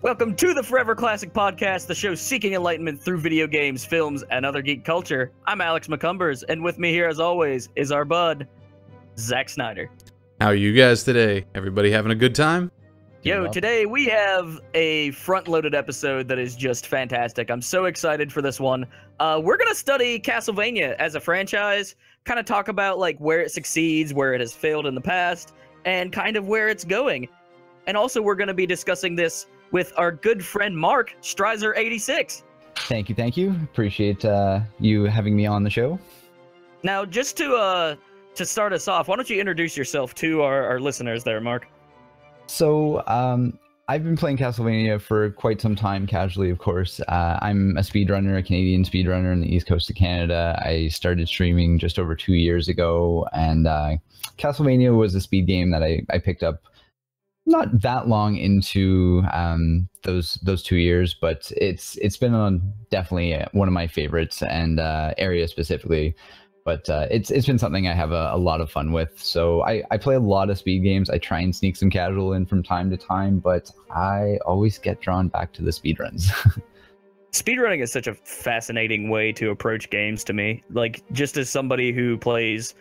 Welcome to the Forever Classic Podcast, the show seeking enlightenment through video games, films, and other geek culture. I'm Alex McCumbers, and with me here, as always, is our bud, Zack Snyder. How are you guys today? Everybody having a good time? Yo, today we have a front-loaded episode that is just fantastic. I'm so excited for this one. We're going to study Castlevania as a franchise, kind of talk about like where it succeeds, where it has failed in the past, and kind of where it's going. And also, we're going to be discussing this with our good friend Mark, Strizer86. Thank you. Appreciate you having me on the show. Now, just to start us off, why don't you introduce yourself to our listeners there, Mark? So, I've been playing Castlevania for quite some time, casually, of course. I'm a speedrunner, a Canadian speedrunner in the East Coast of Canada. I started streaming just over 2 years ago, and Castlevania was a speed game that I picked up not that long into those 2 years, but it's been on definitely one of my favorites and area specifically. But it's been something I have a lot of fun with. So I play a lot of speed games. I try and sneak some casual in from time to time, but I always get drawn back to the speedruns. Speedrunning is such a fascinating way to approach games to me. Like, just as somebody who plays,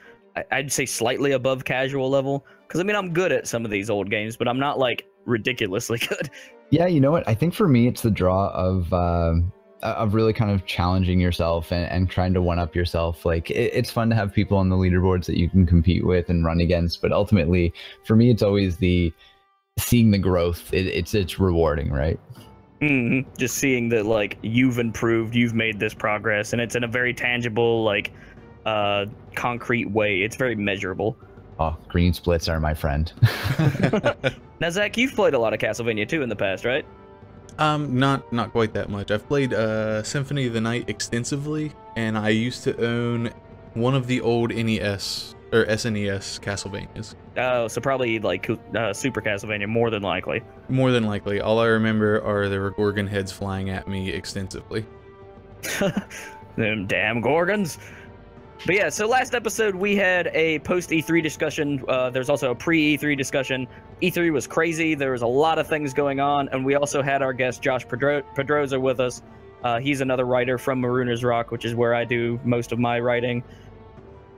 I'd say slightly above casual level, because I mean, I'm good at some of these old games, but I'm not like ridiculously good. Yeah, you know what? I think for me, it's the draw of really kind of challenging yourself and trying to one-up yourself. Like, it's fun to have people on the leaderboards that you can compete with and run against, but ultimately, for me, it's always the seeing the growth. It's rewarding, right? Mm-hmm. Just seeing that, like, you've improved, you've made this progress, and it's in a very tangible, like, concrete way. It's very measurable. Oh, green splits are my friend. Now, Zach, you've played a lot of Castlevania 2 in the past, right? Not quite that much. I've played Symphony of the Night extensively, and I used to own one of the old NES or SNES Castlevanias. Oh, so probably like Super Castlevania, more than likely. More than likely. All I remember are there were Gorgon heads flying at me extensively. Them damn Gorgons. But yeah, so last episode we had a post-E3 discussion. There's also a pre-E3 discussion. E3 was crazy. There was a lot of things going on, and we also had our guest Josh Pedroza with us. He's another writer from Marooners Rock, which is where I do most of my writing.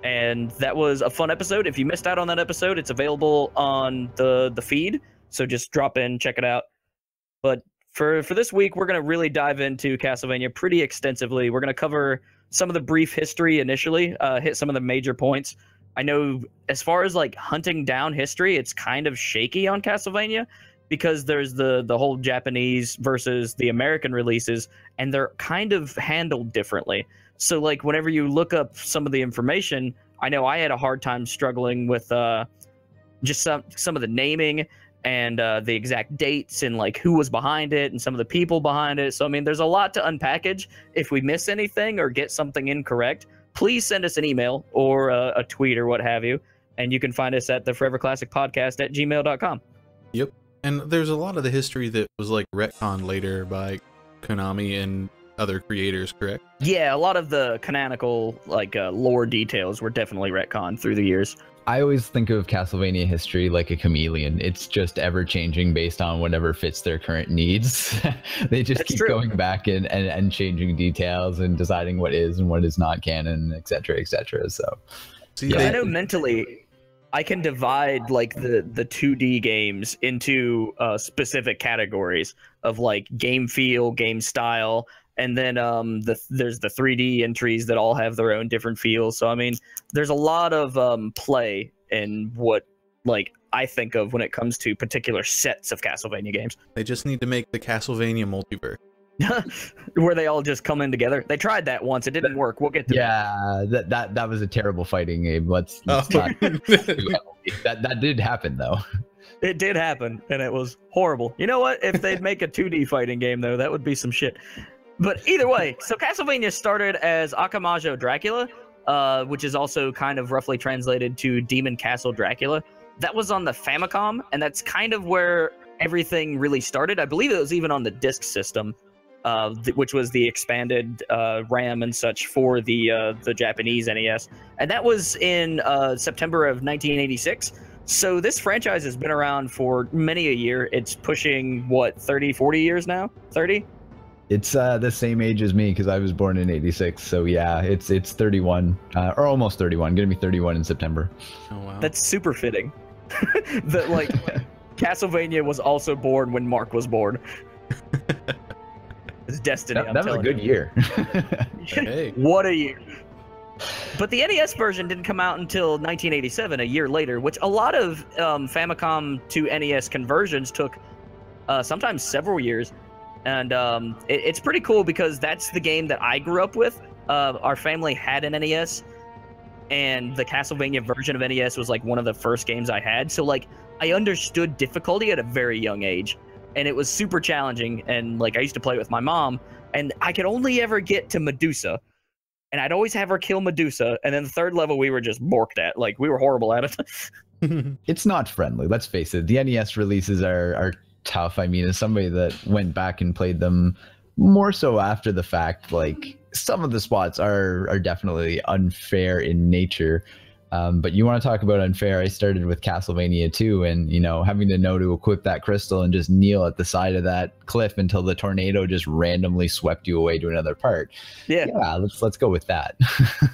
And that was a fun episode. If you missed out on that episode, it's available on the feed, so just drop in, check it out. But for this week, we're going to really dive into Castlevania pretty extensively. We're going to cover some of the brief history initially, hit some of the major points. I know as far as like hunting down history, it's kind of shaky on Castlevania because there's the whole Japanese versus the American releases, and they're kind of handled differently. So like whenever you look up some of the information, I know I had a hard time struggling with just some of the naming and the exact dates and like who was behind it and some of the people behind it. So, I mean, there's a lot to unpackage. If we miss anything or get something incorrect, please send us an email or a tweet or what have you. And you can find us at the Forever Classic Podcast at gmail.com. Yep. And there's a lot of the history that was like retconned later by Konami and other creators, correct? Yeah, a lot of the canonical like lore details were definitely retconned through the years. I always think of Castlevania history like a chameleon. It's just ever changing based on whatever fits their current needs. They just That's keep true. going back and changing details and deciding what is and what is not canon, etc., etc. So, See, yeah. I know mentally I can divide like the 2D games into specific categories of like game feel, game style, and then there's the 3D entries that all have their own different feels. So I mean, there's a lot of play in what like I think of when it comes to particular sets of Castlevania games. They just need to make the Castlevania multiverse. Where they all just come in together. They tried that once. It didn't work. We'll get to that. That was a terrible fighting game. Let's not that did happen though. It did happen, and it was horrible. You know what? If they'd make a 2D fighting game, though, that would be some shit. But either way, so Castlevania started as Akamajo Dracula, which is also kind of roughly translated to Demon Castle Dracula. That was on the Famicom, and that's kind of where everything really started. I believe it was even on the disk system, which was the expanded RAM and such for the Japanese NES. And that was in September of 1986. So this franchise has been around for many a year. It's pushing, what, 30, 40 years now? 30? It's the same age as me because I was born in '86. So yeah, it's 31 or almost 31. Gonna be 31 in September. Oh wow. That's super fitting. That like Castlevania was also born when Mark was born. It's destiny. That was a good year. Hey. What a year. But the NES version didn't come out until 1987, a year later, which a lot of Famicom to NES conversions took sometimes several years. And it's pretty cool because that's the game that I grew up with. Our family had an NES, and the Castlevania version of NES was like one of the first games I had. So like I understood difficulty at a very young age, and it was super challenging. And like I used to play with my mom, and I could only ever get to Medusa. And I'd always have her kill Medusa, and then the third level we were just borked at. Like, we were horrible at it. It's not friendly, let's face it. The NES releases are tough. I mean, as somebody that went back and played them more so after the fact, like, some of the spots are definitely unfair in nature. But you want to talk about unfair, I started with Castlevania 2, and, you know, having to know to equip that crystal and just kneel at the side of that cliff until the tornado just randomly swept you away to another part. Yeah, let's go with that.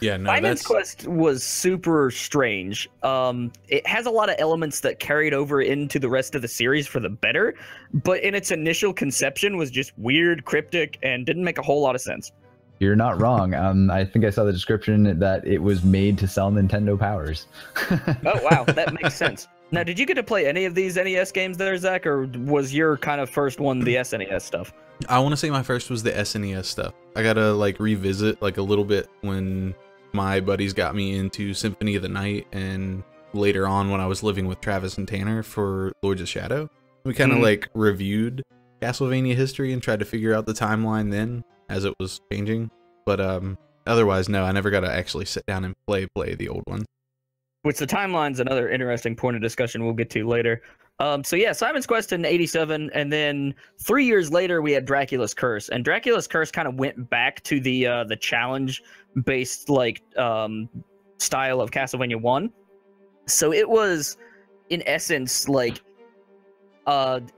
Yeah, no, Simon's Quest was super strange. It has a lot of elements that carried over into the rest of the series for the better, but in its initial conception was just weird, cryptic, and didn't make a whole lot of sense. You're not wrong. I think I saw the description that it was made to sell Nintendo powers. Oh, wow. That makes sense. Now, did you get to play any of these NES games there, Zach, or was your kind of first one the SNES stuff? I want to say my first was the SNES stuff. I gotta like revisit like a little bit when my buddies got me into Symphony of the Night, and later on when I was living with Travis and Tanner for Lords of Shadow. We kind of like reviewed Castlevania history and tried to figure out the timeline then as it was changing. But otherwise, no, I never got to actually sit down and play the old one. Which the timeline's another interesting point of discussion we'll get to later. So yeah, Simon's Quest in '87, and then 3 years later we had Dracula's Curse, and Dracula's Curse kind of went back to the challenge-based like style of Castlevania 1. So it was, in essence, like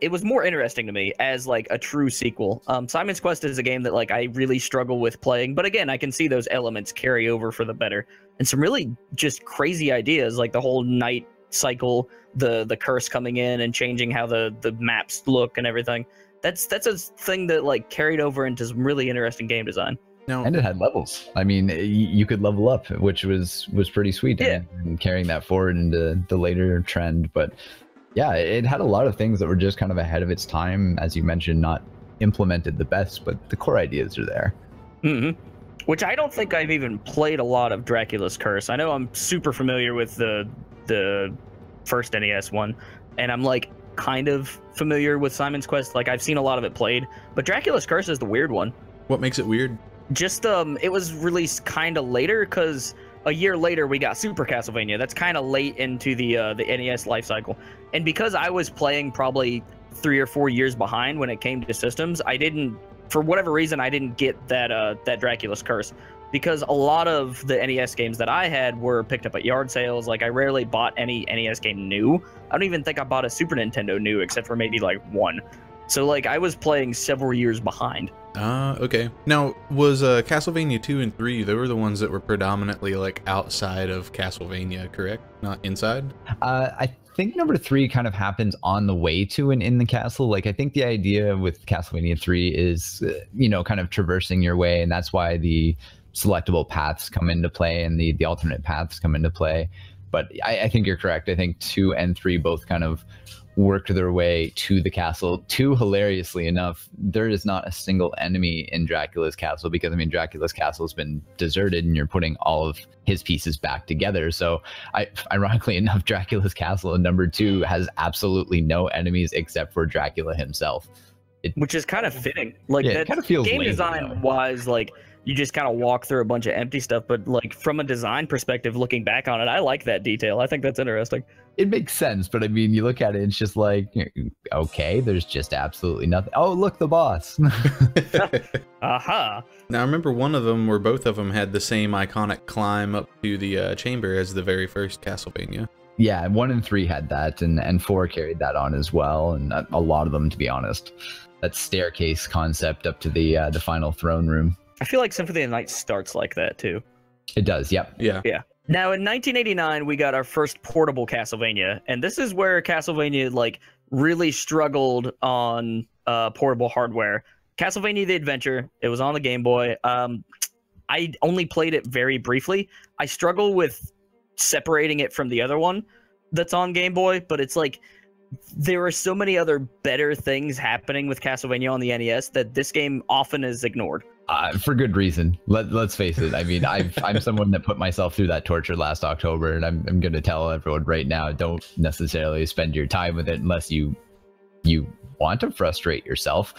it was more interesting to me as like a true sequel. Simon's Quest is a game that like I really struggle with playing, but again, I can see those elements carry over for the better, and some really just crazy ideas like the whole night cycle, the curse coming in and changing how the maps look and everything. That's a thing that like carried over into some really interesting game design. No. And it had levels. I mean, you could level up, which was pretty sweet. Yeah. And carrying that forward into the later trend, but yeah, it had a lot of things that were just kind of ahead of its time, as you mentioned, not implemented the best, but the core ideas are there. Mm-hmm. Which I don't think I've even played a lot of Dracula's Curse. I know I'm super familiar with the first NES one, and I'm like kind of familiar with Simon's Quest. Like I've seen a lot of it played, but Dracula's Curse is the weird one. What makes it weird? Just it was released kind of later because a year later we got Super Castlevania. That's kind of late into the NES life cycle. And because I was playing probably 3 or 4 years behind when it came to systems, I didn't, for whatever reason, I didn't get that Dracula's Curse, because a lot of the NES games that I had were picked up at yard sales. Like I rarely bought any NES game new. I don't even think I bought a Super Nintendo new except for maybe like one. So like I was playing several years behind. Okay. Now, was Castlevania 2 and 3, they were the ones that were predominantly like outside of Castlevania, correct? Not inside? I think number 3 kind of happens on the way to and in the castle. Like I think the idea with Castlevania 3 is, you know, kind of traversing your way, and that's why the selectable paths come into play and the alternate paths come into play. But I think you're correct. I think 2 and 3 both kind of work their way to the castle. 2, hilariously enough, there is not a single enemy in Dracula's castle, because I mean Dracula's castle has been deserted and you're putting all of his pieces back together. So ironically enough, Dracula's castle in number 2 has absolutely no enemies except for Dracula himself. Which is kind of fitting. Like yeah, that it kind of feels game lame, design wise, like you just kind of walk through a bunch of empty stuff, but like from a design perspective, looking back on it, I like that detail. I think that's interesting. It makes sense, but I mean, you look at it, it's just like, okay, there's just absolutely nothing. Oh, look, the boss. Aha. Now, I remember one of them, or both of them, had the same iconic climb up to the chamber as the very first Castlevania. Yeah, 1 and 3 had that, and 4 carried that on as well, and a lot of them, to be honest. That staircase concept up to the final throne room. I feel like Symphony of the Night starts like that too. It does, yep. Yeah. Yeah. Now in 1989, we got our first portable Castlevania, and this is where Castlevania like really struggled on portable hardware. Castlevania: The Adventure. It was on the Game Boy. I only played it very briefly. I struggle with separating it from the other one that's on Game Boy, but it's like there are so many other better things happening with Castlevania on the NES that this game often is ignored. For good reason. Let's face it. I mean, I'm someone that put myself through that torture last October, and I'm going to tell everyone right now, don't necessarily spend your time with it unless you want to frustrate yourself.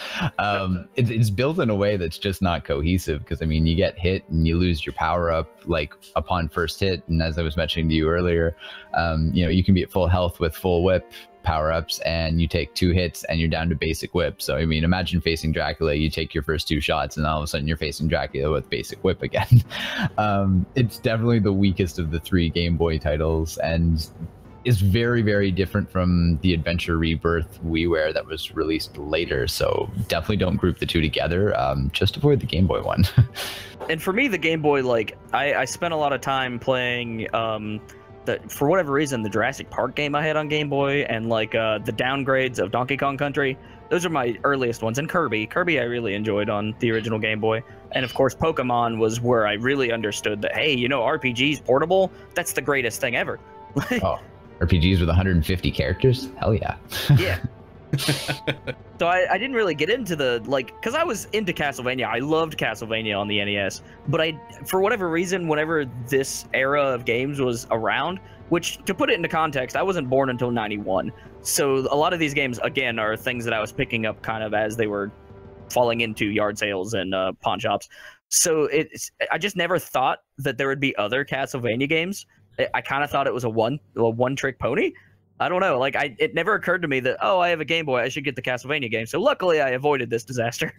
It's built in a way that's just not cohesive, because I mean, you get hit and you lose your power up like upon first hit, and as I was mentioning to you earlier, you can be at full health with full whip power-ups, and you take 2 hits and you're down to basic whip. So I mean, imagine facing Dracula, you take your first 2 shots and all of a sudden you're facing Dracula with basic whip again. It's definitely the weakest of the 3 Game Boy titles, and is very, very different from the Adventure Rebirth WiiWare that was released later. So definitely don't group the 2 together. Just avoid the Game Boy one. And for me, the Game Boy, like I spent a lot of time playing for whatever reason, the Jurassic Park game I had on Game Boy, and like the downgrades of Donkey Kong Country. Those are my earliest ones. And Kirby I really enjoyed on the original Game Boy. And of course, Pokemon was where I really understood that, hey, RPGs portable, that's the greatest thing ever. Oh, RPGs with 150 characters? Hell yeah. Yeah. So I didn't really get into because I was into Castlevania. I loved Castlevania on the NES, but for whatever reason, whenever this era of games was around, which, to put it into context, I wasn't born until 91. So a lot of these games, again, are things that I was picking up kind of as they were falling into yard sales and pawn shops. So I just never thought that there would be other Castlevania games. I kind of thought it was a one-trick pony. I don't know. Like, it never occurred to me that, oh, I have a Game Boy, I should get the Castlevania game. So luckily, I avoided this disaster.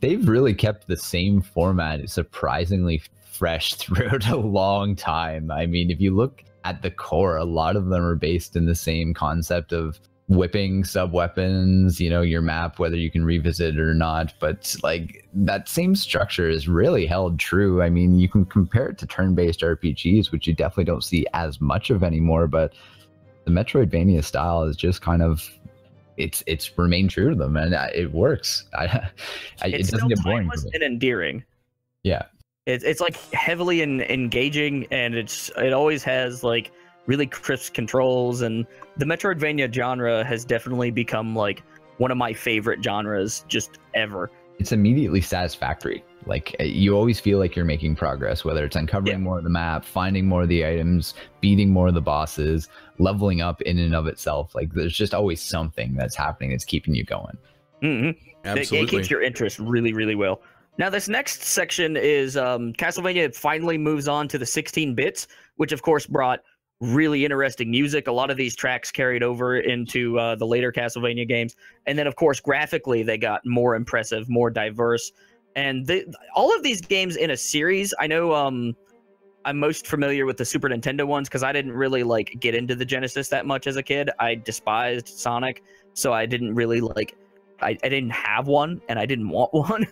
They've really kept the same format surprisingly fresh throughout a long time. I mean, if you look at the core, a lot of them are based in the same concept of whipping sub-weapons, your map, whether you can revisit it or not. But like, that same structure is really held true. I mean, you can compare it to turn-based RPGs, which you definitely don't see as much of anymore, but the Metroidvania style is just kind of it's remained true to them, and it works. It doesn't get boring and endearing. Yeah, it's like heavily engaging, and it always has like really crisp controls, and the Metroidvania genre has definitely become like one of my favorite genres just ever. It's immediately satisfactory. Like, you always feel like you're making progress, whether it's uncovering more of the map, finding more of the items, beating more of the bosses, leveling up in and of itself. Like, there's just always something that's happening that's keeping you going. Mm-hmm. Absolutely. It keeps your interest really, really well. Now, this next section is Castlevania finally moves on to the 16 bits, which of course brought really interesting music. A lot of these tracks carried over into the later Castlevania games. And then, of course, graphically, they got more impressive, more diverse. And all of these games in a series, I know I'm most familiar with the Super Nintendo ones because I didn't really get into the Genesis that much as a kid. I despised Sonic, so I didn't really I didn't have one, and I didn't want one.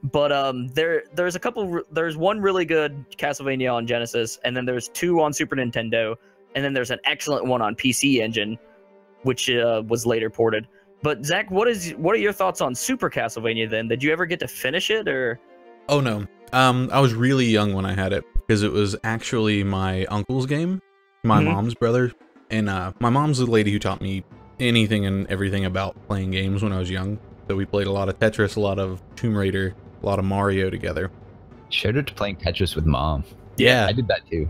But there's one really good Castlevania on Genesis, and then there's 2 on Super Nintendo, and then there's an excellent one on PC Engine, which was later ported. But Zach, what are your thoughts on Super Castlevania then? Did you ever get to finish it, or? Oh no, I was really young when I had it because it was actually my uncle's game, my mom's brother, and my mom's the lady who taught me anything and everything about playing games when I was young. So we played a lot of Tetris, a lot of Tomb Raider, a lot of Mario together. Shout out to playing Tetris with Mom. Yeah, I did that too.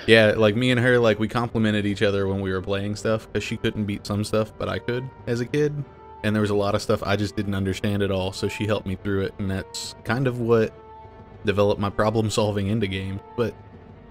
Yeah, like me and her, we complimented each other when we were playing stuff because she couldn't beat some stuff, but I could as a kid. And there was a lot of stuff I just didn't understand at all, so she helped me through it, and that's kind of what developed my problem solving into games. But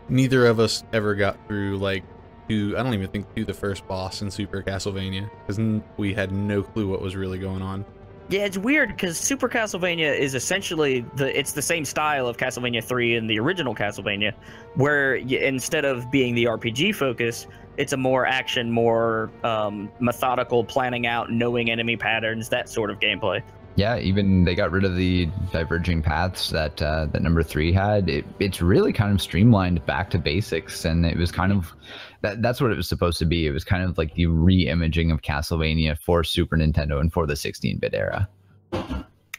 neither of us ever got through I don't even think to the first boss in Super Castlevania because we had no clue what was really going on. Yeah, it's weird because Super Castlevania is essentially it's the same style of Castlevania 3 and the original Castlevania, where instead of being the RPG focus, it's a more action, more methodical, planning out, knowing enemy patterns, that sort of gameplay. Yeah, even they got rid of the diverging paths that that number 3 had. It's really kind of streamlined back to basics, and it was kind of that's what it was supposed to be. It was kind of like the re-imaging of Castlevania for Super Nintendo and for the 16-bit era.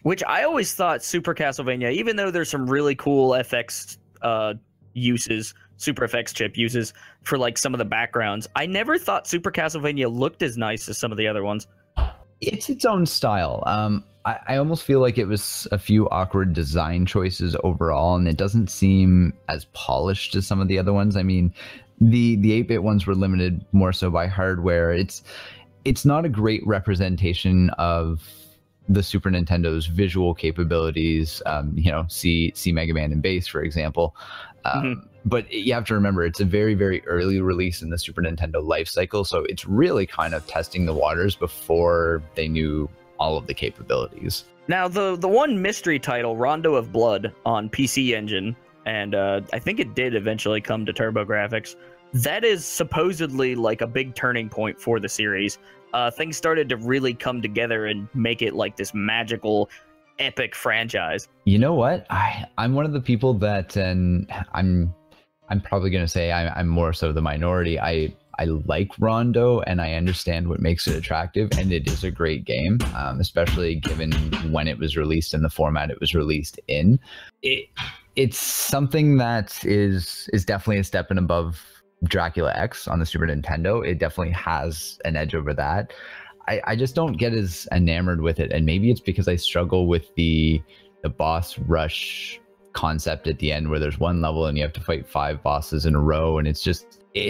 Which I always thought Super Castlevania, even though there's some really cool FX uses, Super FX chip uses for like some of the backgrounds, I never thought Super Castlevania looked as nice as some of the other ones. It's its own style. I almost feel like it was a few awkward design choices overall, and it doesn't seem as polished as some of the other ones. I mean, the 8-bit ones were limited more so by hardware. It's not a great representation of the Super Nintendo's visual capabilities. You know, see Mega Man and Bass, for example. But you have to remember, it's a very, very early release in the Super Nintendo life cycle, so it's really kind of testing the waters before they knew all of the capabilities. Now, the one mystery title, Rondo of Blood, on PC Engine, and I think it did eventually come to TurboGrafx, that is supposedly like a big turning point for the series. Things started to really come together and make it like this magical, epic franchise. You know what? I'm one of the people that, and I'm probably going to say I'm more so the minority. I like Rondo, and I understand what makes it attractive, and it is a great game, especially given when it was released and the format it was released in. It's something that is definitely a step and above Dracula X on the Super Nintendo. It definitely has an edge over that. I just don't get as enamored with it, and maybe it's because I struggle with the boss rush concept at the end, where there's one level and you have to fight 5 bosses in a row, and it's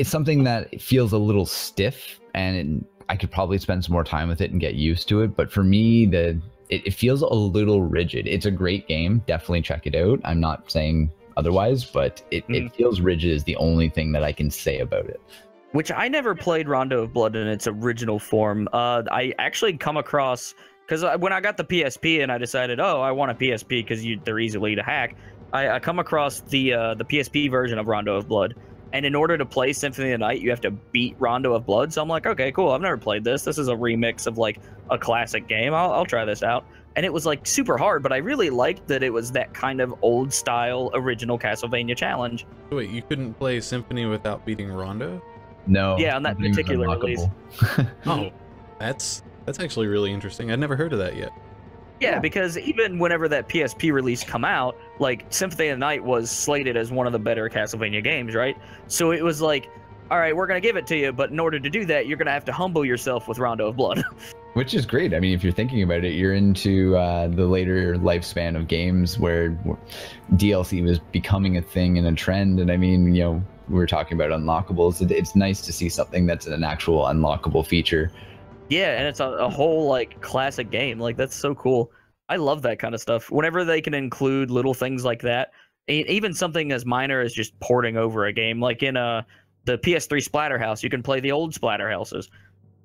something that feels a little stiff, and I could probably spend some more time with it and get used to it. But for me, it feels a little rigid. It's a great game, definitely check it out. I'm not saying otherwise, but it feels rigid is the only thing that I can say about it. Which I never played Rondo of Blood in its original form. I actually come across, because when I got the PSP and I decided, oh, I want a PSP because they're easily to hack, I come across the PSP version of Rondo of Blood. And in order to play Symphony of the Night, you have to beat Rondo of Blood. So I'm like, okay, cool. I've never played this. This is a remix of like a classic game. I'll try this out. And it was like super hard, but I really liked that it was that kind of old style original Castlevania challenge. Wait, you couldn't play Symphony without beating Rondo? No. Yeah, on that particular release. Oh, that's actually really interesting. I'd never heard of that yet. Yeah, because even whenever that PSP release come out, like Symphony of the Night was slated as one of the better Castlevania games, right? So it was like, all right, we're going to give it to you, but in order to do that, you're going to have to humble yourself with Rondo of Blood. Which is great. I mean, if you're thinking about it, you're into the later lifespan of games where DLC was becoming a thing and a trend. And I mean, you know, we were talking about unlockables. It's nice to see something that's an actual unlockable feature. Yeah, and it's a whole like classic game. Like, that's so cool. I love that kind of stuff. Whenever they can include little things like that, even something as minor as just porting over a game, like in the PS3 Splatterhouse, you can play the old Splatterhouses.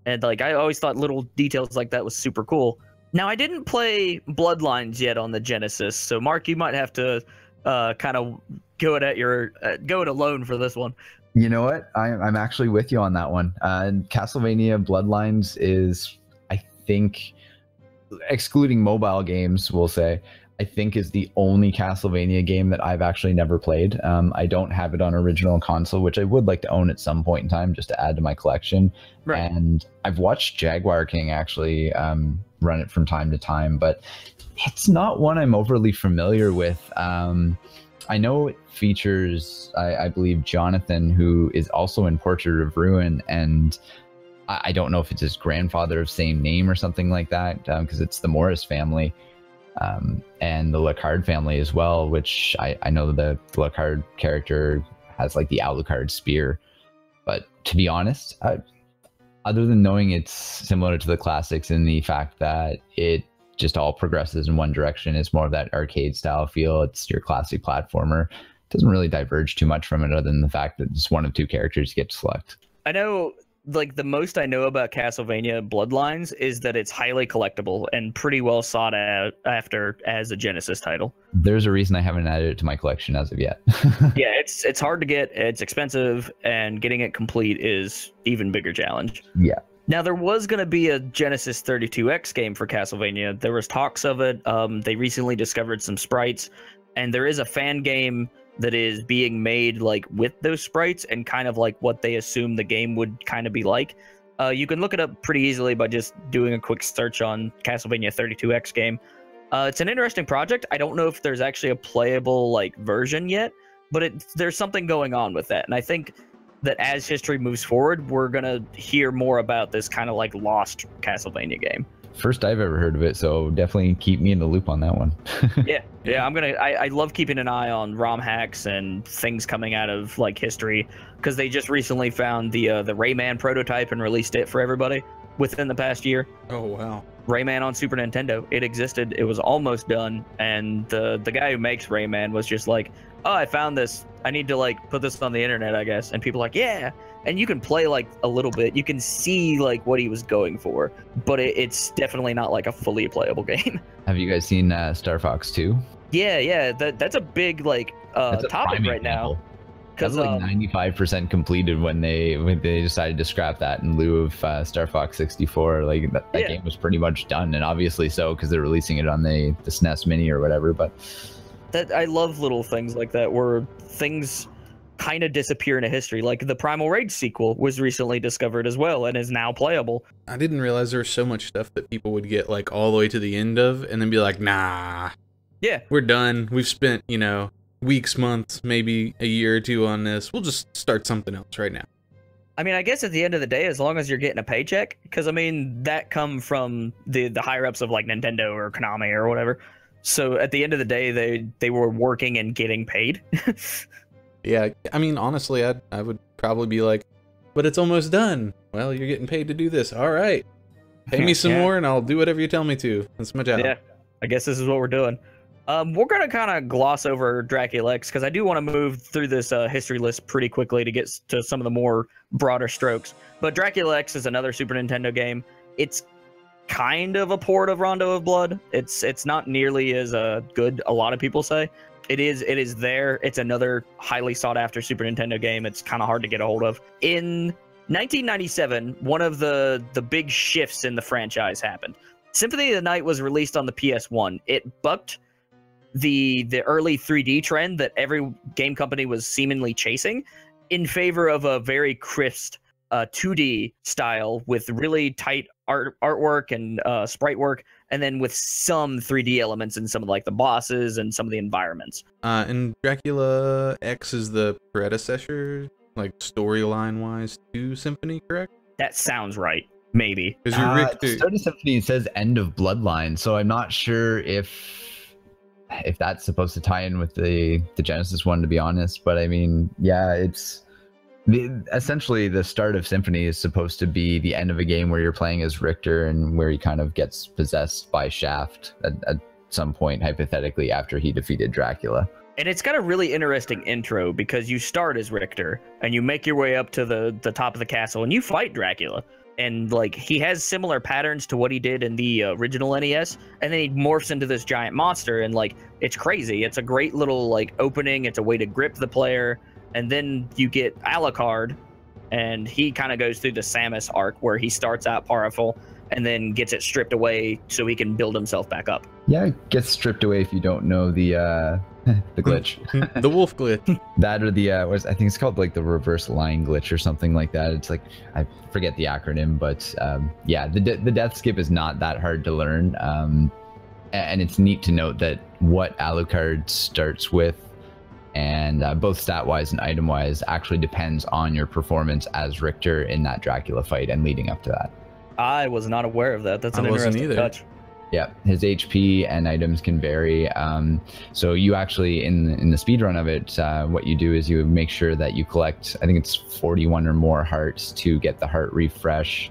And like, I always thought little details like that was super cool. Now, I didn't play Bloodlines yet on the Genesis, so Mark, you might have to kind of go it alone for this one. You know what? I'm actually with you on that one. Castlevania Bloodlines is, I think, excluding mobile games, we'll say, I think is the only Castlevania game that I've actually never played. I don't have it on original console, which I would like to own at some point in time just to add to my collection. Right. And I've watched Jaguar King actually run it from time to time, but it's not one I'm overly familiar with. I know it features, I believe, Jonathan, who is also in Portrait of Ruin, and I don't know if it's his grandfather of same name or something like that, because it's the Morris family, and the Lacard family as well, which I know the Lacard character has like the Alucard spear. But to be honest, other than knowing it's similar to the classics in the fact that it just all progresses in one direction, it's more of that arcade style feel, it's your classic platformer, it doesn't really diverge too much from it other than the fact that it's one of 2 characters you get to select. I know like the most I know about Castlevania Bloodlines is that it's highly collectible and pretty well sought out after as a Genesis title. There's a reason I haven't added it to my collection as of yet. Yeah, it's hard to get, it's expensive, and getting it complete is even bigger challenge. Yeah. Now, there was going to be a Genesis 32X game for Castlevania. There was talks of it. They recently discovered some sprites, and there is a fan game that is being made like with those sprites and kind of like what they assume the game would kind of be like. You can look it up pretty easily by just doing a quick search on Castlevania 32X game. It's an interesting project. I don't know if there's actually a playable like version yet, but there's something going on with that. And I think that as history moves forward, we're going to hear more about this kind of like lost Castlevania game. First I've ever heard of it, so definitely keep me in the loop on that one. Yeah, I love keeping an eye on ROM hacks and things coming out of like history, because they just recently found the Rayman prototype and released it for everybody within the past year. Oh wow. Rayman on Super Nintendo. It existed. It was almost done, and the guy who makes Rayman was just like, "Oh, I found this. I need to like put this on the internet, I guess." And people are like, "Yeah." And you can play like a little bit. You can see like what he was going for, but it's definitely not like a fully playable game. Have you guys seen Star Fox 2? Yeah. That's a big like topic right now. Because like 95% completed when they decided to scrap that in lieu of Star Fox 64. Like that game was pretty much done, and obviously so because they're releasing it on the SNES Mini or whatever. But that I love little things like that where things kind of disappear into history. Like the Primal Rage sequel was recently discovered as well and is now playable. I didn't realize there was so much stuff that people would get like all the way to the end of and then be like, nah. Yeah. We're done. We've spent, weeks, months, maybe a year or two on this. We'll just start something else right now. I mean, I guess at the end of the day, as long as you're getting a paycheck, because I mean, that come from the higher ups of like Nintendo or Konami or whatever. So at the end of the day, they were working and getting paid. Yeah, I mean, honestly, I would probably be like, but it's almost done. Well, you're getting paid to do this. All right. Pay me some more and I'll do whatever you tell me to. That's my job. Yeah, I guess this is what we're doing. We're going to kind of gloss over Dracula X because I do want to move through this history list pretty quickly to get to some of the more broader strokes. But Dracula X is another Super Nintendo game. It's kind of a port of Rondo of Blood. It's not nearly as good, a lot of people say. It is there. It's another highly sought after Super Nintendo game. It's kind of hard to get a hold of. In 1997, one of the big shifts in the franchise happened. Symphony of the Night was released on the PS1. It bucked the early 3D trend that every game company was seemingly chasing in favor of a very crisp 2D style with really tight artwork and sprite work, and then with some 3D elements in some of like the bosses and some of the environments. And Dracula X is the predecessor, like storyline wise, to Symphony, correct? That sounds right. Maybe. Because you're the start of Symphony says end of Bloodline, so I'm not sure if that's supposed to tie in with the Genesis one, to be honest. But I mean, yeah, it's essentially the start of Symphony is supposed to be the end of a game where you're playing as Richter and where he kind of gets possessed by Shaft at some point, hypothetically, after he defeated Dracula. And it's got a really interesting intro because you start as Richter and you make your way up to the top of the castle and you fight Dracula. And like he has similar patterns to what he did in the original NES, and then he morphs into this giant monster, and like it's crazy. It's a great little like opening. It's a way to grip the player, and then you get Alucard, and he kind of goes through the Samus arc where he starts out powerful and then gets it stripped away so he can build himself back up. Yeah, it gets stripped away if you don't know the glitch. The wolf glitch. That or the I think it's called like the reverse line glitch or something like that. It's like I forget the acronym, but yeah, the death skip is not that hard to learn. And it's neat to note that what Alucard starts with, and both stat wise and item wise, actually depends on your performance as Richter in that Dracula fight and leading up to that. I was not aware of that. That's an interesting touch. Yeah, his HP and items can vary. So you actually, in the speedrun of it, what you do is you make sure that you collect, I think it's 41 or more hearts to get the heart refresh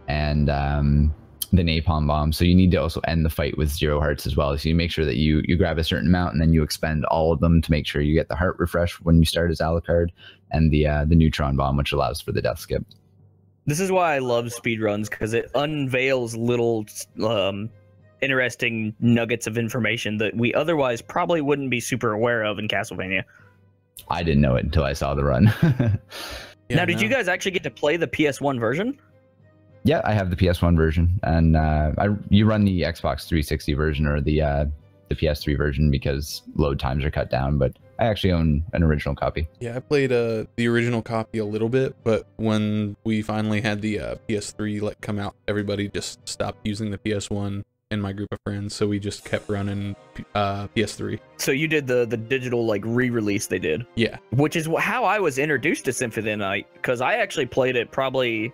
and the napalm bomb. So you need to also end the fight with 0 hearts as well. So you make sure that you grab a certain amount and then you expend all of them to make sure you get the heart refresh when you start as Alucard, and the neutron bomb, which allows for the death skip. This is why I love speedruns, because it unveils little interesting nuggets of information that we otherwise probably wouldn't be super aware of in Castlevania. I didn't know it until I saw the run. Now, did you guys actually get to play the PS1 version? Yeah, I have the PS1 version, and you run the Xbox 360 version or the PS3 version because load times are cut down, but I actually own an original copy. Yeah, I played the original copy a little bit, but when we finally had the PS3 come out, everybody just stopped using the PS1 in my group of friends, so we just kept running PS3. So you did the digital re-release they did? Yeah. Which is how I was introduced to Symphony of the Night, because I actually played it probably,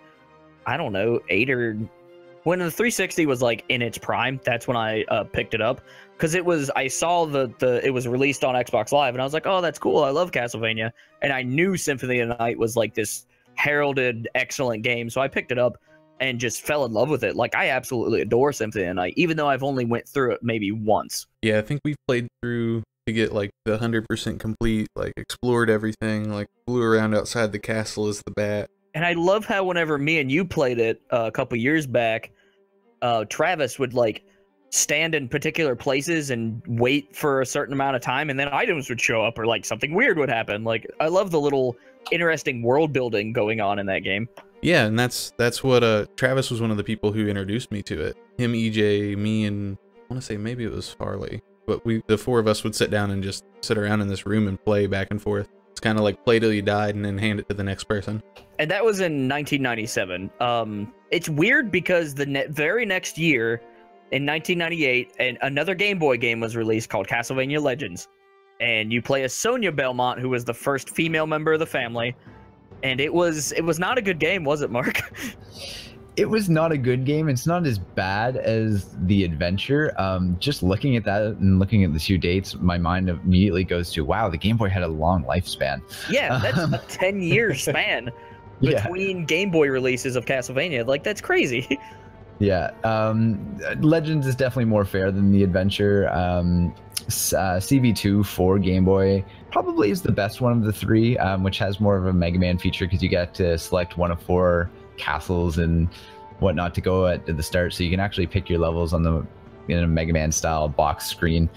I don't know, when the 360 was in its prime. That's when I picked it up, because I saw it was released on Xbox Live, and I was like, oh, that's cool, I love Castlevania, and I knew Symphony of the Night was this heralded excellent game, so I picked it up and just fell in love with it. I absolutely adore Symphony of the Night, even though I've only went through it maybe once. Yeah, I think we played through to get the 100% complete, explored everything, flew around outside the castle as the bat. And I love how whenever me and you played it a couple years back, Travis would stand in particular places and wait for a certain amount of time, and then items would show up or something weird would happen. I love the little interesting world building going on in that game. Yeah, and that's what Travis was one of the people who introduced me to it. Him, EJ, me, and I want to say maybe it was Farley. But the four of us would sit down and just sit around in this room and play back and forth. It's kind of like play till you died and then hand it to the next person. And that was in 1997. It's weird because the very next year, in 1998, another Game Boy game was released called Castlevania Legends. And you play as Sonia Belmont, who was the first female member of the family. And it was not a good game, was it, Mark? It was not a good game. It's not as bad as the adventure. Just looking at that and looking at the two dates, my mind immediately goes to, wow, the Game Boy had a long lifespan. Yeah, that's a 10-year span between Game Boy releases of Castlevania. That's crazy. Yeah, Legends is definitely more fair than the adventure. CV2 for Game Boy probably is the best one of the three, which has more of a Mega Man feature because you get to select one of 4 castles and whatnot to go at the start, so you can actually pick your levels on in a Mega Man style box screen.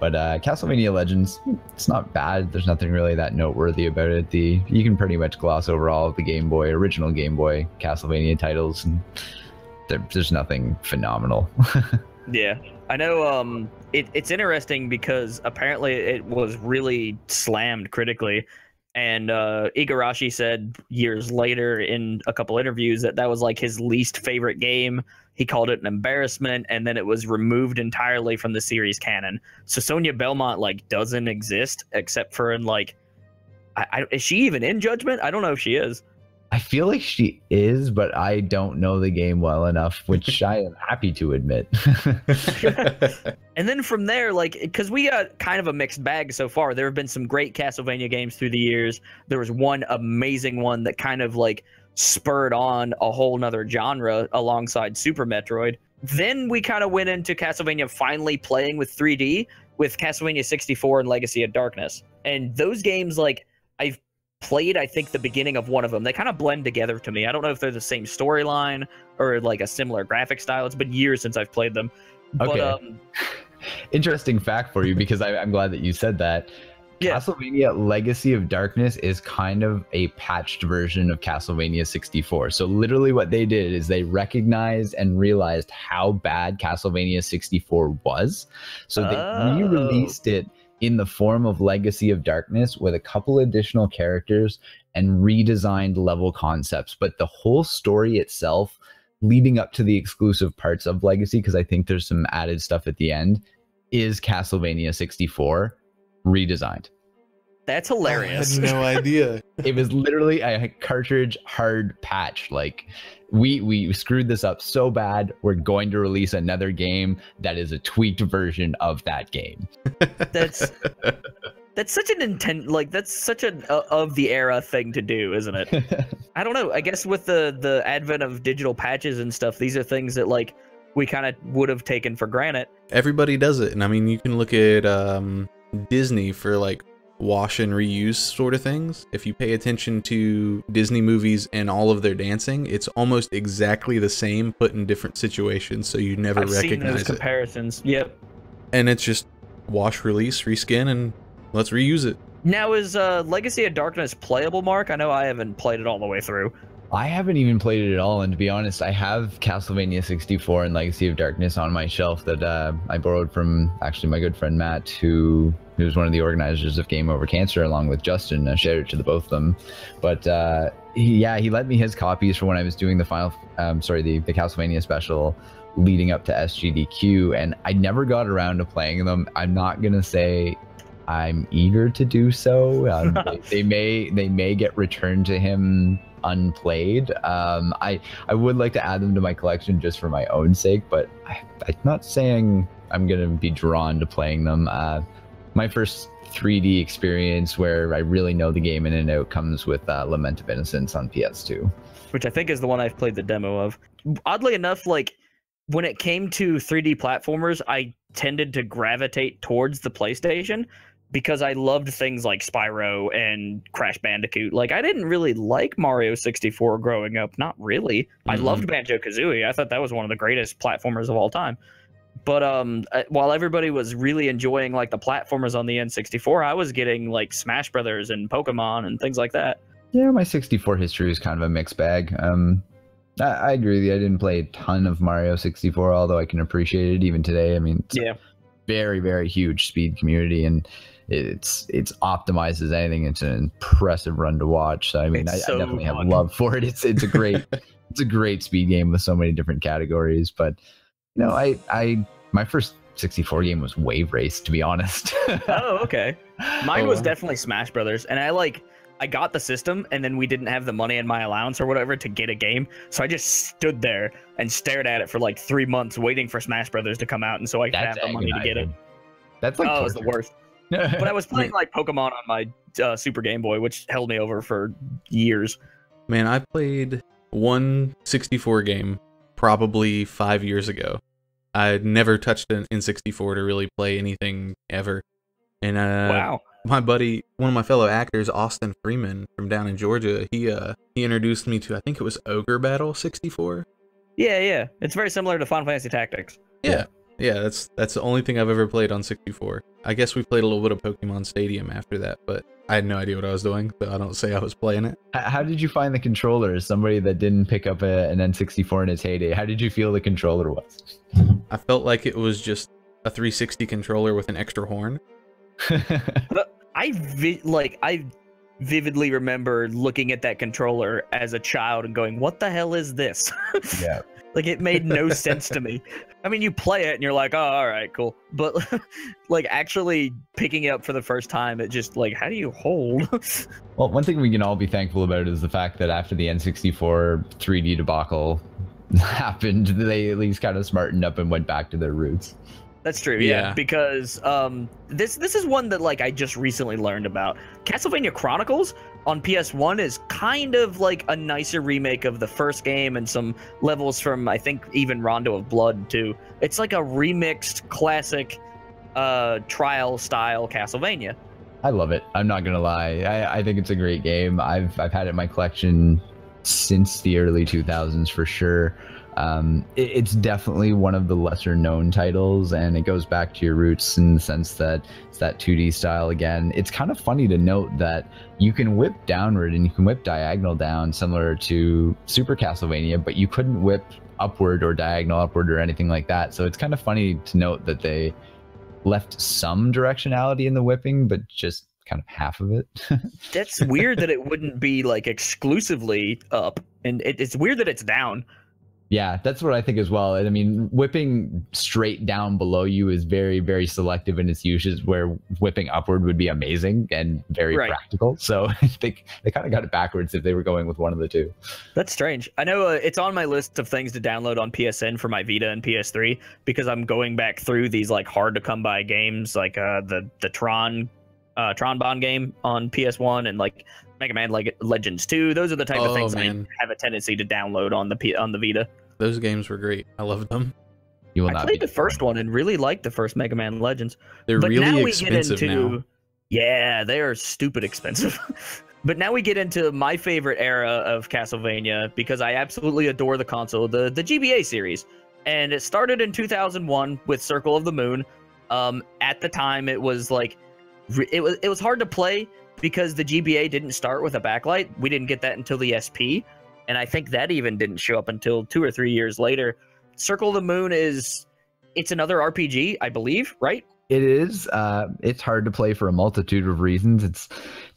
But Castlevania Legends, it's not bad. There's nothing really that noteworthy about it. You can pretty much gloss over all of the original Game Boy Castlevania titles, and there's nothing phenomenal. Yeah, I know. It's interesting because apparently it was really slammed critically, and Igarashi said years later in a couple interviews that was his least favorite game. He called it an embarrassment, and then it was removed entirely from the series canon. So Sonia Belmont doesn't exist except for in is she even in Judgment? I don't know if she is. I feel like she is, but I don't know the game well enough, which I am happy to admit. And then from there, because we got kind of a mixed bag so far. There have been some great Castlevania games through the years. There was one amazing one that kind of spurred on a whole nother genre alongside Super Metroid. Then we kind of went into Castlevania finally playing with 3D with Castlevania 64 and Legacy of Darkness. And those games, I've played, I think, the beginning of one of them. They kind of blend together to me. I don't know if they're the same storyline or a similar graphic style. It's been years since I've played them. Okay. But interesting fact for you, because I'm glad that you said that. Yeah. Castlevania Legacy of Darkness is kind of a patched version of Castlevania 64. So literally what they did is they recognized and realized how bad Castlevania 64 was. So they re-released it in the form of Legacy of Darkness with a couple additional characters and redesigned level concepts. But the whole story itself, leading up to the exclusive parts of Legacy, because I think there's some added stuff at the end, is Castlevania 64 redesigned. That's hilarious. I had no idea. It was literally a cartridge hard patch. We screwed this up so bad, we're going to release another game that is a tweaked version of that game. That's such an intent, that's such an of the era thing to do, isn't it? I don't know. I guess with the advent of digital patches and stuff, these are things that we kind of would have taken for granted. Everybody does it, and I mean, you can look at Disney for wash and reuse sort of things. If you pay attention to Disney movies and all of their dancing, it's almost exactly the same, put in different situations, so you never recognize seen those it. comparisons. Yep. And it's just wash, release, reskin, and let's reuse it. Now, is Legacy of Darkness playable, Mark? I know I haven't played it all the way through. I haven't even played it at all, and to be honest, I have Castlevania 64 and Legacy of Darkness on my shelf that I borrowed from actually my good friend Matt, who was one of the organizers of Game Over Cancer, along with Justin. Shout out to the both of them. But he lent me his copies for when I was doing the the Castlevania special leading up to SGDQ, and I never got around to playing them. I'm not gonna say I'm eager to do so. They may get returned to him unplayed. I would like to add them to my collection just for my own sake, but I'm not saying I'm gonna be drawn to playing them. My first 3D experience where I really know the game in and out comes with Lament of Innocence on PS2, which I think is the one I've played the demo of. Oddly enough, like when it came to 3D platformers, I tended to gravitate towards the PlayStation because I loved things like Spyro and Crash Bandicoot. Like, I didn't really like Mario 64 growing up. Not really. I loved Banjo-Kazooie. I thought that was one of the greatest platformers of all time. But while everybody was really enjoying like the platformers on the N64, I was getting like Smash Brothers and Pokemon and things like that. Yeah, my 64 history is kind of a mixed bag. I agree with you. I didn't play a ton of Mario 64, although I can appreciate it even today. I mean, it's a very, very huge speed community, and it's optimized as anything. It's an impressive run to watch. So I mean, I definitely have love for it. It's a great it's a great speed game with so many different categories. But you know, my first 64 game was Wave Race, to be honest. Oh, okay. Mine was definitely Smash Brothers, and I got the system, and then we didn't have the money in my allowance or whatever to get a game, so I just stood there and stared at it for like 3 months waiting for Smash Brothers to come out, and so I could have the money to get it. That's like it was the worst. But I was playing like Pokemon on my Super Game Boy, which held me over for years. Man, I played one 64 game probably 5 years ago. I'd never touched an N64 to really play anything ever. And wow. My buddy, one of my fellow actors, Austin Freeman from down in Georgia, he introduced me to, I think it was Ogre Battle 64. Yeah. It's very similar to Final Fantasy Tactics. Yeah, that's the only thing I've ever played on 64. I guess we played a little bit of Pokemon Stadium after that, but I had no idea what I was doing, so I don't say I was playing it. How did you find the controller? As somebody that didn't pick up an N64 in its heyday, how did you feel the controller was? I felt like it was just a 360 controller with an extra horn. I vividly remember looking at that controller as a child and going, what the hell is this? Yeah. Like, it made no sense to me. I mean, you play it and you're like, oh, all right, cool. But like actually picking it up for the first time, it just like, how do you hold? Well, one thing we can all be thankful about is the fact that after the N64 3D debacle happened, they at least kind of smartened up and went back to their roots. That's true, yeah. Because this is one that like I just recently learned about. Castlevania Chronicles on PS1 is kind of like a nicer remake of the first game and some levels from, I think, even Rondo of Blood too. It's like a remixed classic trial style Castlevania. I love it. I'm not gonna lie. I think it's a great game. I've had it in my collection since the early 2000s for sure. It's definitely one of the lesser known titles, and it goes back to your roots in the sense that it's that 2D style again. It's kind of funny to note that you can whip downward and you can whip diagonal down similar to Super Castlevania, but you couldn't whip upward or diagonal upward or anything like that. So it's kind of funny to note that they left some directionality in the whipping, but just kind of half of it. That's weird that it wouldn't be like exclusively up, and it's weird that it's down. Yeah, that's what I think as well. And I mean, whipping straight down below you is very, very selective in its uses, where whipping upward would be amazing and very practical. So I think they kind of got it backwards if they were going with one of the two. That's strange. I know it's on my list of things to download on PSN for my Vita and PS3, because I'm going back through these like hard to come by games, like the Tron Bond game on PS1 and like Mega Man Legends 2. Those are the type of things I have a tendency to download on the Vita. Those games were great. I loved them. You will not played the first one and really liked the first Mega Man Legends. They're really expensive now. Yeah, they are stupid expensive. But now we get into my favorite era of Castlevania because I absolutely adore the console, the GBA series. And it started in 2001 with Circle of the Moon. At the time, it was like it was hard to play because the GBA didn't start with a backlight. We didn't get that until the SP, and I think that even didn't show up until 2 or 3 years later. Circle of the Moon it's another RPG, I believe, right? It is. It's hard to play for a multitude of reasons. It's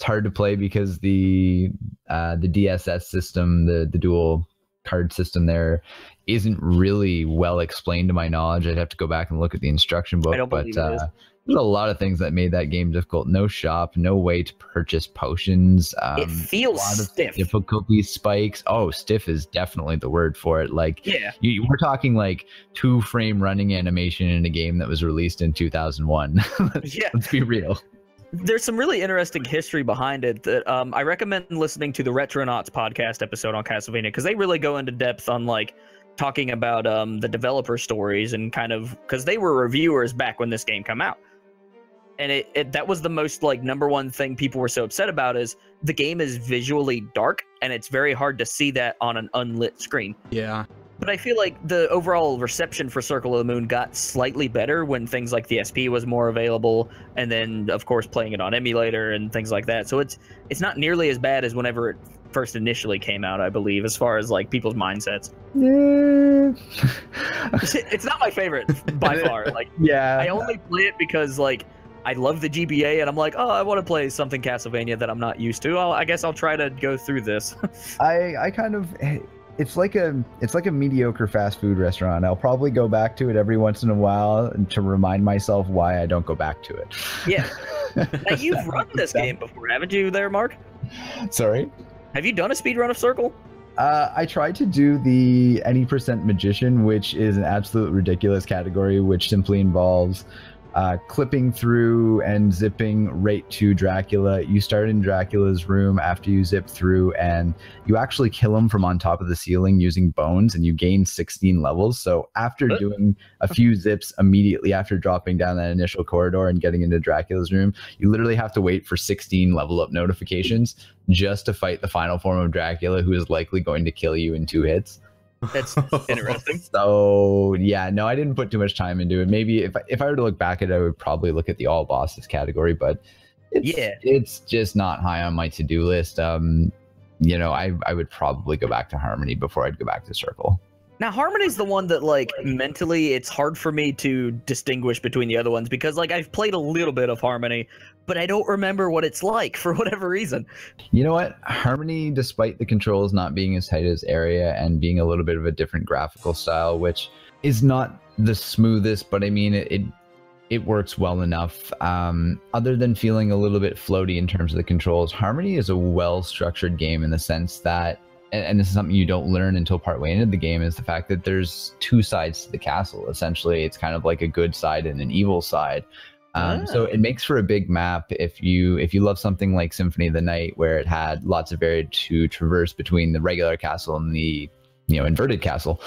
hard to play because the DSS system, the dual card system there, isn't really well explained to my knowledge. I'd have to go back and look at the instruction book. I don't believe it is. There's a lot of things that made that game difficult. No shop, no way to purchase potions. It feels a lot of stiff. difficulty spikes. Oh, stiff is definitely the word for it. Like, yeah, we're talking like 2-frame running animation in a game that was released in 2001. Yeah, let's be real. There's some really interesting history behind it that I recommend listening to the Retronauts podcast episode on Castlevania because they really go into depth on like talking about the developer stories and kind of because they were reviewers back when this game came out. And that was the most like #1 thing people were so upset about is the game is visually dark and it's very hard to see that on an unlit screen. Yeah. But I feel like the overall reception for Circle of the Moon got slightly better when things like the SP was more available, and then of course playing it on emulator and things like that. So it's not nearly as bad as whenever it first initially came out, I believe, as far as like people's mindsets. Yeah. It's not my favorite by far. Like, yeah, I only play it because like I love the GBA and I'm like, oh, I want to play something Castlevania that I'm not used to. I guess I'll try to go through this. I kind of, it's like a mediocre fast food restaurant. I'll probably go back to it every once in a while to remind myself why I don't go back to it. Yeah. Now you've run this game before, haven't you there, Mark? Sorry? Have you done a speedrun of Circle? I tried to do the any % magician, which is an absolute ridiculous category, which simply involves clipping through and zipping right to Dracula. You start in Dracula's room after you zip through, and you actually kill him from on top of the ceiling using bones, and you gain 16 levels. So after doing a few zips immediately after dropping down that initial corridor and getting into Dracula's room, you literally have to wait for 16 level up notifications just to fight the final form of Dracula, who is likely going to kill you in 2 hits. That's interesting. So yeah, no, I didn't put too much time into it. Maybe if I were to look back at it, I would probably look at the all bosses category, but it's just not high on my to-do list. You know, I would probably go back to Harmony before I'd go back to Circle. Now, Harmony's the one that, like, mentally, it's hard for me to distinguish between the other ones because, like, I've played a little bit of Harmony, but I don't remember what it's like for whatever reason. You know what? Harmony, despite the controls not being as tight as Area and being a little bit of a different graphical style, which is not the smoothest, but I mean, it works well enough. Other than feeling a little bit floaty in terms of the controls, Harmony is a well-structured game in the sense that, and this is something you don't learn until partway into the game, is the fact that there's 2 sides to the castle. Essentially, it's kind of like a good side and an evil side. So it makes for a big map if you love something like Symphony of the Night, where it had lots of area to traverse between the regular castle and the inverted castle.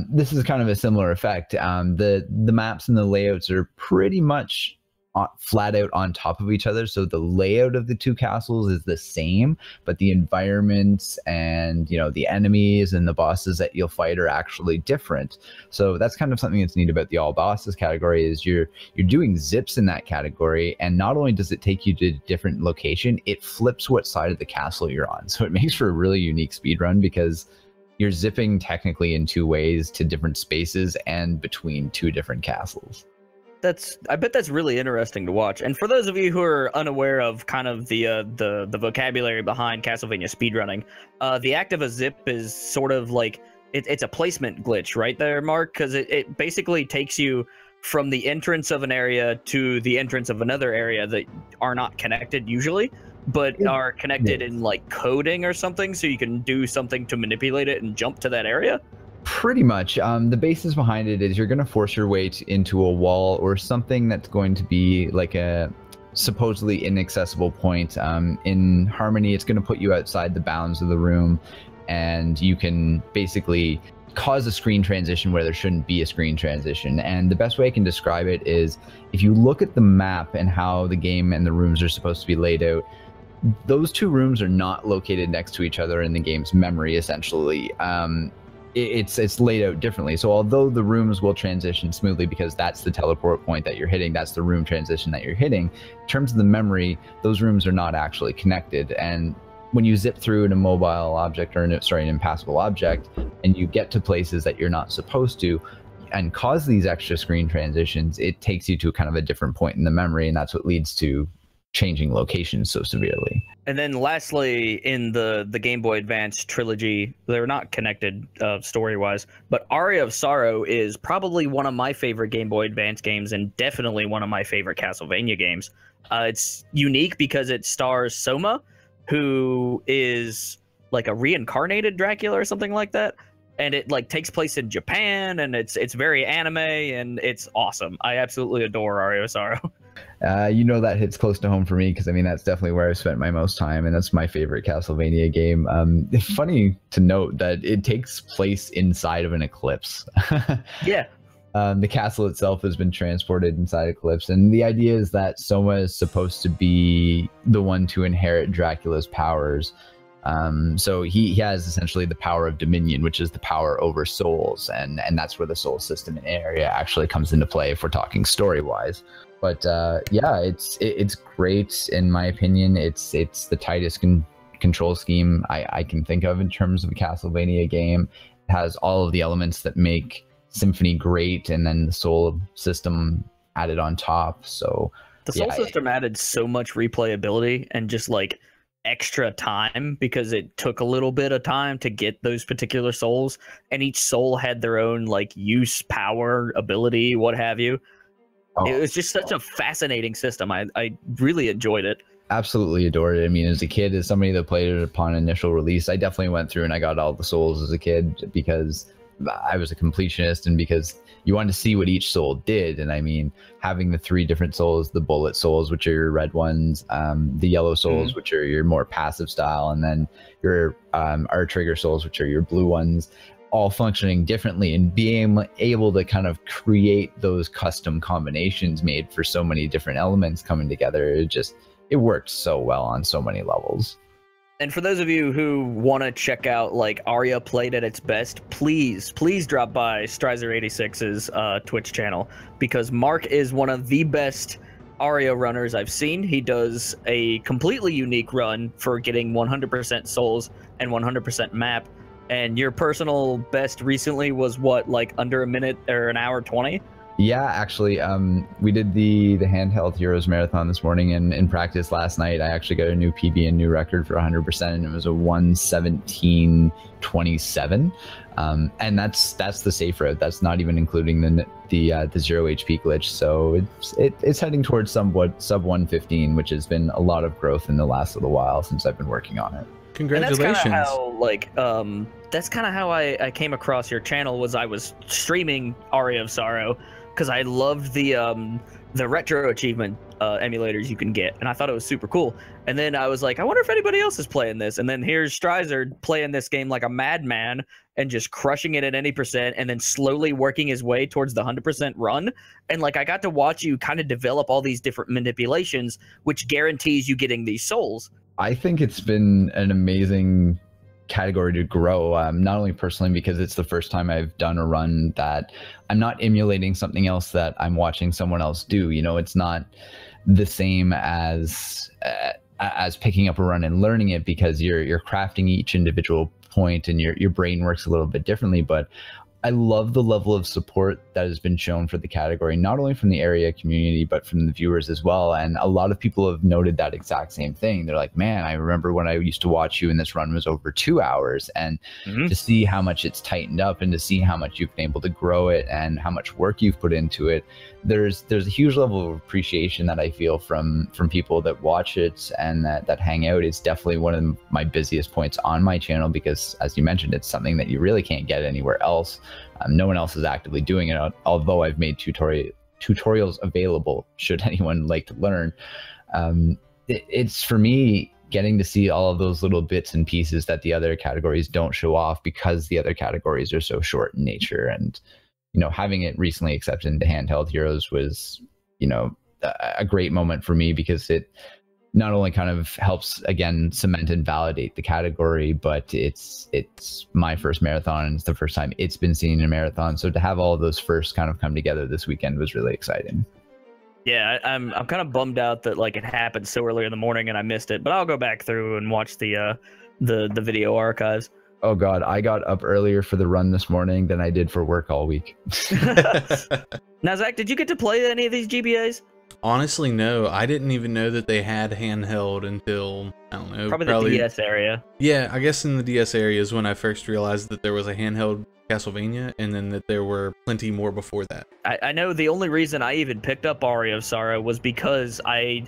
This is kind of a similar effect. The maps and the layouts are pretty much flat out on top of each other, so the layout of the 2 castles is the same, but the environments and the enemies and the bosses that you'll fight are actually different. So that's kind of something that's neat about the all bosses category, is you're doing zips in that category, and not only does it take you to a different location, it flips what side of the castle you're on. So it makes for a really unique speedrun because you're zipping technically in 2 ways to different spaces and between 2 different castles. I bet that's really interesting to watch. And for those of you who are unaware of kind of the vocabulary behind Castlevania speedrunning, the act of a zip is sort of like it's a placement glitch, right there, Mark? Because it basically takes you from the entrance of an area to the entrance of another area that are not connected usually, but are connected in like coding or something, so you can do something to manipulate it and jump to that area. Pretty much. The basis behind it is you're going to force your way into a wall or something that's going to be like a supposedly inaccessible point. In Harmony, it's going to put you outside the bounds of the room, and you can basically cause a screen transition where there shouldn't be a screen transition. And the best way I can describe it is if you look at the map and how the game and the rooms are supposed to be laid out, those two rooms are not located next to each other in the game's memory, essentially. It's laid out differently. So although the rooms will transition smoothly because that's the teleport point that you're hitting, that's the room transition that you're hitting, in terms of the memory, those rooms are not actually connected. And when you zip through an immobile object or an impassable object and you get to places that you're not supposed to and cause these extra screen transitions, it takes you to kind of a different point in the memory, and that's what leads to changing locations so severely. And then lastly, in the Game Boy Advance trilogy, they're not connected story-wise, but Aria of Sorrow is probably one of my favorite Game Boy Advance games and definitely one of my favorite Castlevania games. It's unique because it stars Soma, who is like a reincarnated Dracula or something like that, and it like takes place in Japan, and it's very anime, and it's awesome. I absolutely adore Aria of Sorrow. You know, that hits close to home for me because I mean that's definitely where I've spent my most time, and that's my favorite Castlevania game. It's funny to note that it takes place inside of an eclipse. Yeah. The castle itself has been transported inside Eclipse, and the idea is that Soma is supposed to be the one to inherit Dracula's powers. So he has essentially the power of dominion, which is the power over souls, and that's where the soul system in Area actually comes into play if we're talking story-wise. But yeah, it's great in my opinion. It's the tightest control scheme I can think of in terms of a Castlevania game. It has all of the elements that make Symphony great, and then the soul system added on top. So the soul system added so much replayability and just like extra time because it took a little bit of time to get those particular souls, and each soul had their own like use, power, ability, what have you. It was just such a fascinating system. I really enjoyed it. Absolutely adored it. I mean, as a kid, as somebody that played it upon initial release, I definitely went through and I got all the souls as a kid because I was a completionist and because you wanted to see what each soul did. And I mean, having the 3 different souls, the bullet souls, which are your red ones, the yellow souls, which are your more passive style, and then your R trigger souls, which are your blue ones, all functioning differently, and being able to kind of create those custom combinations made for so many different elements coming together. It worked so well on so many levels. And for those of you who want to check out like Aria played at its best, please drop by Strizer86's Twitch channel, because Mark is one of the best Aria runners I've seen. He does a completely unique run for getting 100% souls and 100% map. And your personal best recently was what, like under a minute or an hour 20? Yeah, actually, we did the handheld Heroes Marathon this morning, and in practice last night, I actually got a new PB and new record for 100%, and it was a 1:17:27. And that's the safe route. That's not even including the 0 HP glitch. So it's heading towards sub 1:15, which has been a lot of growth in the last little while since I've been working on it. Congratulations. And that's kind of how I came across your channel. Was I was streaming Aria of Sorrow because I loved the retro achievement emulators you can get, and I thought it was super cool. And then I was like, I wonder if anybody else is playing this. And then here's Strizer playing this game like a madman and just crushing it at any percent, and then slowly working his way towards the 100% run. And like I got to watch you kind of develop all these different manipulations, which guarantees you getting these souls. I think it's been an amazing category to grow, not only personally because it's the first time I've done a run that I'm not emulating something else that I'm watching someone else do. You know, it's not the same as picking up a run and learning it, because you're crafting each individual point and your brain works a little bit differently. But I love the level of support that has been shown for the category, not only from the area community, but from the viewers as well. And a lot of people have noted that exact same thing. They're like, man, I remember when I used to watch you and this run was over 2 hours. And to see how much it's tightened up and to see how much you've been able to grow it and how much work you've put into it, there's a huge level of appreciation that I feel from people that watch it and that hang out. It's definitely one of my busiest points on my channel because, as you mentioned, it's something that you really can't get anywhere else. No one else is actively doing it, although I've made tutorials available should anyone like to learn. It's, for me, getting to see all of those little bits and pieces that the other categories don't show off because the other categories are so short in nature. And, you know, having it recently accepted into Handheld Heroes was, you know, a great moment for me, because it not only kind of helps, again, cement and validate the category, but it's my first marathon, and it's the first time it's been seen in a marathon. So to have all of those firsts kind of come together this weekend was really exciting. Yeah, I'm kind of bummed out that like it happened so early in the morning and I missed it, but I'll go back through and watch the video archives. Oh God, I got up earlier for the run this morning than I did for work all week. Now, Zach, did you get to play any of these GBAs? Honestly, no. I didn't even know that they had handheld until, I don't know. Probably the DS area. Yeah, I guess in the DS area is when I first realized that there was a handheld Castlevania, and then that there were plenty more before that. I know the only reason I even picked up Aria of Sorrow was because I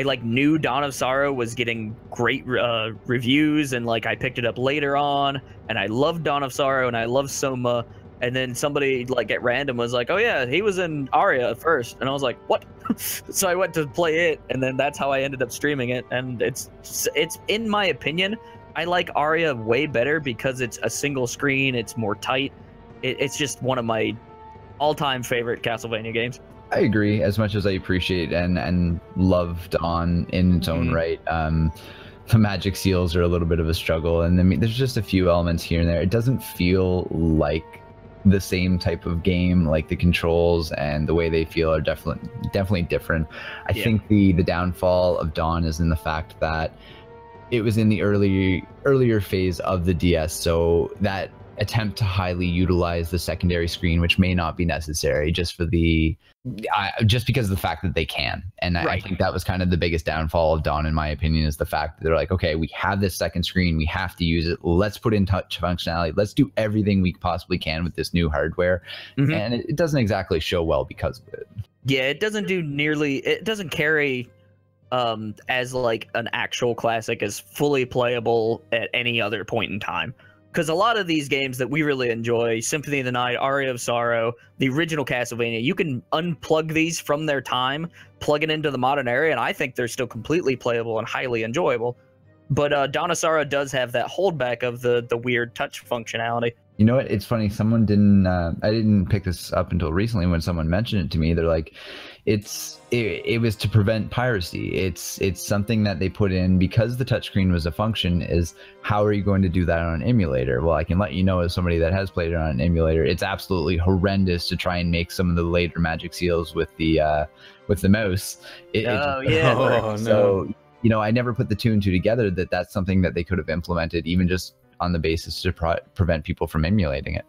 like knew Dawn of Sorrow was getting great reviews, and like I picked it up later on, and I loved Dawn of Sorrow and I loved Soma, and then somebody like at random was like, oh yeah, he was in Aria at first, and I was like, what? So I went to play it, and then that's how I ended up streaming it. And it's in my opinion, I like Aria way better because it's a single screen, it's more tight. It's just one of my all-time favorite Castlevania games. I agree. As much as I appreciate and love Dawn in its own right, the magic seals are a little bit of a struggle, and I mean, there's just a few elements here and there. It doesn't feel like the same type of game. Like the controls and the way they feel are definitely different. I think the downfall of Dawn is in the fact that it was in the earlier phase of the DS, so that attempt to highly utilize the secondary screen, which may not be necessary, just because of the fact that they can. And I think that was kind of the biggest downfall of Dawn, in my opinion, is the fact that they're like, okay, we have this second screen, we have to use it, let's put in touch functionality, let's do everything we possibly can with this new hardware. And it doesn't exactly show well because of it. Yeah, it doesn't carry as like an actual classic as fully playable at any other point in time. Because a lot of these games that we really enjoy, Symphony of the Night, Aria of Sorrow, the original Castlevania, you can unplug these from their time, plug it into the modern era, and I think they're still completely playable and highly enjoyable. But Dawn of Sorrow does have that holdback of the weird touch functionality. You know what? It's funny. Someone didn't. I didn't pick this up until recently when someone mentioned it to me. They're like, it was to prevent piracy. It's something that they put in because the touchscreen was a function. Is how are you going to do that on an emulator? Well, I can let you know, as somebody that has played it on an emulator, it's absolutely horrendous to try and make some of the later magic seals with the mouse. No. So, you know, I never put the two and two together that that's something that they could have implemented, even just on the basis to prevent people from emulating it.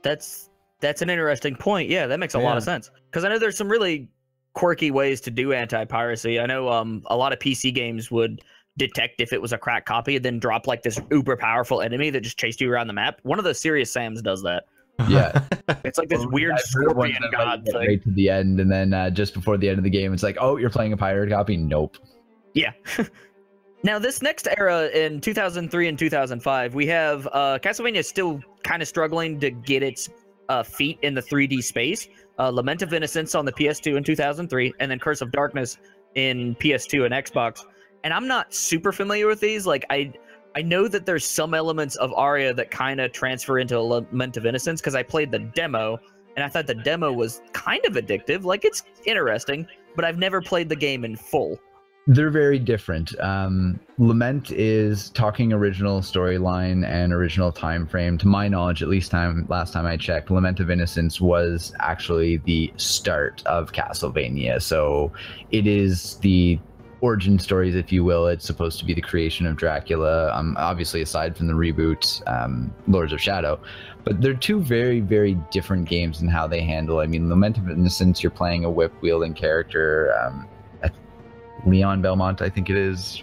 That's an interesting point. Yeah, that makes a lot of sense. Because I know there's some really quirky ways to do anti-piracy. I know a lot of PC games would detect if it was a cracked copy and then drop like this uber powerful enemy that just chased you around the map. One of the Serious Sams does that. Yeah, it's like this weird scorpion god thing. Right to the end, and then just before the end of the game, it's like, oh, you're playing a pirate copy? Nope. Yeah. Now, this next era in 2003 and 2005, we have Castlevania still kind of struggling to get its feet in the 3D space. Lament of Innocence on the PS2 in 2003, and then Curse of Darkness in PS2 and Xbox. And I'm not super familiar with these. Like, I know that there's some elements of Aria that kind of transfer into Lament of Innocence, because I played the demo, and I thought the demo was kind of addictive. Like, it's interesting, but I've never played the game in full. They're very different. Lament is talking original storyline and original time frame. To my knowledge, at least last time I checked, Lament of Innocence was actually the start of Castlevania. So it is the origin stories, if you will. It's supposed to be the creation of Dracula, obviously aside from the reboot, Lords of Shadow. But they're two very, very different games in how they handle. I mean, Lament of Innocence, you're playing a whip-wielding character, Leon Belmont, I think it is.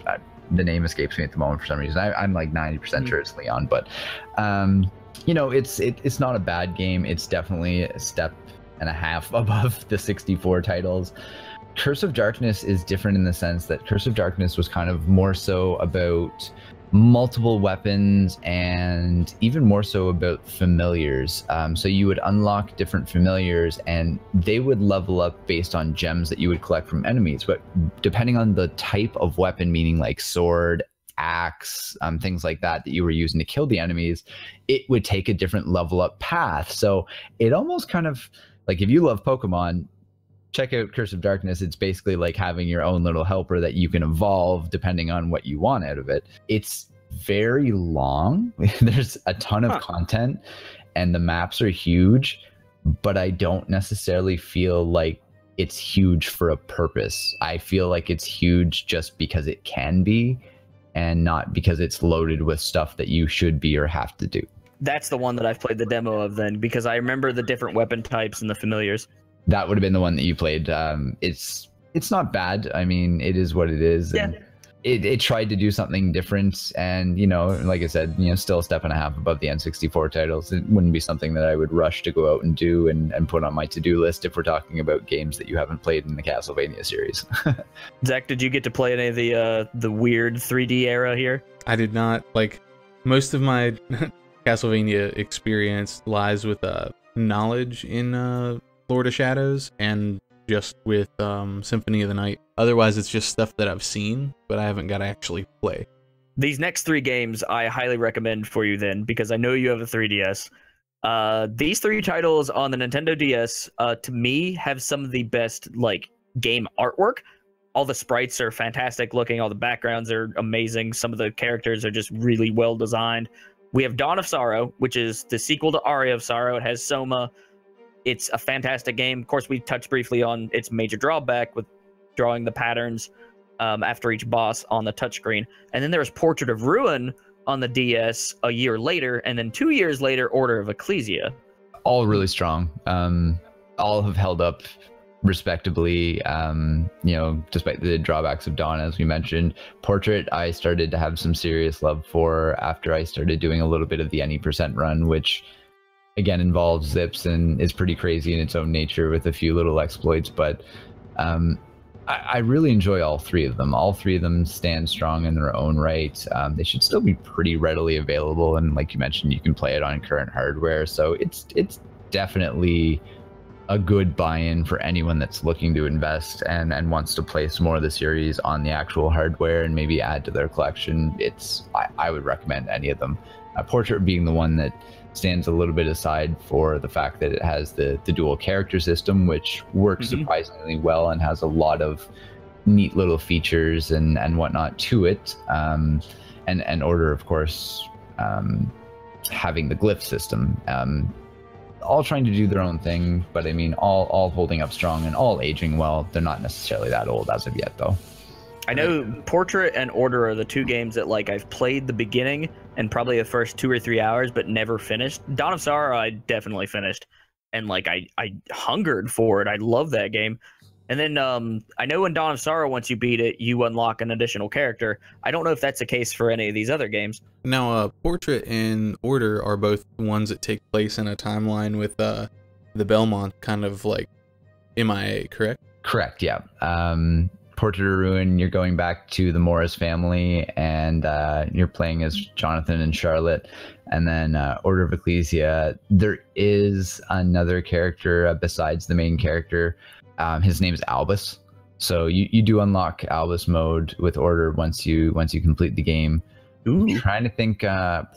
The name escapes me at the moment for some reason. I'm like 90% sure it's Leon, but you know, it's not a bad game. It's definitely a step and a half above the 64 titles. Curse of Darkness is different in the sense that Curse of Darkness was kind of more so about multiple weapons, and even more so about familiars. So you would unlock different familiars and they would level up based on gems that you would collect from enemies. But depending on the type of weapon, meaning like sword, axe, things like that you were using to kill the enemies, it would take a different level up path. So it almost kind of like, if you love Pokemon, check out Curse of Darkness. It's basically like having your own little helper that you can evolve depending on what you want out of it. It's very long. There's a ton of content and the maps are huge, but I don't necessarily feel like it's huge for a purpose. I feel like it's huge just because it can be, and not because it's loaded with stuff that you should be or have to do. That's the one that I've played the demo of then, because I remember the different weapon types and the familiars. That would have been the one that you played. It's not bad. I mean, it is what it is. Yeah. And it tried to do something different, and like I said, still a step and a half above the N64 titles. It wouldn't be something that I would rush to go out and do and put on my to-do list if we're talking about games that you haven't played in the Castlevania series. Zach, did you get to play any of the weird 3D era here? I did not. Like, most of my Castlevania experience lies with knowledge in Lord of Shadows and just with Symphony of the Night. Otherwise, it's just stuff that I've seen, but I haven't got to actually play. These next 3 games I highly recommend for you then, because I know you have a 3DS. These 3 titles on the Nintendo DS, to me, have some of the best game artwork. All the sprites are fantastic looking. All the backgrounds are amazing. Some of the characters are just really well designed. We have Dawn of Sorrow, which is the sequel to Aria of Sorrow. It has Soma. It's a fantastic game. Of course, we touched briefly on its major drawback with drawing the patterns after each boss on the touchscreen. And then there's Portrait of Ruin on the DS a year later, and then 2 years later, Order of Ecclesia. All really strong. All have held up respectably, despite the drawbacks of Dawn, as we mentioned. Portrait, I started to have some serious love for after I started doing a little bit of the Any% run, which again involves zips and is pretty crazy in its own nature with a few little exploits. But I really enjoy all 3 of them. All 3 of them stand strong in their own right. They should still be pretty readily available, and like you mentioned, you can play it on current hardware. So it's definitely a good buy-in for anyone that's looking to invest and wants to place more of the series on the actual hardware and maybe add to their collection. I would recommend any of them. Portrait being the one that stands a little bit aside for the fact that it has the dual character system, which works surprisingly well and has a lot of neat little features and whatnot to it. And Order, of course, having the glyph system. All trying to do their own thing, but I mean, all holding up strong and all aging well. They're not necessarily that old as of yet, though. I know Portrait and Order are the 2 games that I've played the beginning and probably the first 2 or 3 hours, but never finished. Dawn of Sorrow I definitely finished, and I hungered for it. I love that game. And then I know in Dawn of Sorrow, once you beat it, you unlock an additional character. I don't know if that's the case for any of these other games. Now, Portrait and Order are both ones that take place in a timeline with the Belmont kind of MIA, correct? Correct, yeah. Portrait of Ruin, you're going back to the Morris family, and you're playing as Jonathan and Charlotte. And then Order of Ecclesia, there is another character besides the main character. His name is Albus. So you do unlock Albus mode with Order once you complete the game. Ooh. I'm trying to think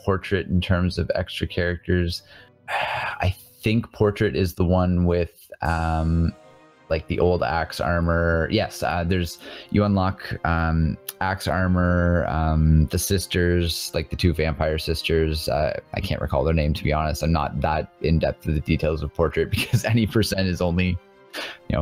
Portrait in terms of extra characters. I think Portrait is the one with the old axe armor. Yes, you unlock axe armor, the sisters, the 2 vampire sisters. I can't recall their name, to be honest. I'm not that in depth with the details of Portrait because Any% is only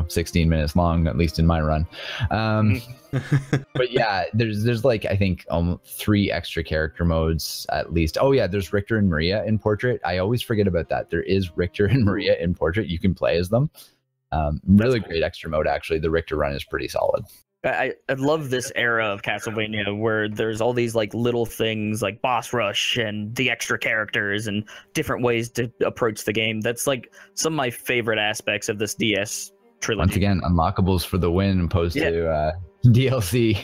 16 minutes long, at least in my run. But yeah, there's I think 3 extra character modes at least. Oh yeah, there's Richter and Maria in Portrait. I always forget about that. There is Richter and Maria in Portrait. You can play as them. Really great extra mode, actually. The Richter run is pretty solid. I love this era of Castlevania where there's all these little things like boss rush and the extra characters and different ways to approach the game. That's some of my favorite aspects of this DS trilogy. Once again, unlockables for the win opposed to DLC.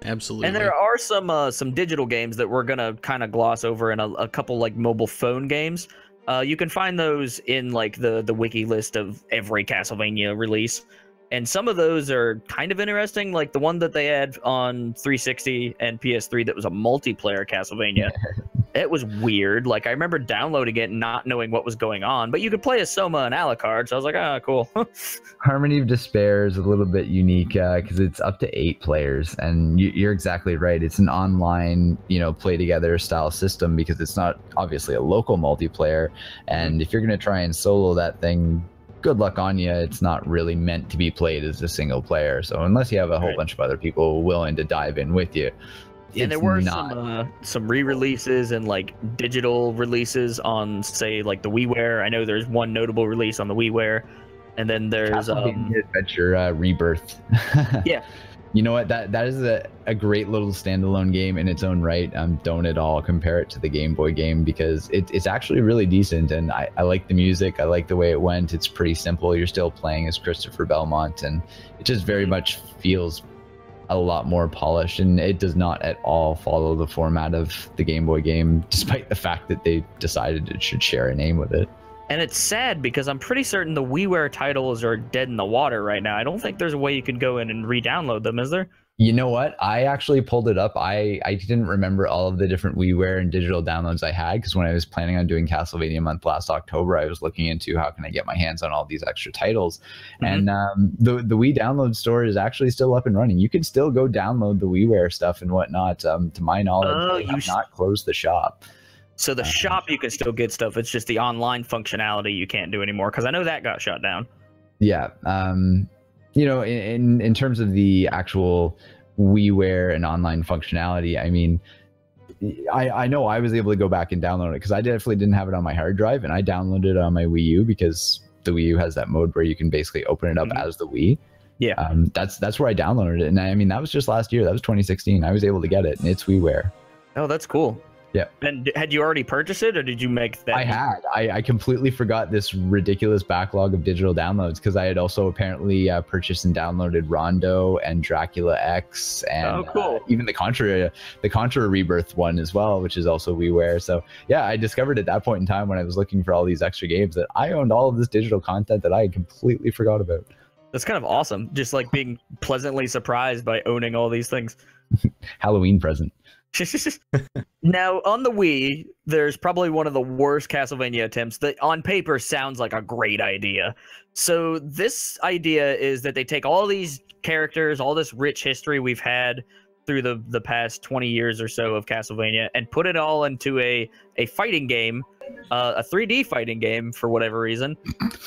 Absolutely. And there are some digital games that we're gonna kind of gloss over in a couple like mobile phone games. You can find those in like the wiki list of every Castlevania release, and some of those are kind of interesting. Like the one that they had on 360 and PS3 that was a multiplayer Castlevania. It was weird. Like I remember downloading it and not knowing what was going on, but you could play as Soma and Alucard, so I was like, ah, cool. Harmony of Despair is a little bit unique because it's up to 8 players, and you're exactly right. It's an online, play together style system because it's not obviously a local multiplayer. And if you're going to try and solo that thing, good luck on you. It's not really meant to be played as a single player. So unless you have a whole bunch of other people willing to dive in with you. And there were some re-releases and like digital releases on, say, like the WiiWare. I know there's one notable release on the WiiWare, and then there's Adventure Rebirth. Yeah, you know what? That is a great little standalone game in its own right. Don't at all compare it to the Game Boy game because it's actually really decent, and I like the music. I like the way it went. It's pretty simple. You're still playing as Christopher Belmont, and it just very much feels a lot more polished, and it does not at all follow the format of the Game Boy game, despite the fact that they decided it should share a name with it. And it's sad because I'm pretty certain the WiiWare titles are dead in the water right now. I don't think there's a way you can go in and re-download them, is there? You know what? I actually pulled it up. I didn't remember all of the different WiiWare and digital downloads I had because when I was planning on doing Castlevania month last October, I was looking into how can I get my hands on all these extra titles. And the Wii download store is actually still up and running. You can still go download the WiiWare stuff and whatnot. To my knowledge, they have not closed the shop. So the shop you can still get stuff. It's just the online functionality you can't do anymore because I know that got shut down. Yeah. In terms of the actual WiiWare and online functionality, I mean, I know I was able to go back and download it because I definitely didn't have it on my hard drive, and I downloaded it on my Wii U because the Wii U has that mode where you can basically open it up as the Wii. Yeah. That's where I downloaded it, and I mean that was just last year. That was 2016. I was able to get it, and it's WiiWare. Oh, that's cool. Yeah. And had you already purchased it, or did you make that? I had. I completely forgot this ridiculous backlog of digital downloads because I had also apparently purchased and downloaded Rondo and Dracula X and even the Contra Rebirth one as well, which is also WiiWare. So yeah, I discovered at that point in time when I was looking for all these extra games that I owned all of this digital content that I had completely forgot about. That's kind of awesome. Just like being pleasantly surprised by owning all these things. Halloween present. Now, on the Wii, there's probably one of the worst Castlevania attempts that on paper sounds like a great idea. So this idea is that they take all these characters, all this rich history we've had through the past 20 years or so of Castlevania, and put it all into a fighting game, a 3D fighting game for whatever reason.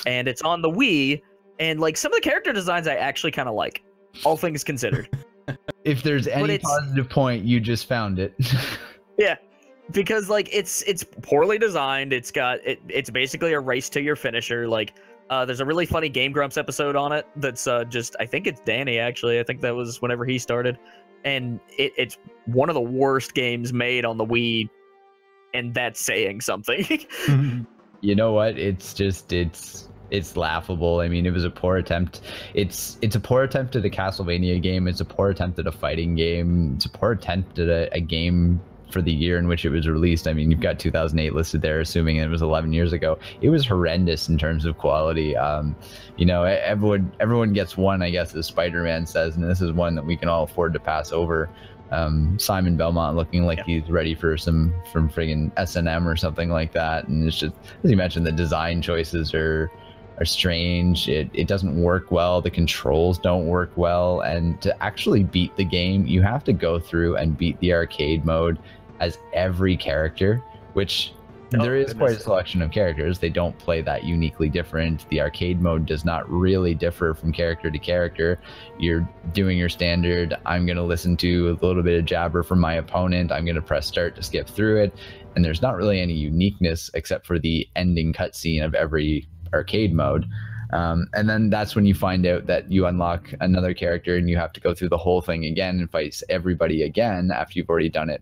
And it's on the Wii, and like some of the character designs I actually kind of like, all things considered. If there's any positive point, you just found it. Yeah, because like it's poorly designed. It's basically a race to your finisher. Like there's a really funny Game Grumps episode on it that's just, I think it's Danny actually. I think that was whenever he started, and it's one of the worst games made on the Wii, and that's saying something. You know what? It's laughable. I mean, it was a poor attempt. It's a poor attempt at a Castlevania game. It's a poor attempt at a fighting game. It's a poor attempt at a game for the year in which it was released. I mean, you've got 2008 listed there, assuming it was 11 years ago. It was horrendous in terms of quality. Everyone gets one, I guess, as Spider-Man says, and this is one that we can all afford to pass over. Simon Belmont looking like he's ready for some from friggin' S&M or something like that. And it's just, as you mentioned, the design choices are strange. It doesn't work well. The controls don't work well. And to actually beat the game, you have to go through and beat the arcade mode as every character, which there is quite a selection of characters. They don't play that uniquely different. The arcade mode does not really differ from character to character. You're doing your standard, I'm going to listen to a little bit of jabber from my opponent. I'm going to press start to skip through it. And there's not really any uniqueness except for the ending cutscene of every arcade mode. And then that's when you find out that you unlock another character and you have to go through the whole thing again and fight everybody again after you've already done it,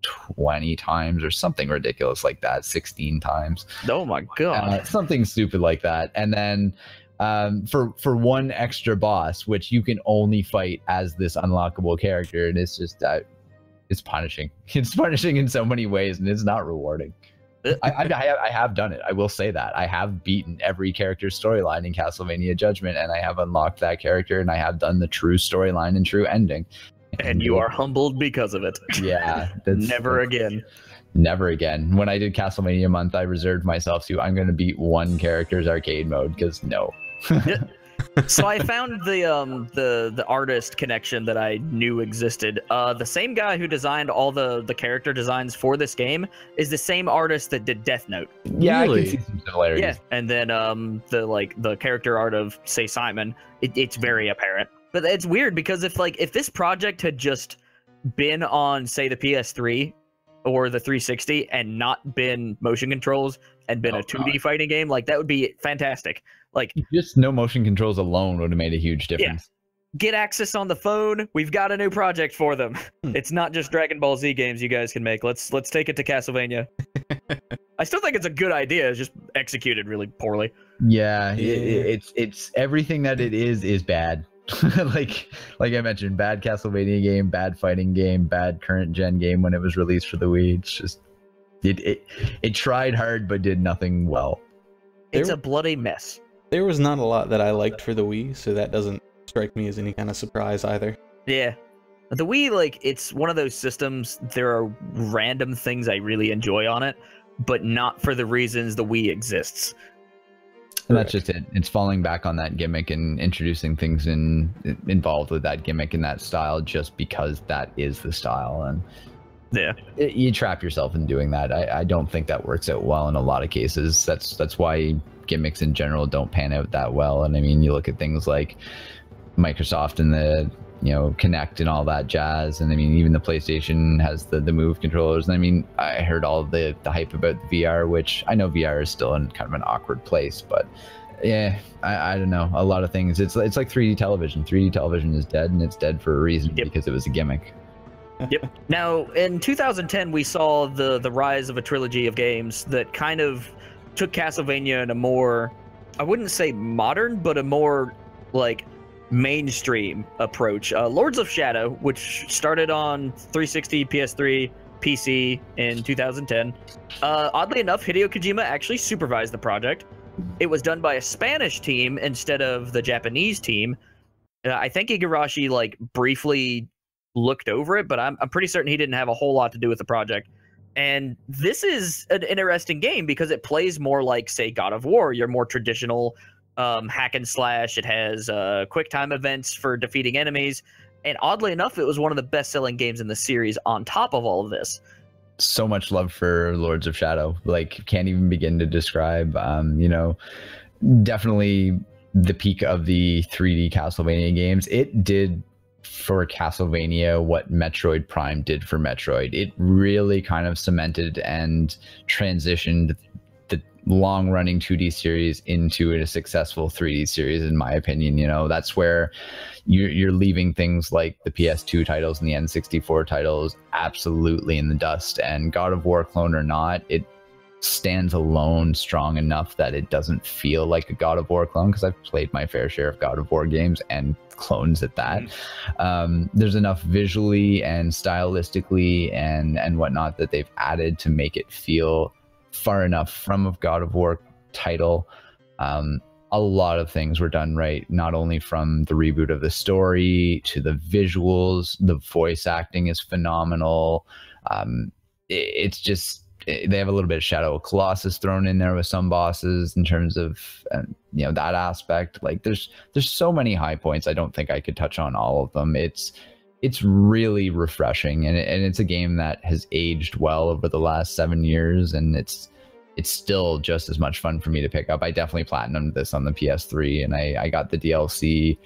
20 times or something ridiculous like that, 16 times. Oh my god. Something stupid like that. And then for one extra boss, which you can only fight as this unlockable character, and it's just it's punishing. It's punishing in so many ways, and it's not rewarding. I have done it. I will say that I have beaten every character's storyline in Castlevania Judgment, and I have unlocked that character, and I have done the true storyline and true ending. And you are humbled because of it. Yeah, Never again. Never again. When I did Castlevania month, I reserved myself to I'm going to beat one character's arcade mode because no. So I found the artist connection that I knew existed. The same guy who designed all the character designs for this game is the same artist that did Death Note. Yeah, really? I can see some similarities. Yeah, and then the character art of, say, Simon, it's very apparent. But it's weird because if this project had just been on, say, the PS3 or the 360 and not been motion controls and been a 2D fighting game, like that would be fantastic. Like just no motion controls alone would have made a huge difference. Yeah. Get access on the phone. We've got a new project for them. It's not just Dragon Ball Z games you guys can make. Let's take it to Castlevania. I still think it's a good idea. It's just executed really poorly. Yeah, it's everything that it is bad. like I mentioned, bad Castlevania game, bad fighting game, bad current gen game when it was released for the Wii. It's just it tried hard but did nothing well. It's a bloody mess. There was not a lot that I liked for the Wii, so that doesn't strike me as any kind of surprise either. Yeah. The Wii, it's one of those systems, there are random things I really enjoy on it, but not for the reasons the Wii exists. And that's just it. It's falling back on that gimmick and introducing things involved with that gimmick and that style just because that is the style. And yeah, you trap yourself in doing that. I don't think that works out well in a lot of cases. That's why gimmicks in general don't pan out that well. And I mean, you look at things like Microsoft and the Kinect and all that jazz, and I mean even the PlayStation has the Move controllers. And I mean, I heard all the hype about the VR, which I know VR is still in kind of an awkward place, but yeah, I don't know, a lot of things. It's like 3D television. 3D television is dead, and it's dead for a reason. Yep. Because it was a gimmick. Yep. Now in 2010 we saw the rise of a trilogy of games that kind of took Castlevania in a more, I wouldn't say modern, but a more mainstream approach. Lords of Shadow, which started on 360, PS3, PC in 2010. Oddly enough, Hideo Kojima actually supervised the project. It was done by a Spanish team instead of the Japanese team. I think Igarashi briefly looked over it, but I'm pretty certain he didn't have a whole lot to do with the project. And this is an interesting game because it plays more like, say, God of War, your more traditional hack and slash. It has quick time events for defeating enemies. And oddly enough, it was one of the best-selling games in the series on top of all of this. So much love for Lords of Shadow. Can't even begin to describe. Definitely the peak of the 3D Castlevania games. It did for Castlevania what Metroid Prime did for Metroid. It really kind of cemented and transitioned the long-running 2D series into a successful 3D series, in my opinion. That's where you're leaving things like the PS2 titles and the N64 titles absolutely in the dust. And God of War, clone or not, it stands alone strong enough that it doesn't feel like a God of War clone, because I've played my fair share of God of War games and clones at that. There's enough visually and stylistically and whatnot that they've added to make it feel far enough from a God of War title. A lot of things were done right, not only from the reboot of the story to the visuals. The voice acting is phenomenal. It's just, they have a little bit of Shadow of Colossus thrown in there with some bosses in terms of that aspect. There's so many high points. I don't think I could touch on all of them. It's really refreshing, and it's a game that has aged well over the last 7 years, and it's still just as much fun for me to pick up. I definitely platinumed this on the PS3, and I got the DLC,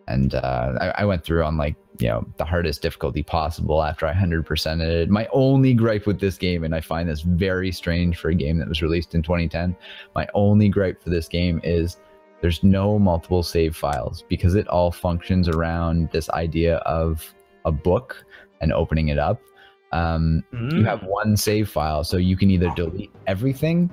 and I went through on the hardest difficulty possible after I 100%ed it. My only gripe with this game, and I find this very strange for a game that was released in 2010, my only gripe for this game is there's no multiple save files, because it all functions around this idea of a book and opening it up. You have one save file, so you can either delete everything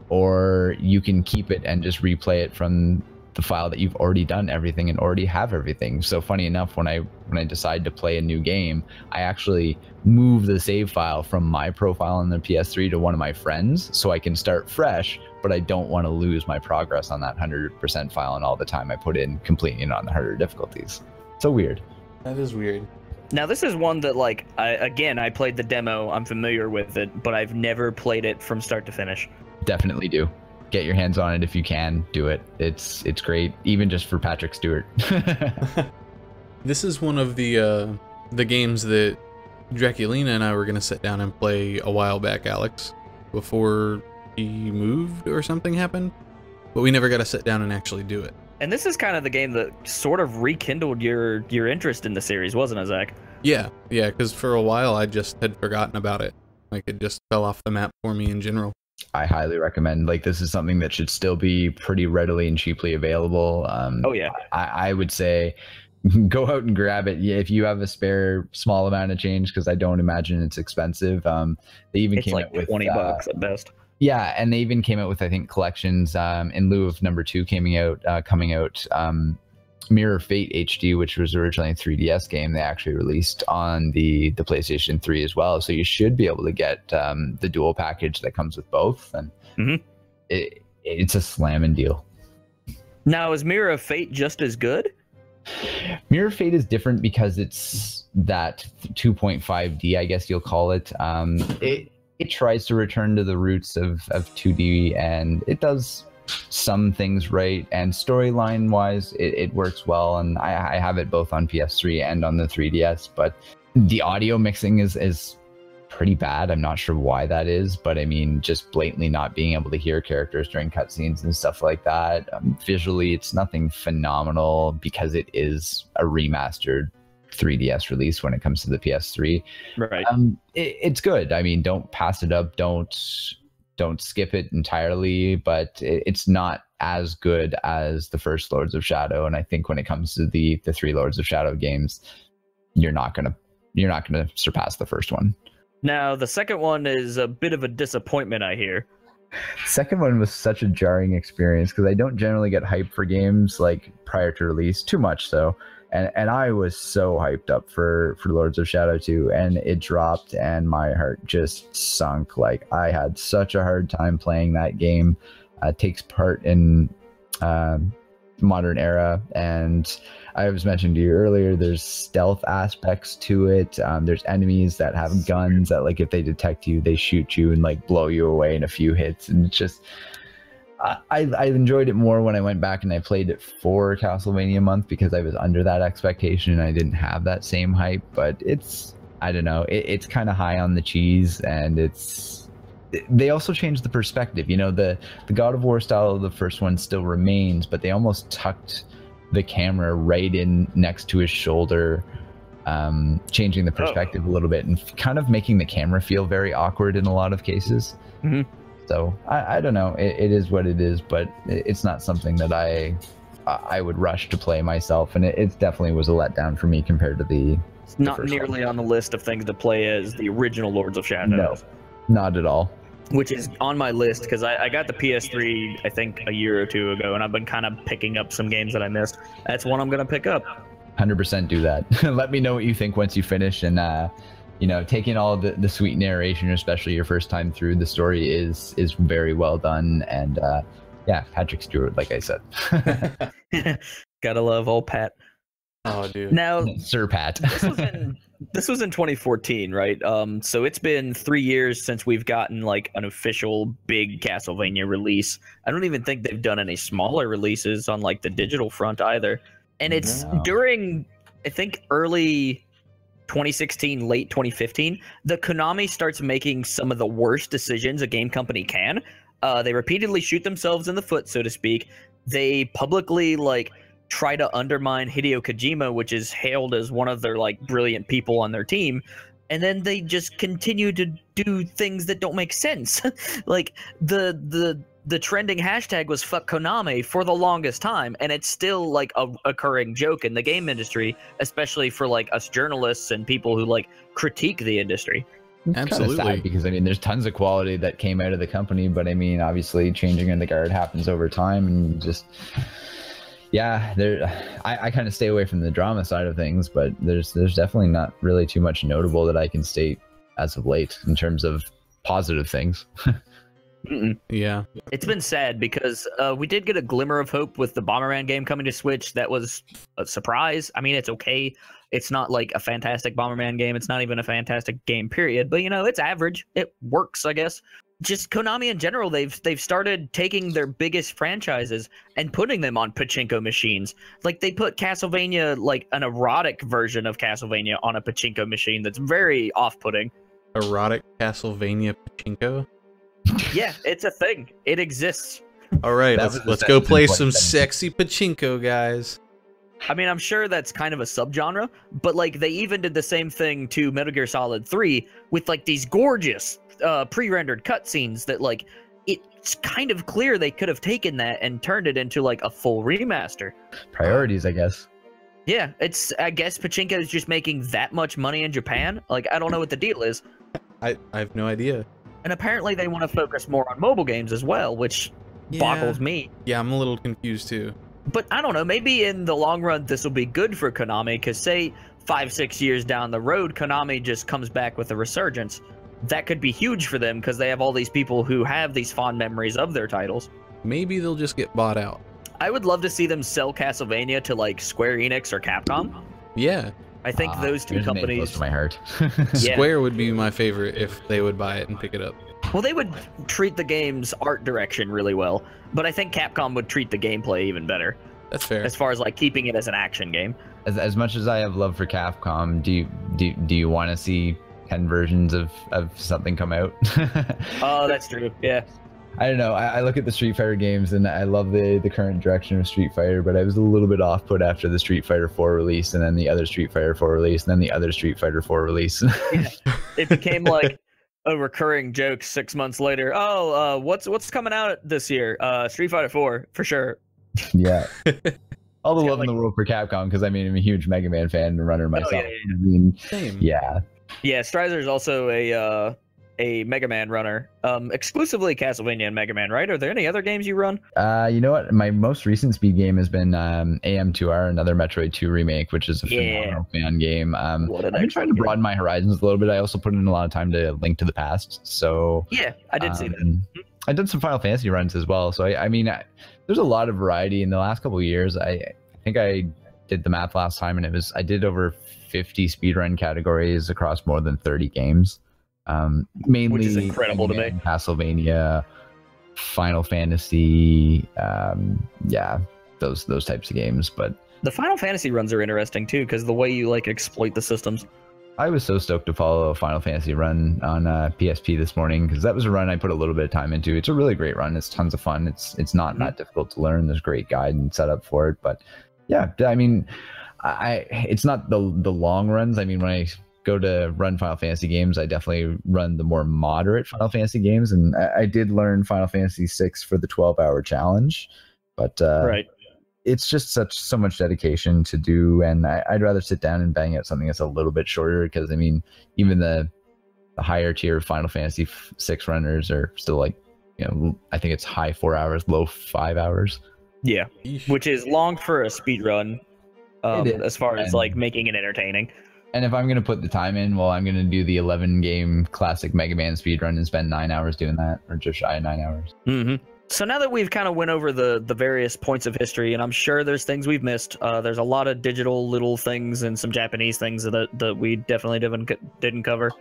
or you can keep it and just replay it from the file that you've already done everything and already have everything. So funny enough, when I decide to play a new game, I actually move the save file from my profile on the PS3 to one of my friends so I can start fresh, but I don't want to lose my progress on that 100% file and all the time I put in completing it on the harder difficulties. So weird. That is weird. Now, this is one that, like, I played the demo. I'm familiar with it, but I've never played it from start to finish. Definitely do. Get your hands on it if you can. Do it. It's great, even just for Patrick Stewart. This is one of the games that Draculina and I were gonna sit down and play a while back, Alex, before he moved or something happened, but we never got to sit down and actually do it. And this is kind of the game that sort of rekindled your interest in the series, wasn't it, Zach? Yeah, because for a while I just had forgotten about it. Like, it just fell off the map for me in general. I highly recommend. Like, this is something that should still be pretty readily and cheaply available. Oh yeah, I would say go out and grab it if you have a spare small amount of change, because I don't imagine it's expensive. They even came out with $20 at best. Yeah, and they even came out with, I think, collections in lieu of number 2 coming out. Mirror Fate HD, which was originally a 3DS game, they actually released on the PlayStation 3 as well. So you should be able to get the dual package that comes with both, and it's a slamming deal. Now, is Mirror of Fate just as good? Mirror of Fate is different because it's that 2.5D, I guess you'll call it. It tries to return to the roots of 2D, and it does some things right, and storyline wise it works well, and I have it both on PS3 and on the 3DS, but the audio mixing is pretty bad. I'm not sure why that is, but I mean, just blatantly not being able to hear characters during cutscenes and stuff like that. Visually, it's nothing phenomenal because it is a remastered 3DS release when it comes to the PS3. Right. It's good. I mean, don't pass it up. Don't skip it entirely, but it's not as good as the first Lords of Shadow. And I think when it comes to the 3 Lords of Shadow games, you're not gonna surpass the first one. Now, the second one is a bit of a disappointment, I hear. Second one was such a jarring experience because I don't generally get hyped for games like prior to release, too much so. And I was so hyped up for Lords of Shadow 2, and it dropped and my heart just sunk. Like, I had such a hard time playing that game. It takes part in modern era, and I was mentioning to you earlier, there's stealth aspects to it. There's enemies that have guns that, like, if they detect you, they shoot you and like blow you away in a few hits, and it's just I enjoyed it more when I went back and I played it for Castlevania month, because I was under that expectation and I didn't have that same hype. But it's, I don't know, it's kind of high on the cheese, and they also changed the perspective. You know, the God of War style of the first one still remains, but they almost tucked the camera right in next to his shoulder, changing the perspective a little bit and kind of making the camera feel very awkward in a lot of cases. So I don't know. It is what it is, but it's not something that I would rush to play myself, and it definitely was a letdown for me compared to the not nearly on the list of things to play as the original Lords of Shadow. No, not at all. Which is on my list because I got the PS3 I think a year or two ago, and I've been kind of picking up some games that I missed. That's one I'm gonna pick up. 100% do that. Let me know what you think once you finish, and you know, taking all the sweet narration, especially your first time through, the story is very well done, and yeah, Patrick Stewart, like I said. Gotta love old Pat. Oh, dude. Now, Sir Pat. this was in 2014, right? So it's been 3 years since we've gotten like an official big Castlevania release. I don't even think they've done any smaller releases on like the digital front either. And it's during, I think, early 2016, late 2015, the Konami starts making some of the worst decisions a game company can. They repeatedly shoot themselves in the foot, so to speak. They publicly like try to undermine Hideo Kojima, which is hailed as one of their like brilliant people on their team, and then they just continue to do things that don't make sense. Like the trending hashtag was "fuck Konami" for the longest time, and it's still like a occurring joke in the game industry, especially for like us journalists and people who like critique the industry. It's absolutely sad because I mean, there's tons of quality that came out of the company, but I mean, obviously changing in the guard happens over time, and just Yeah, I kind of stay away from the drama side of things, but there's definitely not really too much notable that I can state as of late in terms of positive things. Yeah, it's been sad because we did get a glimmer of hope with the Bomberman game coming to Switch. That was a surprise. I mean, it's okay. It's not like a fantastic Bomberman game. It's not even a fantastic game, period. But you know, it's average. It works, I guess. Just Konami in general, they've started taking their biggest franchises and putting them on pachinko machines. Like they put Castlevania, like an erotic version of Castlevania, on a pachinko machine. That's very off-putting. erotic Castlevania pachinko. Yeah, it's a thing. It exists. All right, That was let's the go sentence play in some 2017. sexy pachinko, guys. I mean, I'm sure that's kind of a subgenre, but like they even did the same thing to Metal Gear Solid 3 with like these gorgeous pre-rendered cutscenes that like it's kind of clear they could have taken that and turned it into like a full remaster. Priorities, I guess. Yeah, I guess pachinko is just making that much money in Japan. Like I don't know what the deal is. I have no idea. And apparently they want to focus more on mobile games as well, which boggles me. Yeah, I'm a little confused too. But I don't know, maybe in the long run this will be good for Konami, because say 5-6 years down the road, Konami just comes back with a resurgence. That could be huge for them because they have all these people who have these fond memories of their titles. Maybe they'll just get bought out. I would love to see them sell Castlevania to like Square Enix or Capcom. Yeah, I think those two Yours made it companies... close to my heart. Yeah. Square would be my favorite if they would buy it and pick it up. Well, they would treat the game's art direction really well, but I think Capcom would treat the gameplay even better, That's fair. as far as like keeping it as an action game. As much as I have love for Capcom, do you want to see 10 versions of something come out? Oh, that's true. Yeah. I don't know. I look at the Street Fighter games and I love the current direction of Street Fighter, but I was a little bit off put after the Street Fighter 4 release, and then the other Street Fighter 4 release, and then the other Street Fighter 4 release. It became like a recurring joke 6 months later. Oh, what's coming out this year? Street Fighter 4 for sure. Yeah. All the It's got, love in the world for Capcom, because I mean, I'm a huge Mega Man fan and runner myself. yeah. I mean, Same. yeah. Yeah, Strizer is also a Mega Man runner. Exclusively Castlevania and Mega Man, right? Are there any other games you run? You know what? My most recent speed game has been AM2R, another Metroid 2 remake, which is a phenomenal fan game. What an I've been trying to broaden my horizons a little bit. I also put in a lot of time to Link to the Past. So Yeah, I did see that. I did some Final Fantasy runs as well. So I mean, there's a lot of variety in the last couple of years. I think I did the math last time, and I did over 50 speedrun categories across more than 30 games. Mainly Which is incredible to me. Castlevania, Final Fantasy, yeah, those types of games. But The Final Fantasy runs are interesting too, because the way you like exploit the systems. I was so stoked to follow a Final Fantasy run on PSP this morning, because that was a run I put a little bit of time into. It's a really great run. It's tons of fun. It's not that difficult to learn. There's great guide and setup for it. But yeah, I mean, it's not the long runs. I mean, when I go to run Final Fantasy games, I definitely run the more moderate Final Fantasy games, and I did learn Final Fantasy 6 for the 12-hour challenge. But Right. it's just so much dedication to do, and I'd rather sit down and bang out something that's a little bit shorter, because I mean, even the higher tier Final Fantasy 6 runners are still like, you know, I think it's high 4 hours, low 5 hours. Yeah, which is long for a speed run, It is. as far as And- like making it entertaining. And if I'm going to put the time in, well, I'm going to do the 11 game classic Mega Man speedrun and spend 9 hours doing that, or just shy of 9 hours. Mm-hmm. So now that we've kind of went over the various points of history, and I'm sure there's things we've missed. There's a lot of digital little things and some Japanese things that we definitely didn't cover.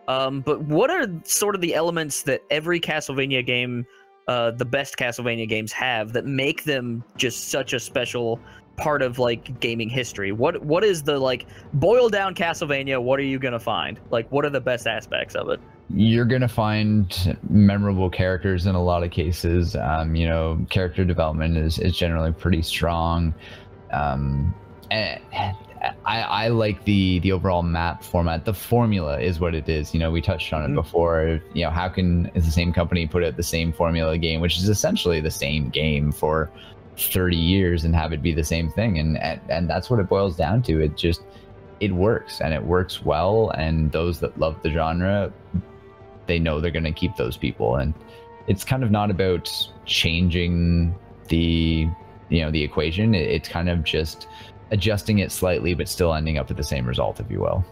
But what are sort of the elements that every Castlevania game, the best Castlevania games, have that make them just such a special part of like gaming history? What is the, like, boil down Castlevania? What are you gonna find? Like, what are the best aspects of it? You're going to find memorable characters in a lot of cases. You know, character development is generally pretty strong. And I like the overall map format. The formula is what it is. You know, we touched on it before. You know, how can the same company put out the same formula game, which is essentially the same game for 30 years, and have it be the same thing? And that's what it boils down to. It works, and it works well. And those that love the genre, they know they're going to keep those people. And it's kind of not about changing the the equation. It's kind of just adjusting it slightly, but still ending up with the same result, if you will.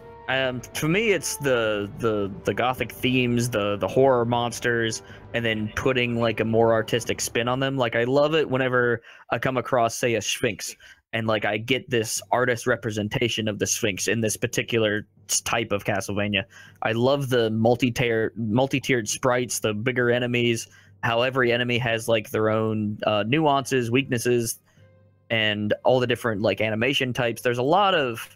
For me, it's the gothic themes, the horror monsters, and then putting like a more artistic spin on them. Like, I love it whenever I come across, say, a Sphinx, and like I get this artist representation of the Sphinx in this particular type of Castlevania. I love the multi-tiered sprites, the bigger enemies, how every enemy has like their own nuances, weaknesses, and all the different like animation types. There's a lot of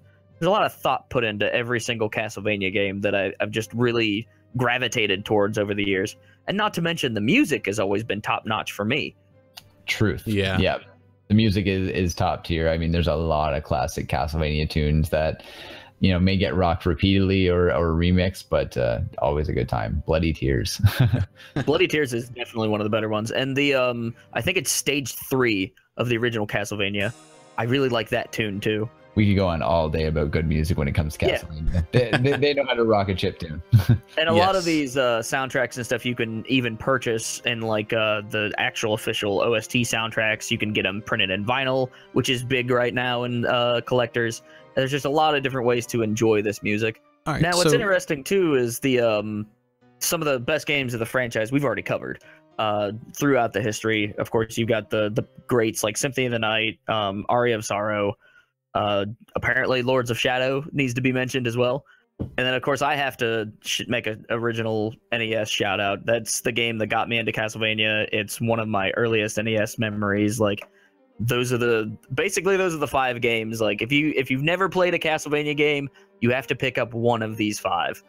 thought put into every single Castlevania game that I've just really gravitated towards over the years. And not to mention, the music has always been top notch for me. Truth. Yeah. The music is top tier. I mean, there's a lot of classic Castlevania tunes that may get rocked repeatedly or remixed, but always a good time. Bloody Tears. Bloody Tears is definitely one of the better ones. And the I think it's stage 3 of the original Castlevania. I really like that tune too. We could go on all day about good music when it comes to Castlevania. Yeah. They know how to rock a chip tune. And a lot of these soundtracks and stuff you can even purchase in like the actual official OST soundtracks. You can get them printed in vinyl, which is big right now in collectors. There's just a lot of different ways to enjoy this music. All right, now, what's interesting too is the some of the best games of the franchise we've already covered throughout the history. Of course, you've got the greats like Symphony of the Night, Aria of Sorrow. Apparently Lords of Shadow needs to be mentioned as well. And then of course I have to make an original NES shout out. That's the game that got me into Castlevania. It's one of my earliest NES memories. Like, those are the 5 games. Like, if you've never played a Castlevania game, you have to pick up one of these 5.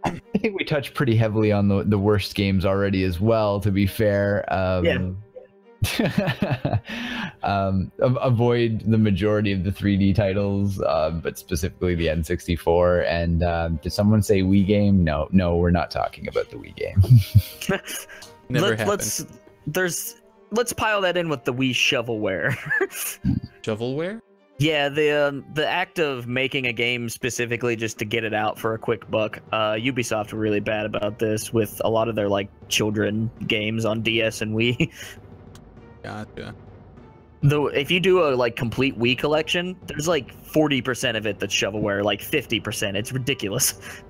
I think we touched pretty heavily on the worst games already as well, to be fair. Avoid the majority of the 3D titles, but specifically the N64. And did someone say Wii game? No, we're not talking about the Wii game. Never happened. Let's pile that in with the Wii shovelware. Shovelware? Yeah, the act of making a game specifically just to get it out for a quick buck. Ubisoft were really bad about this with a lot of their like children games on DS and Wii. Gotcha. Though if you do a like complete Wii collection, there's like 40% of it that's shovelware, like 50%. It's ridiculous.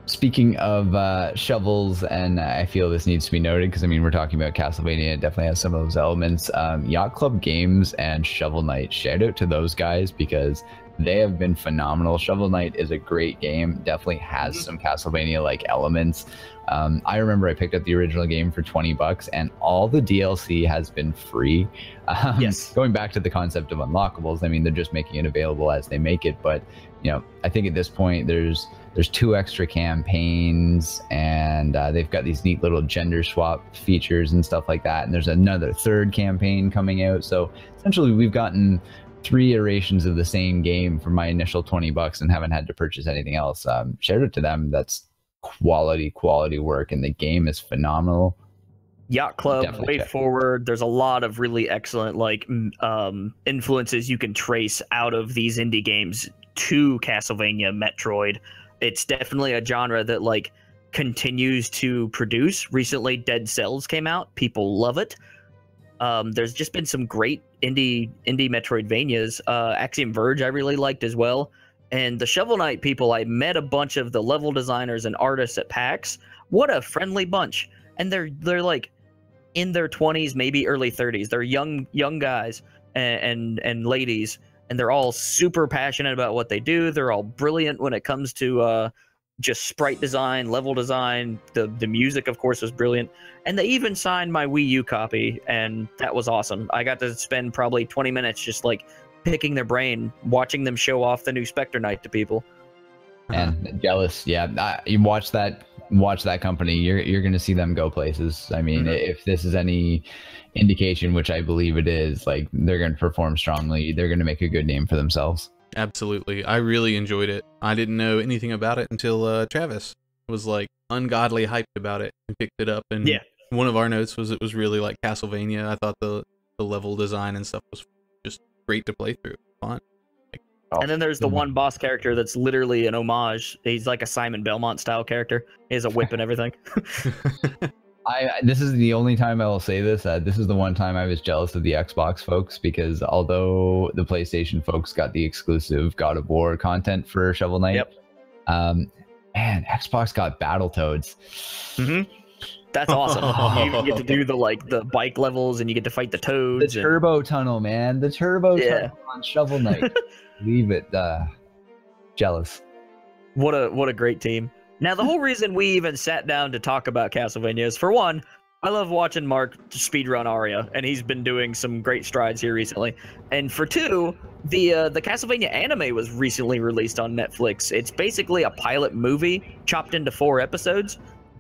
Speaking of shovels, and I feel this needs to be noted because I mean we're talking about Castlevania, it definitely has some of those elements. Yacht Club Games and Shovel Knight, shout out to those guys because they have been phenomenal. Shovel Knight is a great game, definitely has some Castlevania-like elements. I remember I picked up the original game for $20 and all the DLC has been free. Yes. Going back to the concept of unlockables, I mean, they're just making it available as they make it. But, I think at this point there's 2 extra campaigns and they've got these neat little gender swap features and stuff like that. And there's another 3rd campaign coming out. So essentially we've gotten 3 iterations of the same game for my initial $20 and haven't had to purchase anything else. Shout out to them. That's quality work, and the game is phenomenal. Yacht Club, Definitely Way Forward. There's a lot of really excellent like influences you can trace out of these indie games to Castlevania, Metroid. It's definitely a genre that like continues to produce. Recently, Dead Cells came out. People love it. There's just been some great indie Metroidvanias. Axiom Verge I really liked as well. And the Shovel Knight people, I met a bunch of the level designers and artists at PAX. What a friendly bunch. And they're like in their 20s, maybe early 30s. They're young guys and ladies, and they're all super passionate about what they do. They're all brilliant when it comes to just sprite design, level design. The music, of course, was brilliant. And they even signed my Wii U copy, and that was awesome. I got to spend probably 20 minutes just like picking their brain, watching them show off the new Spectre Knight to people. And jealous, yeah. You watch that company, you're going to see them go places. I mean, if this is any indication, which I believe it is, like they're going to perform strongly. They're going to make a good name for themselves. Absolutely. I really enjoyed it. I didn't know anything about it until Travis was like ungodly hyped about it and picked it up. And one of our notes was it was really like Castlevania. I thought the level design and stuff was just great to play through. Fun. And then there's the one boss character that's literally an homage. He's like a Simon Belmont style character. He has a whip and everything. This is the only time I will say this. This is the one time I was jealous of the Xbox folks, because although the PlayStation folks got the exclusive God of War content for Shovel Knight, Yep. Man, Xbox got Battletoads. Mm-hmm. That's awesome. You even get to do the bike levels, and you get to fight the The toads. turbo tunnel, man. The turbo tunnel on Shovel Knight. Leave it. Jealous. What a great team. Now, the whole reason we even sat down to talk about Castlevania is, for one, I love watching Mark speedrun Aria, and he's been doing some great strides here recently. And for two, the Castlevania anime was recently released on Netflix. It's basically a pilot movie chopped into 4 episodes,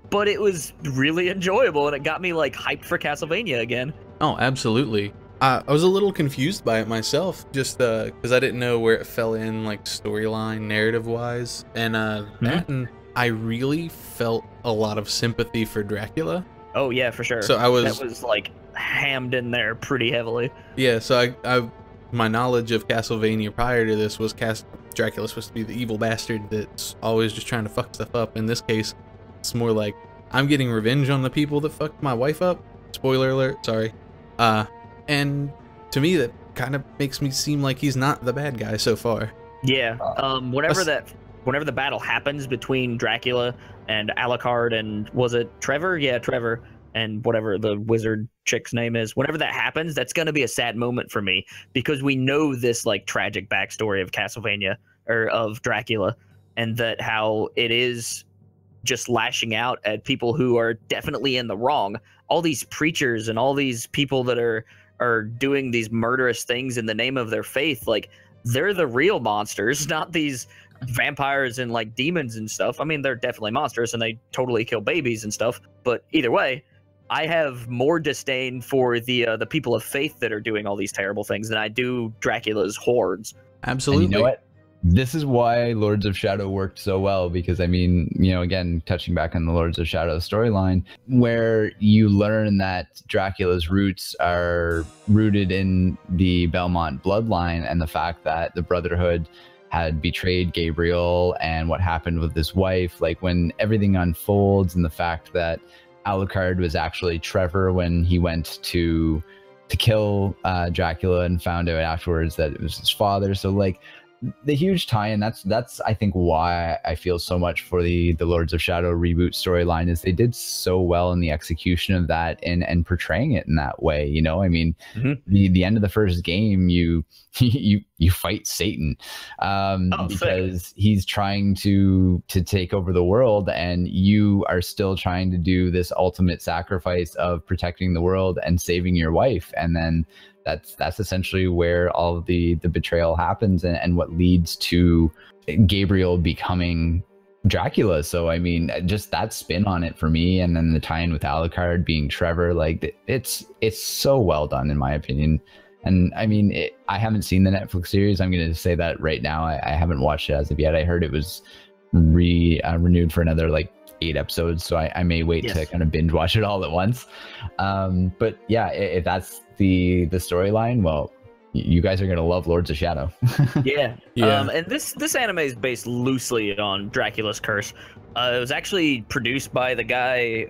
but it was really enjoyable, and it got me like hyped for Castlevania again. Oh, absolutely. I was a little confused by it myself, just because I didn't know where it fell in, like, storyline, narrative-wise. And and I really felt a lot of sympathy for Dracula. Oh yeah, for sure. So that was like hammed in there pretty heavily. Yeah, so my knowledge of Castlevania prior to this was Dracula's supposed to be the evil bastard that's always just trying to fuck stuff up. In this case, it's more like, I'm getting revenge on the people that fucked my wife up. Spoiler alert, sorry. And to me, that kind of makes me seem like he's not the bad guy so far. Yeah. Whenever the battle happens between Dracula and Alucard and, was it Trevor? Yeah, Trevor, and whatever the wizard chick's name is. Whenever that happens, that's going to be a sad moment for me, because we know this like tragic backstory of Castlevania, or of Dracula, and that how it is just lashing out at people who are definitely in the wrong. All these preachers and all these people that are doing these murderous things in the name of their faith, like, they're the real monsters, not these vampires and like demons and stuff. I mean, they're definitely monsters, and they totally kill babies and stuff, but either way, I have more disdain for the people of faith that are doing all these terrible things than I do Dracula's hordes. Absolutely. And you know what? This is why Lords of Shadow worked so well, because, I mean, you know, again, touching back on the Lords of Shadow storyline, where you learn that Dracula's roots are rooted in the Belmont bloodline, and the fact that the Brotherhood had betrayed Gabriel, and what happened with his wife, like when everything unfolds, and the fact that Alucard was actually Trevor when he went to kill Dracula, and found out afterwards that it was his father. So like, the huge tie-in, that's I think why I feel so much for the Lords of Shadow reboot storyline, is they did so well in the execution of that, and portraying it in that way. You know, I mean, the end of the first game, you fight Satan, because he's trying to take over the world, and you are still trying to do this ultimate sacrifice of protecting the world and saving your wife, and then that's essentially where all of the betrayal happens, and what leads to Gabriel becoming Dracula. So I mean, just that spin on it for me, and then the tie-in with Alucard being Trevor, like, it's so well done in my opinion. And I mean, I haven't seen the Netflix series. I'm going to say that right now. I haven't watched it as of yet. I heard it was renewed for another like 8 episodes, so I may wait to kind of binge watch it all at once. But yeah, if that's the storyline, well, you guys are gonna love Lords of Shadow. Yeah. And this anime is based loosely on Dracula's curse. It was actually produced by the guy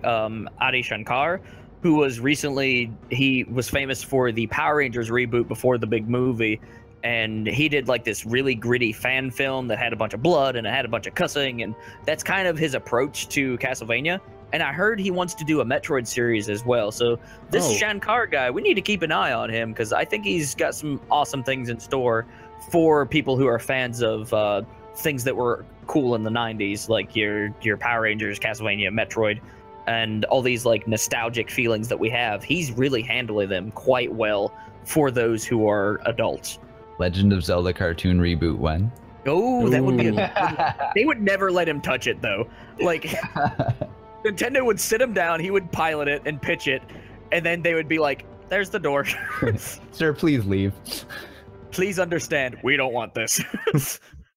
Adi Shankar, who was he was famous for the Power Rangers reboot before the big movie, and he did like this really gritty fan film that had a bunch of blood and it had a bunch of cussing, and that's kind of his approach to Castlevania. And I heard he wants to do a Metroid series as well. So this Shankar guy, we need to keep an eye on him, because I think he's got some awesome things in store for people who are fans of things that were cool in the 90s, like your Power Rangers, Castlevania, Metroid, and all these like nostalgic feelings that we have. He's really handling them quite well for those who are adults. Legend of Zelda cartoon reboot when? Oh, that would be they would never let him touch it though. Like Nintendo would sit him down, he would pilot it and pitch it, and then they would be like, there's the door. Sir, please leave. Please understand, we don't want this.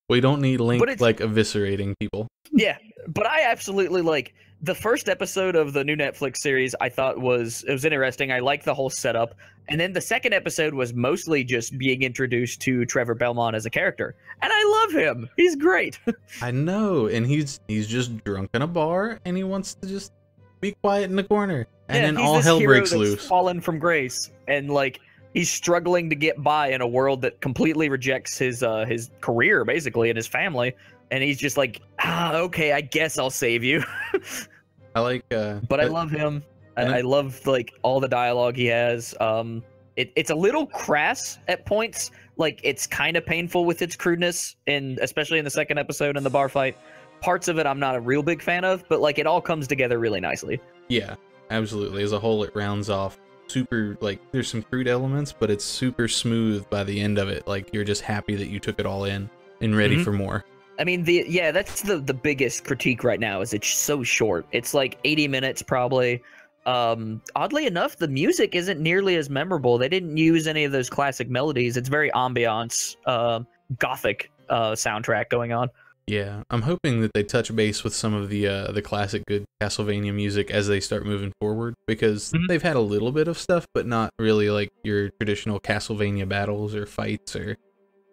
We don't need Link like eviscerating people. Yeah, but I absolutely like the first episode of the new Netflix series. I thought it was interesting. I liked the whole setup, and then the second episode was mostly just being introduced to Trevor Belmont as a character, and I love him. He's great. I know, and he's just drunk in a bar, and he wants to just be quiet in the corner. And yeah, then he's all this hell hero breaks that's loose. fallen from grace, and like he's struggling to get by in a world that completely rejects his career basically and his family, and he's just like, okay, I guess I'll save you. I like But I love him. I love like all the dialogue he has. It's a little crass at points. Like it's kind of painful with its crudeness, and especially in the second episode in the bar fight. Parts of it I'm not a real big fan of, but like it all comes together really nicely. Yeah, absolutely. As a whole, it rounds off super, like there's some crude elements, but it's super smooth by the end of it. Like you're just happy that you took it all in and ready for more. I mean, that's the biggest critique right now is it's so short. It's like 80 minutes probably. Oddly enough, the music isn't nearly as memorable. They didn't use any of those classic melodies. It's very ambiance, gothic soundtrack going on. Yeah, I'm hoping that they touch base with some of the classic good Castlevania music as they start moving forward, because they've had a little bit of stuff, but not really like your traditional Castlevania battles or fights, or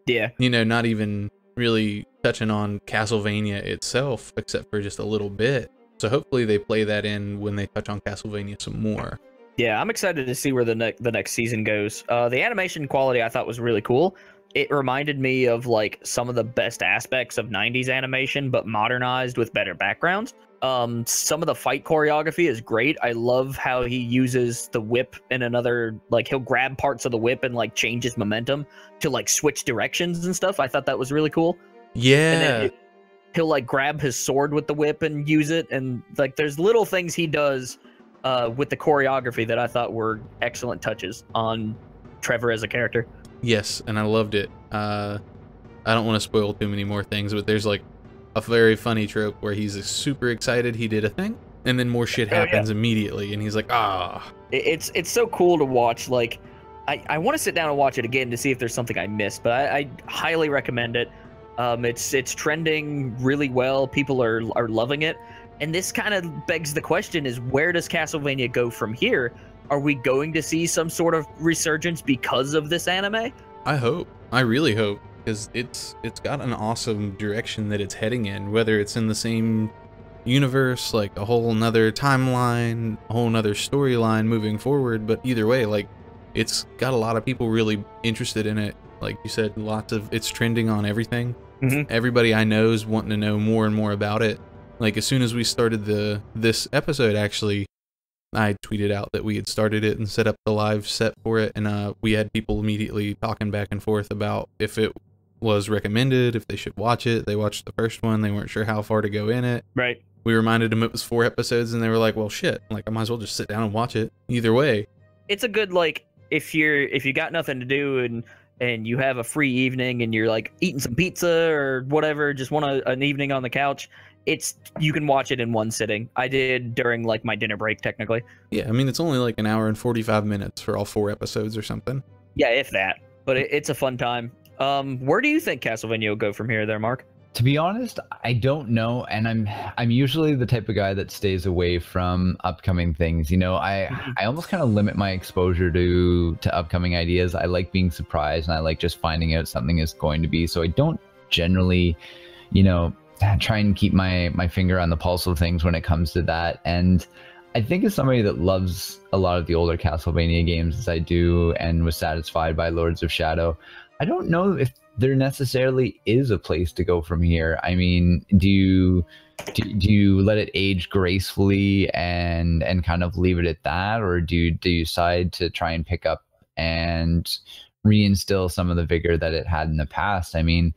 not even really touching on Castlevania itself, except for just a little bit. So hopefully they play that in when they touch on Castlevania some more. Yeah, I'm excited to see where the next season goes. The animation quality I thought was really cool. It reminded me of like some of the best aspects of 90s animation, but modernized with better backgrounds. Some of the fight choreography is great. I love how he uses the whip in another, like he'll grab parts of the whip and like change his momentum to like switch directions and stuff. I thought that was really cool. Yeah. And then he'll like grab his sword with the whip and use it. And like there's little things he does with the choreography that I thought were excellent touches on Trevor as a character. Yes, and I loved it. I don't want to spoil too many more things, but there's like a very funny trope where he's super excited he did a thing, and then more shit happens immediately, and he's like, ah. It's so cool to watch. Like, I want to sit down and watch it again to see if there's something I missed, but I highly recommend it. It's trending really well. People are loving it, and this kind of begs the question: is where does Castlevania go from here? Are we going to see some sort of resurgence because of this anime? I hope. I really hope, because it's got an awesome direction that it's heading in, whether it's in the same universe, like a whole nother timeline, a whole nother storyline moving forward, but either way, like it's got a lot of people really interested in it. Like you said, it's trending on everything. Everybody I know is wanting to know more and more about it. Like as soon as we started this episode, actually, I tweeted out that we had started it and set up the live set for it, and we had people immediately talking back and forth about if it was recommended, if they should watch it. They watched the first one, they weren't sure how far to go in it. Right. We reminded them it was 4 episodes, and they were like, well shit, like I might as well just sit down and watch it. Either way. It's a good, like, if you got nothing to do and you have a free evening and you're like eating some pizza or whatever, just want an evening on the couch, you can watch it in one sitting. I did during like my dinner break technically. Yeah, I mean it's only like an hour and 45 minutes for all 4 episodes or something. Yeah, if that. But it's a fun time. Where do you think Castlevania will go from here there, Mark? To be honest, I don't know, and I'm usually the type of guy that stays away from upcoming things. You know, I almost kind of limit my exposure to upcoming ideas. I like being surprised, and I like just finding out something is going to be. So I don't generally, try and keep my finger on the pulse of things when it comes to that. And I think as somebody that loves a lot of the older Castlevania games as I do, and was satisfied by Lords of Shadow, I don't know if there necessarily is a place to go from here. I mean, do you let it age gracefully and kind of leave it at that, or do you decide to try and pick up and reinstill some of the vigor that it had in the past? I mean,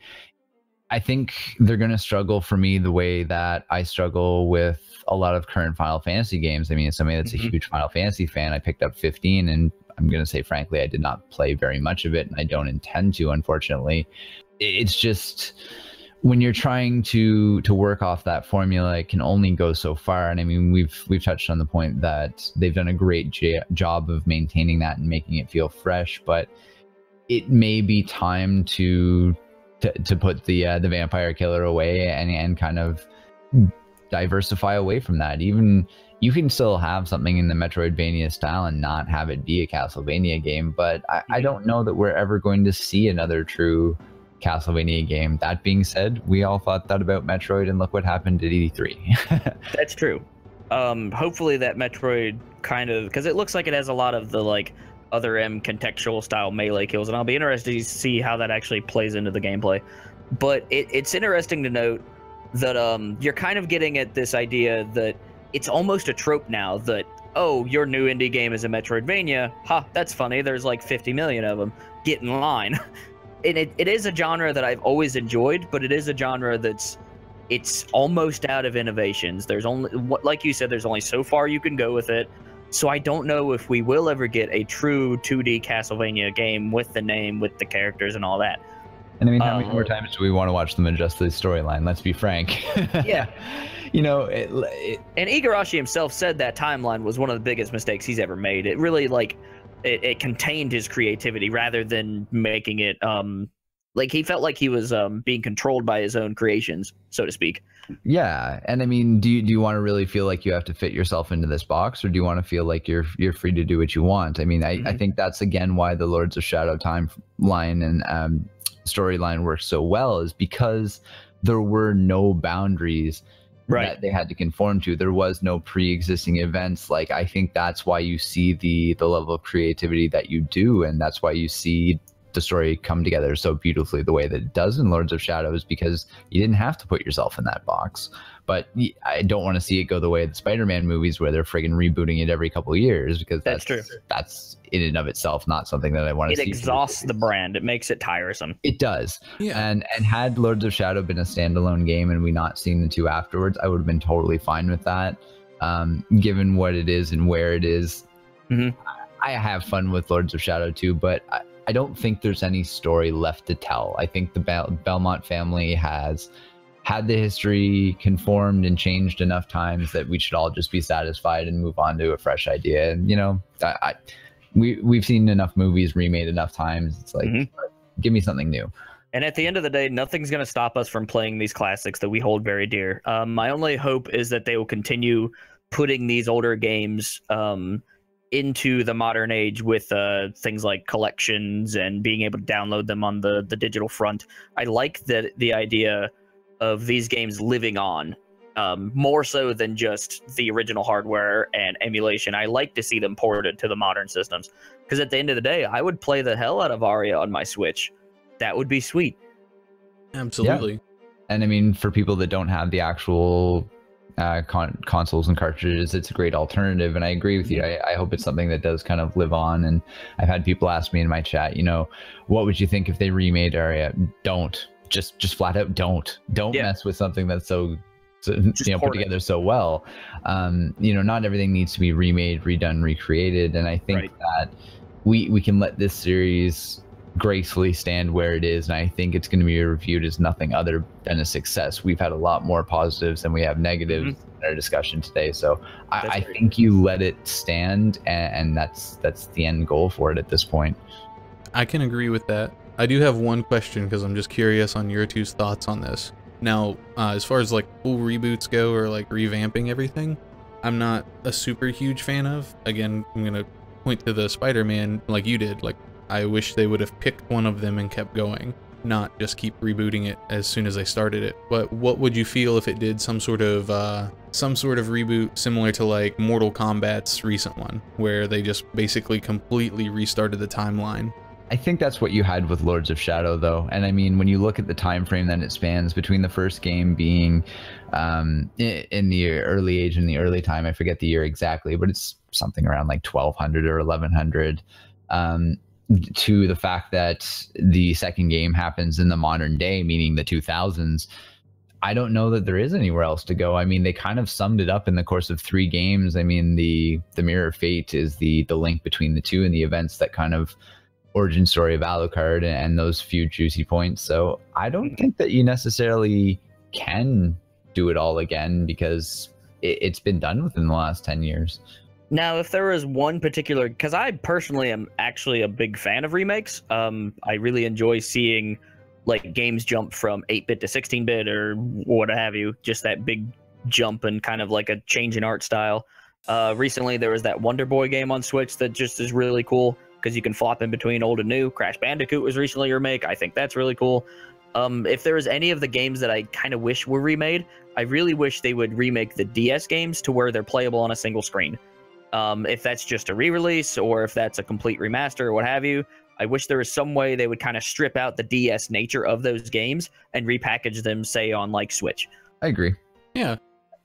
I think they're going to struggle for me the way that I struggle with a lot of current Final Fantasy games. I mean, as somebody that's a huge Final Fantasy fan, I picked up 15, and I'm going to say, frankly, I did not play very much of it, and I don't intend to, unfortunately. It's just, when you're trying to work off that formula, it can only go so far. And I mean, we've touched on the point that they've done a great job of maintaining that and making it feel fresh, but it may be time to put the vampire killer away and kind of diversify away from that. Even you can still have something in the Metroidvania style and not have it be a Castlevania game, but I don't know that we're ever going to see another true Castlevania game. That being said, we all thought that about Metroid, and look what happened at E3. That's true. hopefully that Metroid kind of, because it looks like it has a lot of the like other M contextual style melee kills, and I'll be interested to see how that actually plays into the gameplay. But it's interesting to note that you're kind of getting at this idea that it's almost a trope now that, oh, your new indie game is a Metroidvania. Ha, that's funny. There's like 50 million of them. Get in line. And it is a genre that I've always enjoyed, but it is a genre it's almost out of innovations. There's only, like you said, there's only so far you can go with it. So I don't know if we will ever get a true 2D Castlevania game with the name, with the characters and all that. And I mean, how many more times do we want to watch them adjust the storyline? Let's be frank. Yeah. You know, and Igarashi himself said that timeline was one of the biggest mistakes he's ever made. It really, like, it contained his creativity rather than making it, like, he felt like he was being controlled by his own creations, so to speak. Yeah, and I mean, do you want to really feel like you have to fit yourself into this box, or do you want to feel like you're free to do what you want? I mean, I think that's, again, why the Lords of Shadow timeline and storyline works so well, is because there were no boundaries that they had to conform to. There was no pre-existing events. Like, I think that's why you see the level of creativity that you do, and that's why you see the story come together so beautifully the way that it does in Lords of Shadows, because you didn't have to put yourself in that box. But I don't want to see it go the way of the Spider-Man movies, where they're friggin' rebooting it every couple of years, because that's true. That's in and of itself not something that I want to see. It exhausts the brand. It makes it tiresome. It does. Yeah. And had Lords of Shadow been a standalone game and we not seen the two afterwards, I would have been totally fine with that. Given what it is and where it is, I have fun with Lords of Shadow too, but I don't think there's any story left to tell. I think the Belmont family has had the history conformed and changed enough times that we should all just be satisfied and move on to a fresh idea. And, you know, we've seen enough movies remade enough times. It's like, give me something new. And at the end of the day, nothing's going to stop us from playing these classics that we hold very dear. My only hope is that they will continue putting these older games into the modern age with things like collections and being able to download them on the digital front. I like the idea of these games living on, more so than just the original hardware and emulation. I like to see them ported to the modern systems, because at the end of the day, I would play the hell out of Aria on my Switch. That would be sweet. Absolutely. Yeah. And I mean, for people that don't have the actual consoles and cartridges, it's a great alternative, and I agree with you. I hope it's something that does kind of live on. And I've had people ask me in my chat, you know, what would you think if they remade Aria? Don't just flat out don't mess with something that's so put together so well. You know, not everything needs to be remade, redone, recreated, and I think that we can let this series gracefully stand where it is, and I think it's going to be reviewed as nothing other than a success. We've had a lot more positives than we have negatives in our discussion today, so I think you let it stand, and that's the end goal for it at this point. I can agree with that. I do have one question, because I'm just curious on your two's thoughts on this. Now, as far as like full reboots go, or like revamping everything, I'm not a super huge fan of. Again, I'm going to point to the Spider-Man like you did. Like, I wish they would have picked one of them and kept going, not just keep rebooting it as soon as they started it. But what would you feel if it did some sort of reboot similar to like Mortal Kombat's recent one, where they just basically completely restarted the timeline? I think that's what you had with Lords of Shadow, though. And I mean, when you look at the time frame that it spans between the first game being in the early age, in the early time, I forget the year exactly, but it's something around like 1200 or 1100, to the fact that the second game happens in the modern day, meaning the 2000s. I don't know that there is anywhere else to go. I mean, they kind of summed it up in the course of 3 games. I mean, the Mirror of Fate is the link between the two, and the events that kind of origin story of Alucard and those few juicy points. So I don't think that you necessarily can do it all again, because it's been done within the last 10 years. Now, if there was one particular, because I personally am actually a big fan of remakes. I really enjoy seeing like games jump from 8-bit to 16-bit or what have you, just that big jump and kind of like a change in art style. Recently, there was that Wonder Boy game on Switch that just is really cool, because you can flop in between old and new. Crash Bandicoot was recently a remake. I think that's really cool. If there was any of the games that I kind of wish were remade, I really wish they would remake the DS games to where they're playable on a single screen. If that's just a re-release or if that's a complete remaster or what have you, I wish there was some way they would kind of strip out the DS nature of those games and repackage them, say, on like Switch. I agree. Yeah.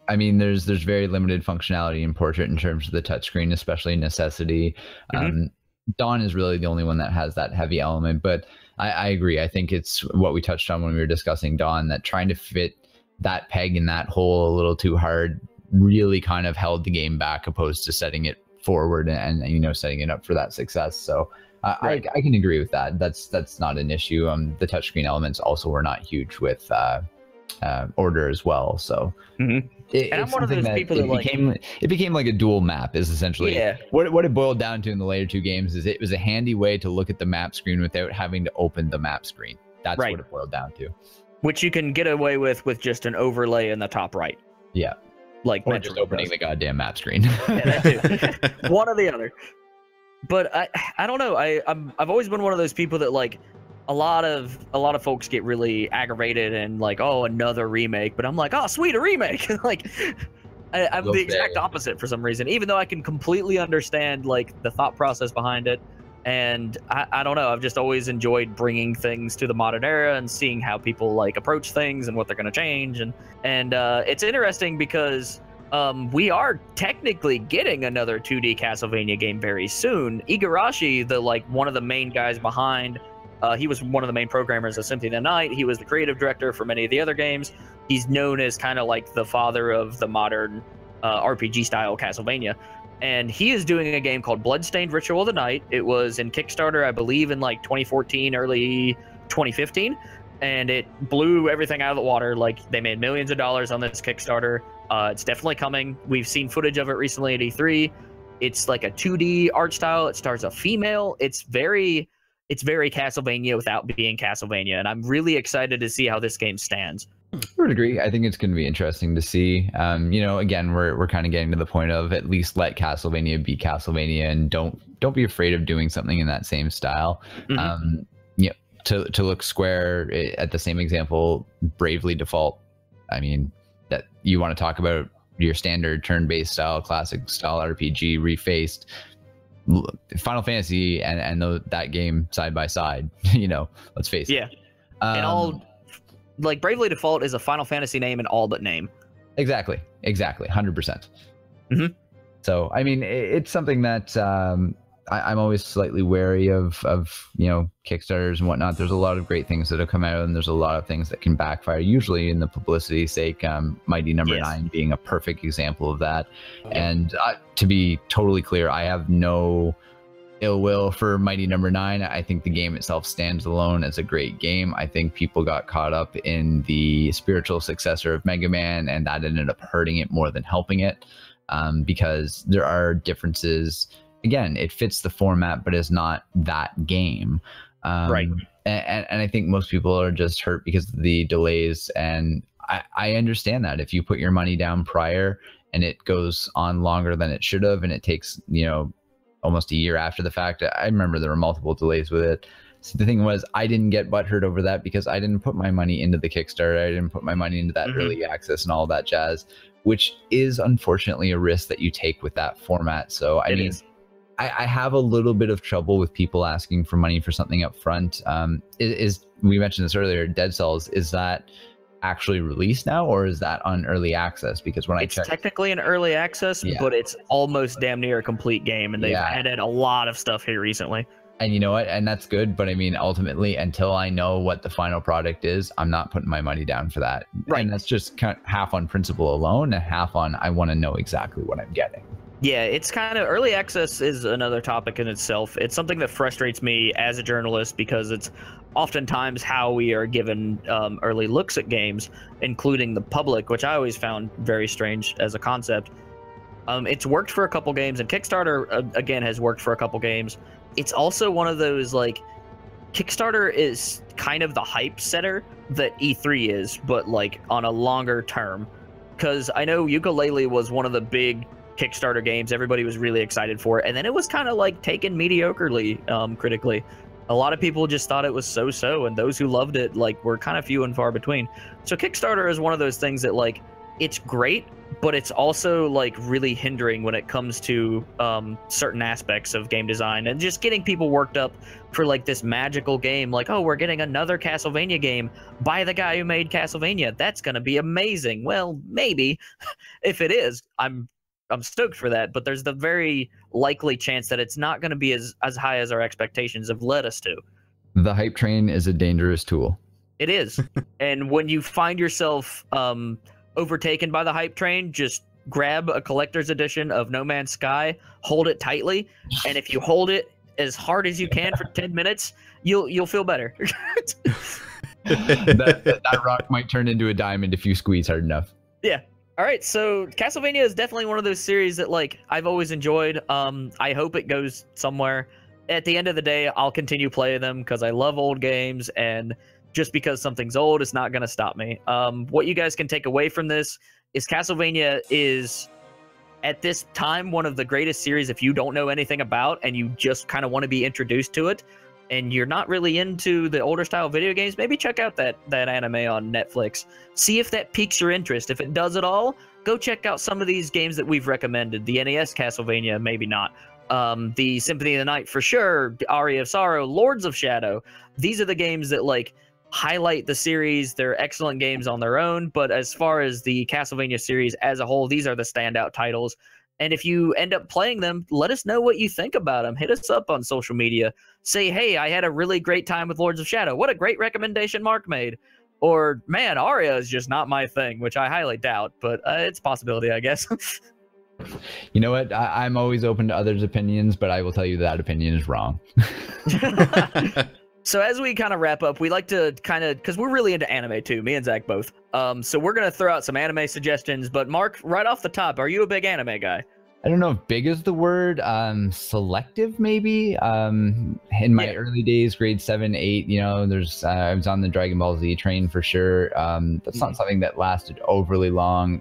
I mean, there's very limited functionality in Portrait in terms of the touchscreen, especially necessity. Dawn is really the only one that has that heavy element, but I agree. I think it's what we touched on when we were discussing Dawn, that trying to fit that peg in that hole a little too hard really kind of held the game back, opposed to setting it forward and you know, setting it up for that success. So I can agree with that. That's not an issue. The touchscreen elements also were not huge with Order as well. So and I'm one of those people that it became like a dual map is essentially what it boiled down to in the later two games. Is it was a handy way to look at the map screen without having to open the map screen. That's what it boiled down to. Which you can get away with just an overlay in the top right. Yeah. Like or just opening the goddamn map screen. Yeah, that too. One or the other. But I don't know. I've always been one of those people that like a lot of folks get really aggravated and like, oh, another remake. But I'm like, oh, sweet, a remake. Like I'm the exact opposite for some reason, even though I can completely understand like the thought process behind it. And I don't know. I've just always enjoyed bringing things to the modern era and seeing how people like approach things and what they're going to change. And it's interesting because we are technically getting another 2D Castlevania game very soon. Igarashi, one of the main guys behind, he was one of the main programmers of Symphony of the Night. He was the creative director for many of the other games. He's known as kind of like the father of the modern RPG style Castlevania. And he is doing a game called Bloodstained Ritual of the Night. It was in Kickstarter, I believe, in like 2014, early 2015. And it blew everything out of the water. Like, they made millions of dollars on this Kickstarter. It's definitely coming. We've seen footage of it recently at E3. It's like a 2D art style. It stars a female. It's very Castlevania without being Castlevania. And I'm really excited to see how this game stands. I would agree. I think it's going to be interesting to see. You know, again, we're kind of getting to the point of at least let Castlevania be Castlevania and don't be afraid of doing something in that same style. You know, to look square at the same example, Bravely Default. I mean, that you want to talk about your standard turn-based style, classic style RPG refaced. Final Fantasy and that game side by side. You know, let's face it. Yeah. And all. Like, Bravely Default is a Final Fantasy name in all but name. Exactly. 100%. So, I mean, it's something that I'm always slightly wary of, you know, Kickstarters and whatnot. There's a lot of great things that have come out, and there's a lot of things that can backfire, usually in the publicity's sake. Mighty Number 9 being a perfect example of that. And to be totally clear, I have no ill will for Mighty Number 9. I think the game itself stands alone as a great game. I think people got caught up in the spiritual successor of Mega Man, and that ended up hurting it more than helping it, because there are differences. Again, it fits the format, but it's not that game. Right. And I think most people are just hurt because of the delays. And I understand that if you put your money down prior and it goes on longer than it should have, and it takes, you know, almost a year after the fact. I remember there were multiple delays with it. So the thing was, I didn't get butthurt over that because I didn't put my money into the Kickstarter. I didn't put my money into that early access and all that jazz, which is unfortunately a risk that you take with that format. So I mean, I have a little bit of trouble with people asking for money for something up front. We mentioned this earlier, Dead Cells, is that actually released now, or is that on early access? Because when it's technically an early access, but it's almost damn near a complete game, and they've added a lot of stuff here recently. And you know what? And that's good, but I mean, ultimately, until I know what the final product is, I'm not putting my money down for that. Right. And that's just kind of half on principle alone, and half on I want to know exactly what I'm getting. Yeah, it's kind of early access is another topic in itself. It's something that frustrates me as a journalist because it's oftentimes how we are given early looks at games, including the public, which I always found very strange as a concept. It's worked for a couple games, and Kickstarter, again, has worked for a couple games. It's also one of those, like, Kickstarter is kind of the hype setter that E3 is, but, like, on a longer term. Because I know Yooka-Laylee was one of the big Kickstarter games everybody was really excited for, and then it was kind of like taken mediocrely critically. A lot of people just thought it was so-so, and those who loved it like were kind of few and far between. So Kickstarter is one of those things that like it's great, but it's also like really hindering when it comes to certain aspects of game design and just getting people worked up for like this magical game. Like, oh, we're getting another Castlevania game by the guy who made Castlevania. That's gonna be amazing. Well, maybe. If it is, I'm stoked for that, but there's the very likely chance that it's not going to be as high as our expectations have led us to. The hype train is a dangerous tool. It is. And when you find yourself overtaken by the hype train, just grab a collector's edition of No Man's Sky, hold it tightly, and if you hold it as hard as you can for 10 minutes, you'll feel better. that rock might turn into a diamond if you squeeze hard enough. Yeah. All right, so Castlevania is definitely one of those series that like I've always enjoyed. I hope it goes somewhere. At the end of the day, I'll continue playing them because I love old games, and just because something's old is not going to stop me. What you guys can take away from this is Castlevania is, at this time, one of the greatest series if you don't know anything about and you just kind of want to be introduced to it, and you're not really into the older style video games, maybe check out that anime on Netflix. See if that piques your interest. If it does at all, go check out some of these games that we've recommended. The NES Castlevania, maybe not. The Symphony of the Night for sure, Aria of Sorrow, Lords of Shadow. These are the games that like highlight the series. They're excellent games on their own, but as far as the Castlevania series as a whole, these are the standout titles. And if you end up playing them, let us know what you think about them. Hit us up on social media. Say, hey, I had a really great time with Lords of Shadow. What a great recommendation Mark made. Or, man, Aria is just not my thing, which I highly doubt, but it's a possibility, I guess. You know what? I'm always open to others' opinions, but I will tell you that opinion is wrong. So as we kind of wrap up, we like to kind of, because we're really into anime too, me and Zach both. So we're going to throw out some anime suggestions, but Mark, right off the top, are you a big anime guy? I don't know if big is the word, selective maybe. In my early days, grade 7, 8, you know, I was on the Dragon Ball Z train for sure. That's not something that lasted overly long.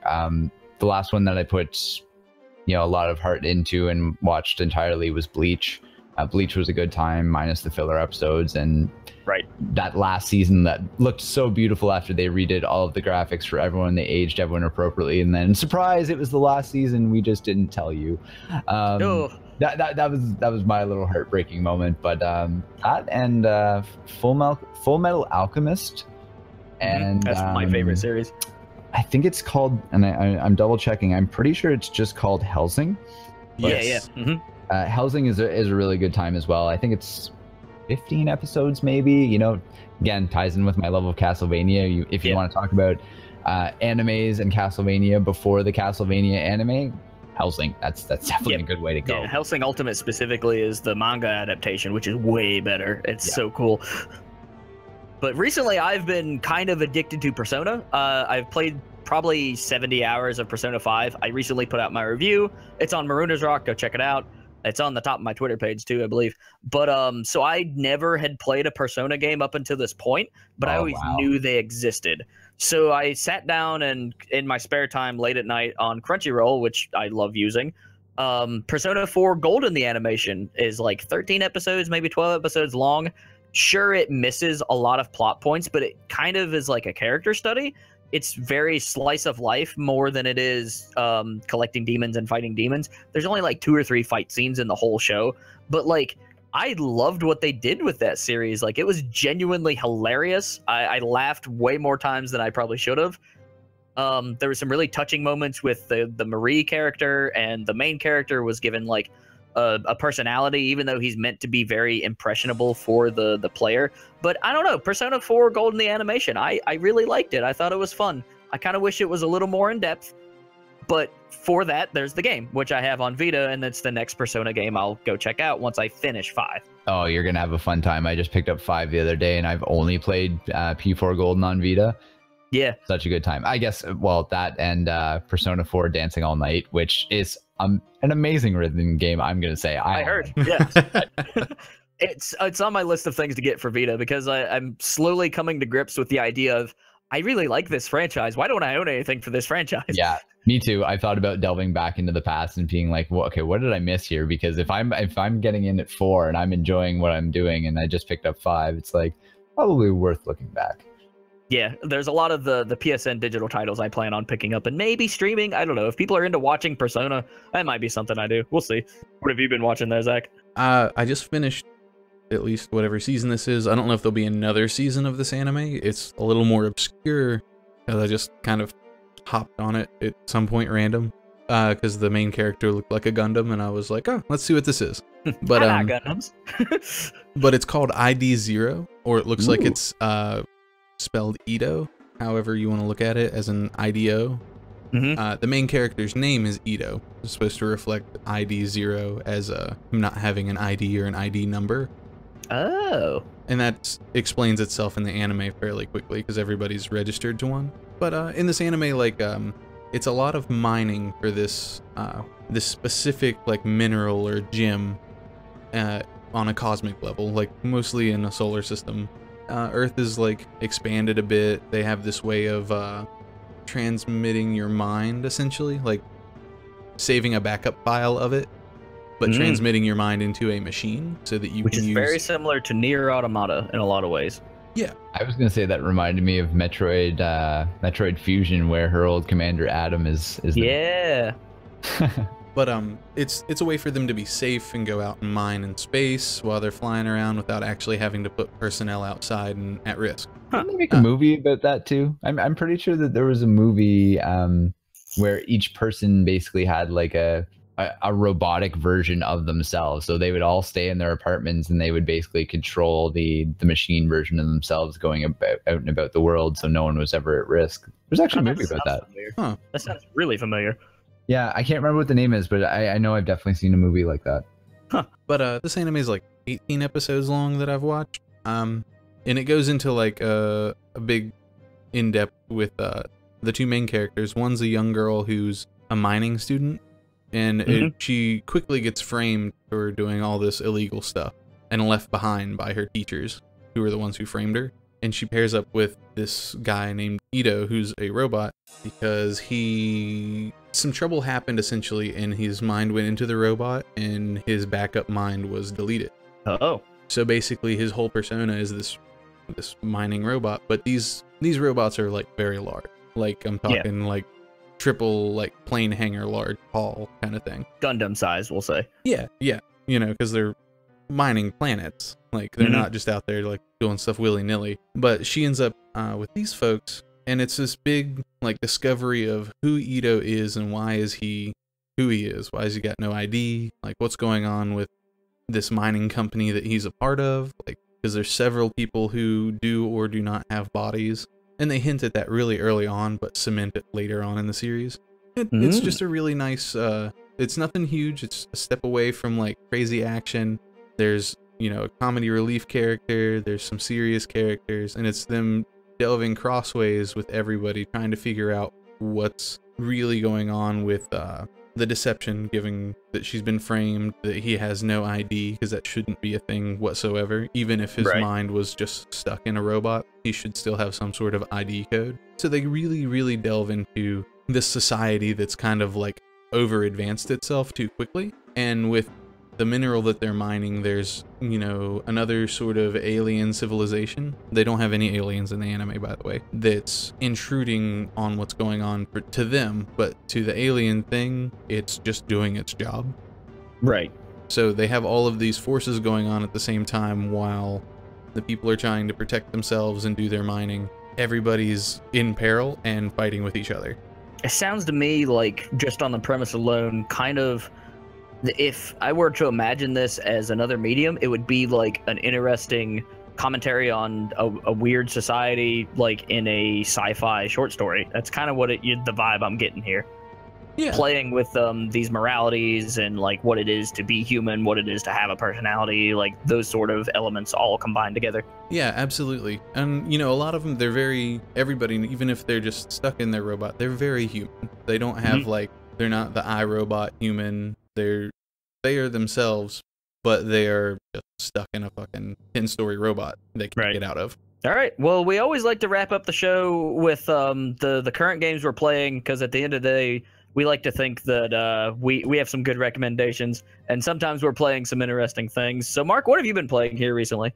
The last one that I put, you know, a lot of heart into and watched entirely was Bleach. Bleach was a good time, minus the filler episodes, and that last season that looked so beautiful after they redid all of the graphics for everyone. They aged everyone appropriately, and then surprise, it was the last season. We just didn't tell you. That was my little heartbreaking moment. But that and Full Metal Alchemist, and that's my favorite series. I think it's called, and I'm double checking. I'm pretty sure it's just called Hellsing. Yes. Hellsing is a really good time as well. I think it's 15 episodes maybe. You know, again, ties in with my love of Castlevania. If you want to talk about animes and Castlevania before the Castlevania anime, Hellsing, that's definitely a good way to go. Yeah, Hellsing Ultimate specifically is the manga adaptation, which is way better. It's so cool. But recently I've been kind of addicted to Persona. I've played probably 70 hours of Persona 5. I recently put out my review. It's on Maruna's Rock. Go check it out. It's on the top of my Twitter page too, I believe. But so I never had played a Persona game up until this point, but I always knew they existed. So I sat down and in my spare time late at night on Crunchyroll, which I love using, Persona 4 Golden, the animation, is like 13 episodes, maybe 12 episodes long. Sure, it misses a lot of plot points, but it kind of is like a character study. It's very slice of life more than it is collecting demons and fighting demons. There's only like 2 or 3 fight scenes in the whole show, but like I loved what they did with that series. Like it was genuinely hilarious. I laughed way more times than I probably should have. There were some really touching moments with the Marie character, and the main character was given like a personality, even though he's meant to be very impressionable for the player. But I don't know, Persona 4 Golden, the animation, I really liked it. I thought it was fun. I kind of wish it was a little more in depth, but for that, there's the game, which I have on Vita, and that's the next Persona game I'll go check out once I finish 5. Oh, you're gonna have a fun time. I just picked up 5 the other day, and I've only played P4 Golden on Vita. Yeah, such a good time. I guess, well, that and Persona 4 Dancing All Night, which is an amazing rhythm game, I'm gonna say. I heard, yeah. It's on my list of things to get for Vita, because I'm slowly coming to grips with the idea of I really like this franchise. Why don't I own anything for this franchise? Yeah, me too. I thought about delving back into the past and being like, well, okay, what did I miss here? Because if I'm getting in at 4 and I'm enjoying what I'm doing and I just picked up 5, it's like probably worth looking back. Yeah, there's a lot of the PSN digital titles I plan on picking up and maybe streaming. I don't know. If people are into watching Persona, that might be something I do. We'll see. What have you been watching there, Zach? I just finished at least whatever season this is. I don't know if there'll be another season of this anime. It's a little more obscure, because I just kind of hopped on it at some point random, because the main character looked like a Gundam, and I was like, oh, let's see what this is. But Gundams. but it's called ID 0, or it looks like it's spelled Ito, however you want to look at it, as an IDO. The main character's name is Ito. It's supposed to reflect ID 0 as him not having an ID or an ID number. Oh. And that explains itself in the anime fairly quickly, because everybody's registered to one. But in this anime, like, it's a lot of mining for this this specific like mineral or gem on a cosmic level, like mostly in a solar system. Earth is like expanded a bit. They have this way of transmitting your mind, essentially, like saving a backup file of it, but transmitting your mind into a machine so that you Which can is use... very similar to Nier Automata in a lot of ways. Yeah. I was gonna say that reminded me of Metroid Fusion, where her old commander Adam is Yeah. But it's a way for them to be safe and go out and mine in space while they're flying around without actually having to put personnel outside and at risk. Didn't they make a movie about that too? I'm pretty sure that there was a movie where each person basically had like a robotic version of themselves. So they would all stay in their apartments and they would basically control the machine version of themselves going out and about the world, so no one was ever at risk. There's actually a movie about that. Huh. That sounds really familiar. Yeah, I can't remember what the name is, but I know I've definitely seen a movie like that. Huh. But this anime is like 18 episodes long that I've watched. And it goes into like a big in-depth with the two main characters. One's a young girl who's a mining student, and she quickly gets framed for doing all this illegal stuff and left behind by her teachers, who are the ones who framed her. And she pairs up with this guy named Ito, who's a robot, because some trouble happened essentially, and his mind went into the robot and his backup mind was deleted. Oh. So basically his whole persona is this mining robot, but these robots are like very large. Like I'm talking like triple like plane hangar large tall kind of thing. Gundam size, we'll say. Yeah, you know, because they're mining planets. Like they're not just out there like doing stuff willy-nilly. But she ends up with these folks, and it's this big like discovery of who Ito is and why is he who he is. Why has he got no ID? Like what's going on with this mining company that he's a part of? Like, because there's several people who do or do not have bodies, and they hint at that really early on, but cement it later on in the series. It's just a really nice. It's nothing huge. It's a step away from like crazy action. There's, you know, a comedy relief character. There's some serious characters, and it's them delving crossways with everybody, trying to figure out what's really going on with the deception, given that she's been framed, that he has no ID, because that shouldn't be a thing whatsoever. Even if his mind was just stuck in a robot, he should still have some sort of ID code. So they really, really delve into this society that's kind of like over advanced itself too quickly. And with the mineral that they're mining, there's, you know, another sort of alien civilization. They don't have any aliens in the anime, by the way, that's intruding on what's going on to them, but to the alien thing, it's just doing its job. Right. So they have all of these forces going on at the same time while the people are trying to protect themselves and do their mining. Everybody's in peril and fighting with each other. It sounds to me like, just on the premise alone, kind of, if I were to imagine this as another medium, it would be like an interesting commentary on a weird society, like in a sci-fi short story. That's kind of what the vibe I'm getting here. Yeah. Playing with these moralities and like what it is to be human, what it is to have a personality, like those sort of elements all combined together. Yeah, absolutely. And you know, a lot of them, everybody, even if they're just stuck in their robot, they're very human. They don't have like, they're not the iRobot human. They are themselves, but they are just stuck in a fucking 10-story robot they can't get out of. All right. Well, we always like to wrap up the show with the current games we're playing, because at the end of the day, we like to think that we have some good recommendations, and sometimes we're playing some interesting things. So, Mark, what have you been playing here recently?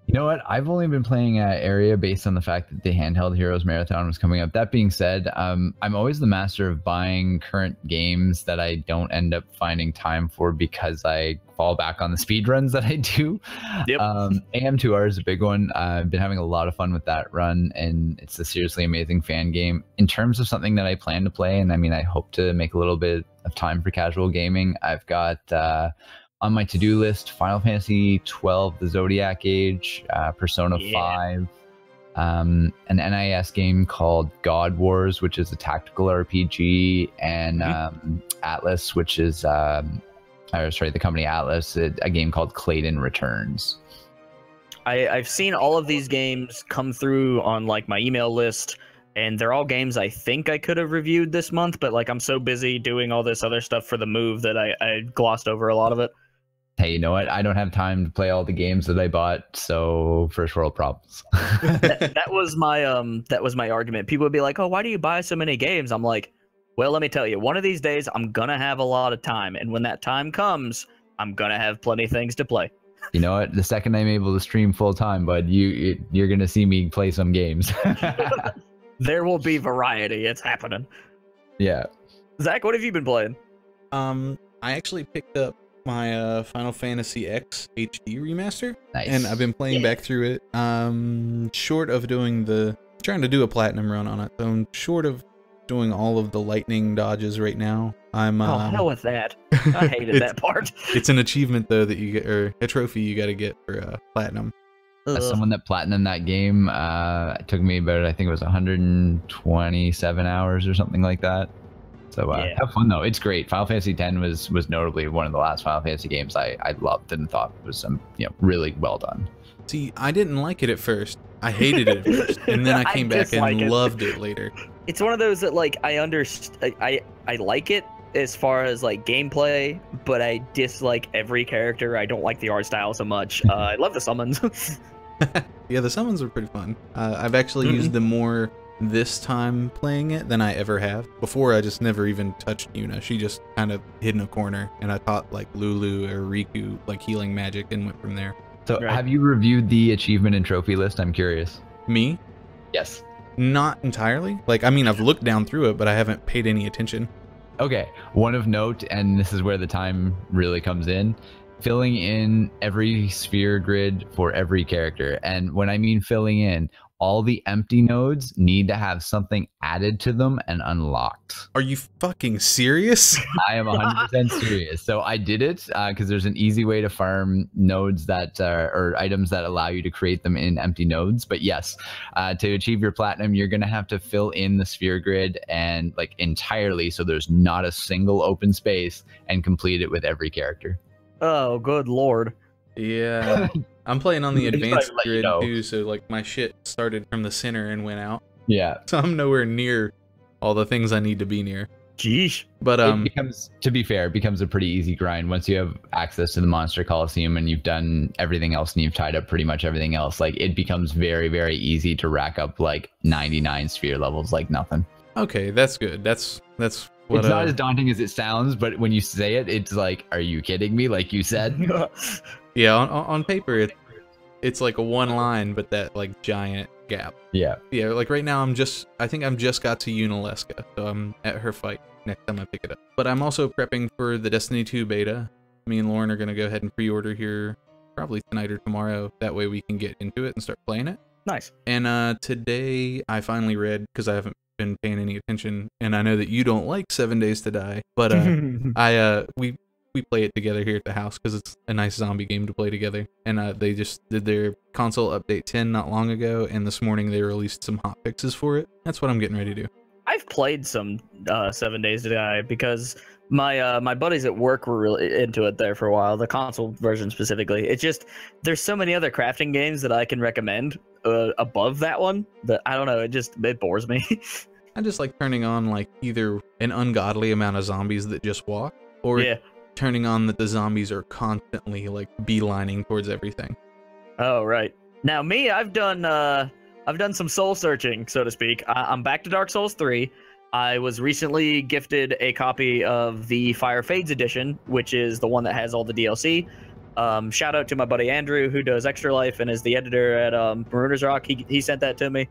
You know what? I've only been playing Area based on the fact that the handheld Heroes Marathon was coming up. That being said, I'm always the master of buying current games that I don't end up finding time for because I fall back on the speedruns that I do. Yep. AM2R is a big one. I've been having a lot of fun with that run, and it's a seriously amazing fan game. In terms of something that I plan to play, and I mean, I hope to make a little bit of time for casual gaming, I've got... on my to-do list, Final Fantasy 12, the Zodiac Age, Persona 5, an NIS game called God Wars, which is a tactical RPG, and Atlas, which is, the company Atlas, a game called Clayton Returns. I've seen all of these games come through on like my email list, and they're all games I think I could have reviewed this month, but like I'm so busy doing all this other stuff for the move that I glossed over a lot of it. Hey, you know what? I don't have time to play all the games that I bought, so first world problems. that was my argument. People would be like, "Oh, why do you buy so many games?" I'm like, "Well, let me tell you. One of these days, I'm gonna have a lot of time, and when that time comes, I'm gonna have plenty of things to play." You know what? The second I'm able to stream full time, bud, you're gonna see me play some games. There will be variety. It's happening. Yeah. Zach, what have you been playing? I actually picked up my Final Fantasy X HD remaster, Nice. and I've been playing back through it. Short of trying to do a platinum run on it, so I'm short of doing all of the lightning dodges right now. I'm oh, hell with that. I hated that part. It's an achievement though that you get, or a trophy you got to get for platinum. As someone that platinumed that game, it took me about, I think it was 127 hours or something like that. So have fun though. It's great. Final Fantasy X was notably one of the last Final Fantasy games I loved and thought was really well done. See, I didn't like it at first. I hated it at first, and then I came back and loved it later. It's one of those that like I like it as far as like gameplay, but I dislike every character. I don't like the art style so much. I love the summons. Yeah, the summons are pretty fun. I've actually used them more this time playing it than I ever have. Before, I just never even touched Yuna. She just kind of hid in a corner, and I taught like Lulu or Riku like healing magic and went from there. So have you reviewed the achievement and trophy list? I'm curious. Me? Yes. Not entirely. Like, I mean, I've looked down through it, but I haven't paid any attention. Okay, one of note, and this is where the time really comes in, filling in every sphere grid for every character. And when I mean filling in, all the empty nodes need to have something added to them and unlocked. Are you fucking serious? I am 100% serious. So I did it because there's an easy way to farm nodes that or items that allow you to create them in empty nodes. But yes, to achieve your platinum, you're going to have to fill in the sphere grid and like entirely, so there's not a single open space, and complete it with every character. Oh, good lord. Yeah. I'm playing on the advanced grid too, so like my shit started from the center and went out. Yeah. So I'm nowhere near all the things I need to be near. Jeez. But it becomes, to be fair, it becomes a pretty easy grind once you have access to the Monster Coliseum and you've done everything else and you've tied up pretty much everything else. Like it becomes very, very easy to rack up like 99 sphere levels like nothing. Okay, that's good. That's what, it's not as daunting as it sounds, but when you say it, it's like, are you kidding me? Like you said. Yeah, on paper it's like a one line, but that like giant gap. Yeah. Yeah, like right now I think I'm just got to Unaleska, so I'm at her fight next time I pick it up. But I'm also prepping for the Destiny 2 beta. Me and Lauren are gonna go ahead and pre-order here probably tonight or tomorrow. That way we can get into it and start playing it. Nice. And today I finally read, because I haven't been paying any attention, and I know that you don't like 7 Days to Die, but we play it together here at the house because it's a nice zombie game to play together. And they just did their console update 10 not long ago, and this morning they released some hot fixes for it. That's what I'm getting ready to do. I've played some 7 Days to Die because my buddies at work were really into it there for a while, the console version specifically. It's just there's so many other crafting games that I can recommend above that one that I don't know, it bores me. I just like turning on like either an ungodly amount of zombies that just walk, or turning on that the zombies are constantly like beelining towards everything. Oh, right. Now me, I've done some soul searching, so to speak. I'm back to Dark Souls 3. I was recently gifted a copy of the Fire Fades edition, which is the one that has all the DLC. Shout out to my buddy Andrew, who does Extra Life and is the editor at Marooners Rock. He sent that to me.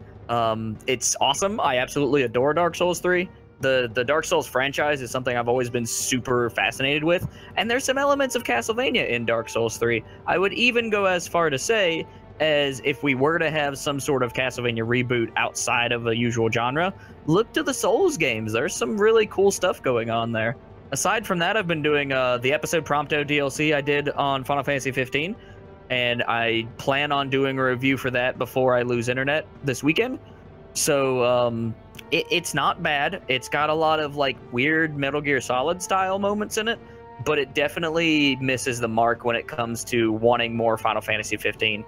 It's awesome. I absolutely adore Dark Souls 3. The Dark Souls franchise is something I've always been super fascinated with, and there's some elements of Castlevania in Dark Souls 3. I would even go as far to say, as if we were to have some sort of Castlevania reboot outside of the usual genre, look to the Souls games. There's some really cool stuff going on there. Aside from that, I've been doing the episode Prompto DLC I did on Final Fantasy 15, and I plan on doing a review for that before I lose internet this weekend. So it's not bad. It's got a lot of like weird Metal Gear Solid style moments in it, but it definitely misses the mark when it comes to wanting more Final Fantasy 15.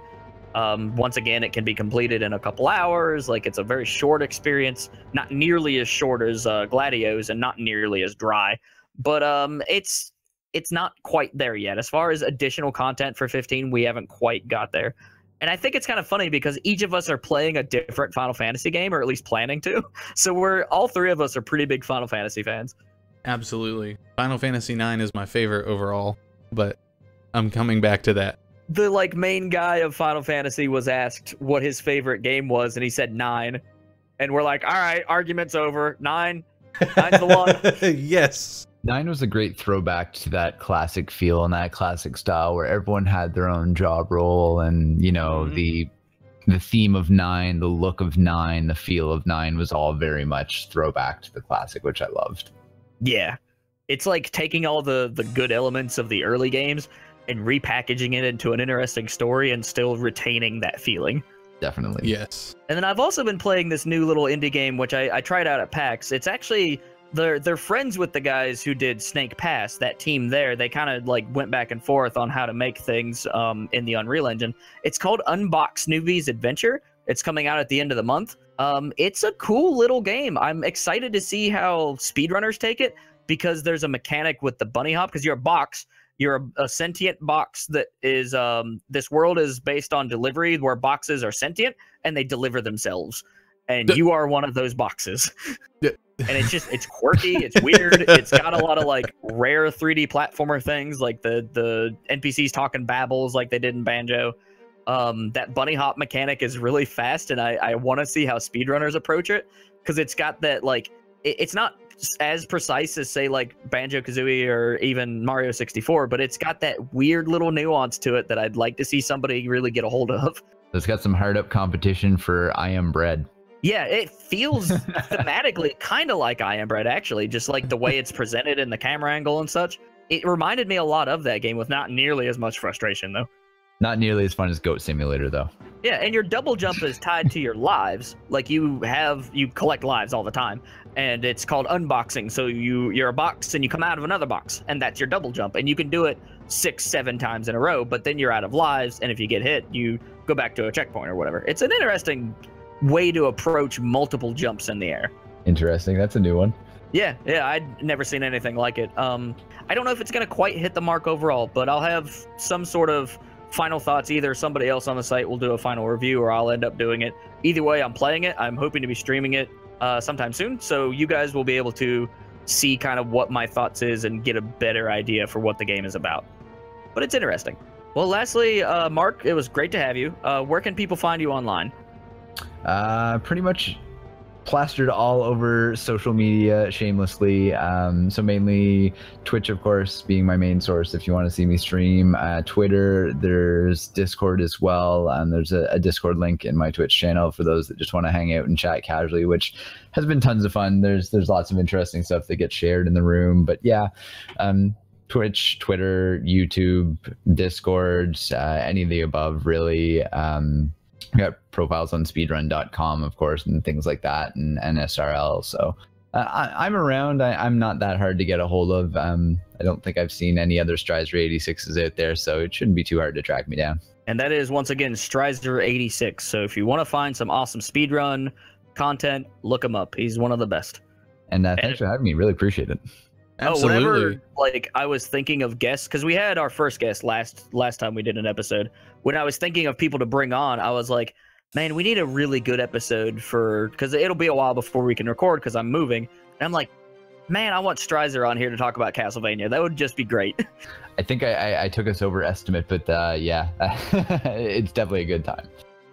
Once again, it can be completed in a couple hours. Like, it's a very short experience, not nearly as short as Gladio's and not nearly as dry, but it's not quite there yet. As far as additional content for 15, we haven't quite got there. And I think it's kind of funny because each of us are playing a different Final Fantasy game, or at least planning to. So all three of us are pretty big Final Fantasy fans. Absolutely. Final Fantasy 9 is my favorite overall, but I'm coming back to that. The like main guy of Final Fantasy was asked what his favorite game was, and he said 9. And we're like, all right, argument's over. 9. 9's the one. Yes. 9 was a great throwback to that classic feel and that classic style where everyone had their own job role, and you know, the theme of 9, the look of 9, the feel of 9 was all very much throwback to the classic, which I loved. Yeah. It's like taking all the good elements of the early games and repackaging it into an interesting story and still retaining that feeling. Definitely. Yes. And then I've also been playing this new little indie game, which I tried out at PAX. It's actually, they're friends with the guys who did Snake Pass, that team there. They kind of like went back and forth on how to make things in the Unreal Engine. It's called Unbox Newbie's Adventure. It's coming out at the end of the month. It's a cool little game. I'm excited to see how speedrunners take it, because there's a mechanic with the bunny hop, because you're a box. You're a sentient box that is, this world is based on delivery, where boxes are sentient and they deliver themselves. And you are one of those boxes. And it's quirky, it's weird. It's got a lot of like rare 3D platformer things, like the NPCs talking babbles like they did in Banjo. That bunny hop mechanic is really fast, and I want to see how speedrunners approach it, because it's got that like, it's not as precise as say like Banjo-Kazooie or even Mario 64, but it's got that weird little nuance to it that I'd like to see somebody really get a hold of. It's got some hard up competition for I Am Bread. Yeah, it feels thematically kind of like I Am Bread, actually, just like the way it's presented in the camera angle and such. It reminded me a lot of that game, with not nearly as much frustration though. Not nearly as fun as Goat Simulator though. Yeah, and your double jump is tied to your lives. Like you collect lives all the time, and it's called unboxing. So you're a box and you come out of another box, and that's your double jump, and you can do it 6-7 times in a row, but then you're out of lives, and if you get hit, you go back to a checkpoint or whatever. It's an interesting way to approach multiple jumps in the air. Interesting. That's a new one. Yeah, I'd never seen anything like it. I don't know if it's gonna quite hit the mark overall, but I'll have some sort of final thoughts. Either somebody else on the site will do a final review, or I'll end up doing it. Either way, I'm playing it. I'm hoping to be streaming it sometime soon, so you guys will be able to see kind of what my thoughts is and get a better idea for what the game is about. But it's interesting. Well, lastly, Mark, it was great to have you. Where can people find you online? Pretty much plastered all over social media shamelessly. So mainly Twitch, of course, being my main source if you want to see me stream. Twitter, there's Discord as well, and there's a Discord link in my Twitch channel for those that just want to hang out and chat casually, which has been tons of fun. There's lots of interesting stuff that gets shared in the room. But yeah, Twitch, Twitter, YouTube, Discord, any of the above, really. We got profiles on speedrun.com, of course, and things like that, and SRL. So I'm around. I'm not that hard to get a hold of. I don't think I've seen any other Strizer86s out there, so it shouldn't be too hard to track me down. And that is, once again, Strizer86. So if you want to find some awesome speedrun content, look him up. He's one of the best. And thanks for having me. Really appreciate it. Absolutely. Whenever like I was thinking of guests, because we had our first guest last time we did an episode. When I was thinking of people to bring on, I was like, man, we need a really good episode because it'll be a while before we can record because I'm moving. And I'm like, man, I want Strizer on here to talk about Castlevania. That would just be great. I think I took us overestimate, but yeah, it's definitely a good time.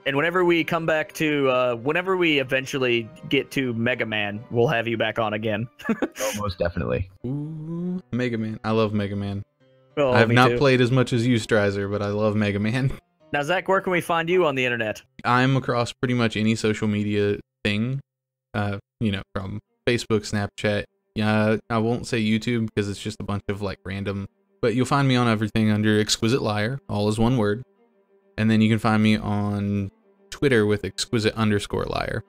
And whenever we come back to, whenever we eventually get to Mega Man, we'll have you back on again. Oh, most definitely. Ooh, Mega Man. I love Mega Man. Oh, I have not too. played as much as you, Strizer, but I love Mega Man. Now, Zach, where can we find you on the internet? I'm across pretty much any social media thing, you know, from Facebook, Snapchat. Yeah, I won't say YouTube because it's just a bunch of like random, but you'll find me on everything under Exquisite Liar, all is one word. And then you can find me on Twitter with exquisite_liar.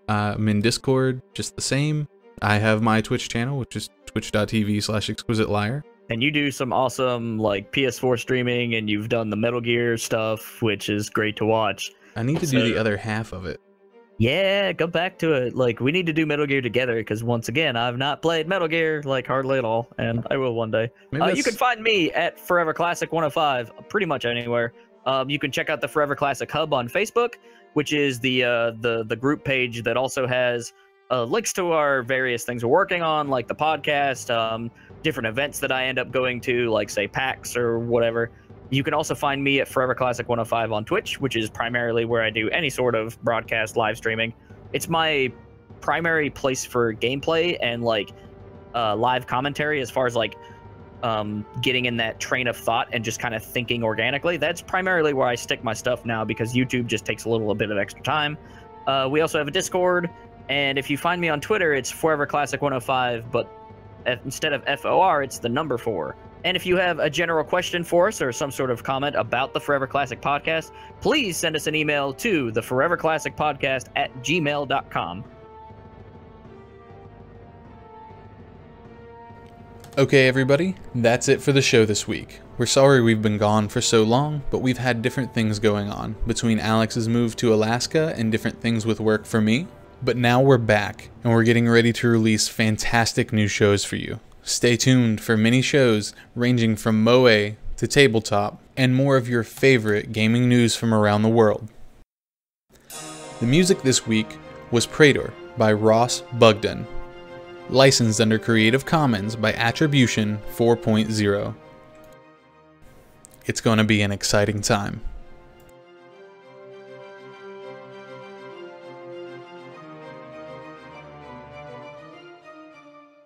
I'm in Discord, just the same. I have my Twitch channel, which is twitch.tv/exquisiteliar. And you do some awesome like PS4 streaming, and you've done the Metal Gear stuff, which is great to watch. I need to do the other half of it. Yeah, go back to it. Like, we need to do Metal Gear together, because once again, I've not played Metal Gear, like, hardly at all, and I will one day. You can find me at Forever Classic 105, pretty much anywhere. You can check out the Forever Classic Hub on Facebook, which is the group page that also has links to our various things we're working on, like the podcast, different events that I end up going to, like, say, PAX or whatever. You can also find me at Forever Classic 105 on Twitch, which is primarily where I do any sort of broadcast live streaming. It's my primary place for gameplay and like live commentary, as far as like getting in that train of thought and just kind of thinking organically. That's primarily where I stick my stuff now, because YouTube just takes a little bit of extra time. We also have a Discord, and if you find me on Twitter, it's Forever Classic 105, but instead of FOR, it's the number 4. And if you have a general question for us or some sort of comment about the Forever Classic Podcast, please send us an email to the foreverclassicpodcast@gmail.com. Okay, everybody, that's it for the show this week. We're sorry we've been gone for so long, but we've had different things going on, between Alex's move to Alaska and different things with work for me. But now we're back, and we're getting ready to release fantastic new shows for you. Stay tuned for mini shows ranging from Moe to tabletop, and more of your favorite gaming news from around the world. The music this week was Praetor by Ross Bugden, licensed under Creative Commons by Attribution 4.0. It's going to be an exciting time.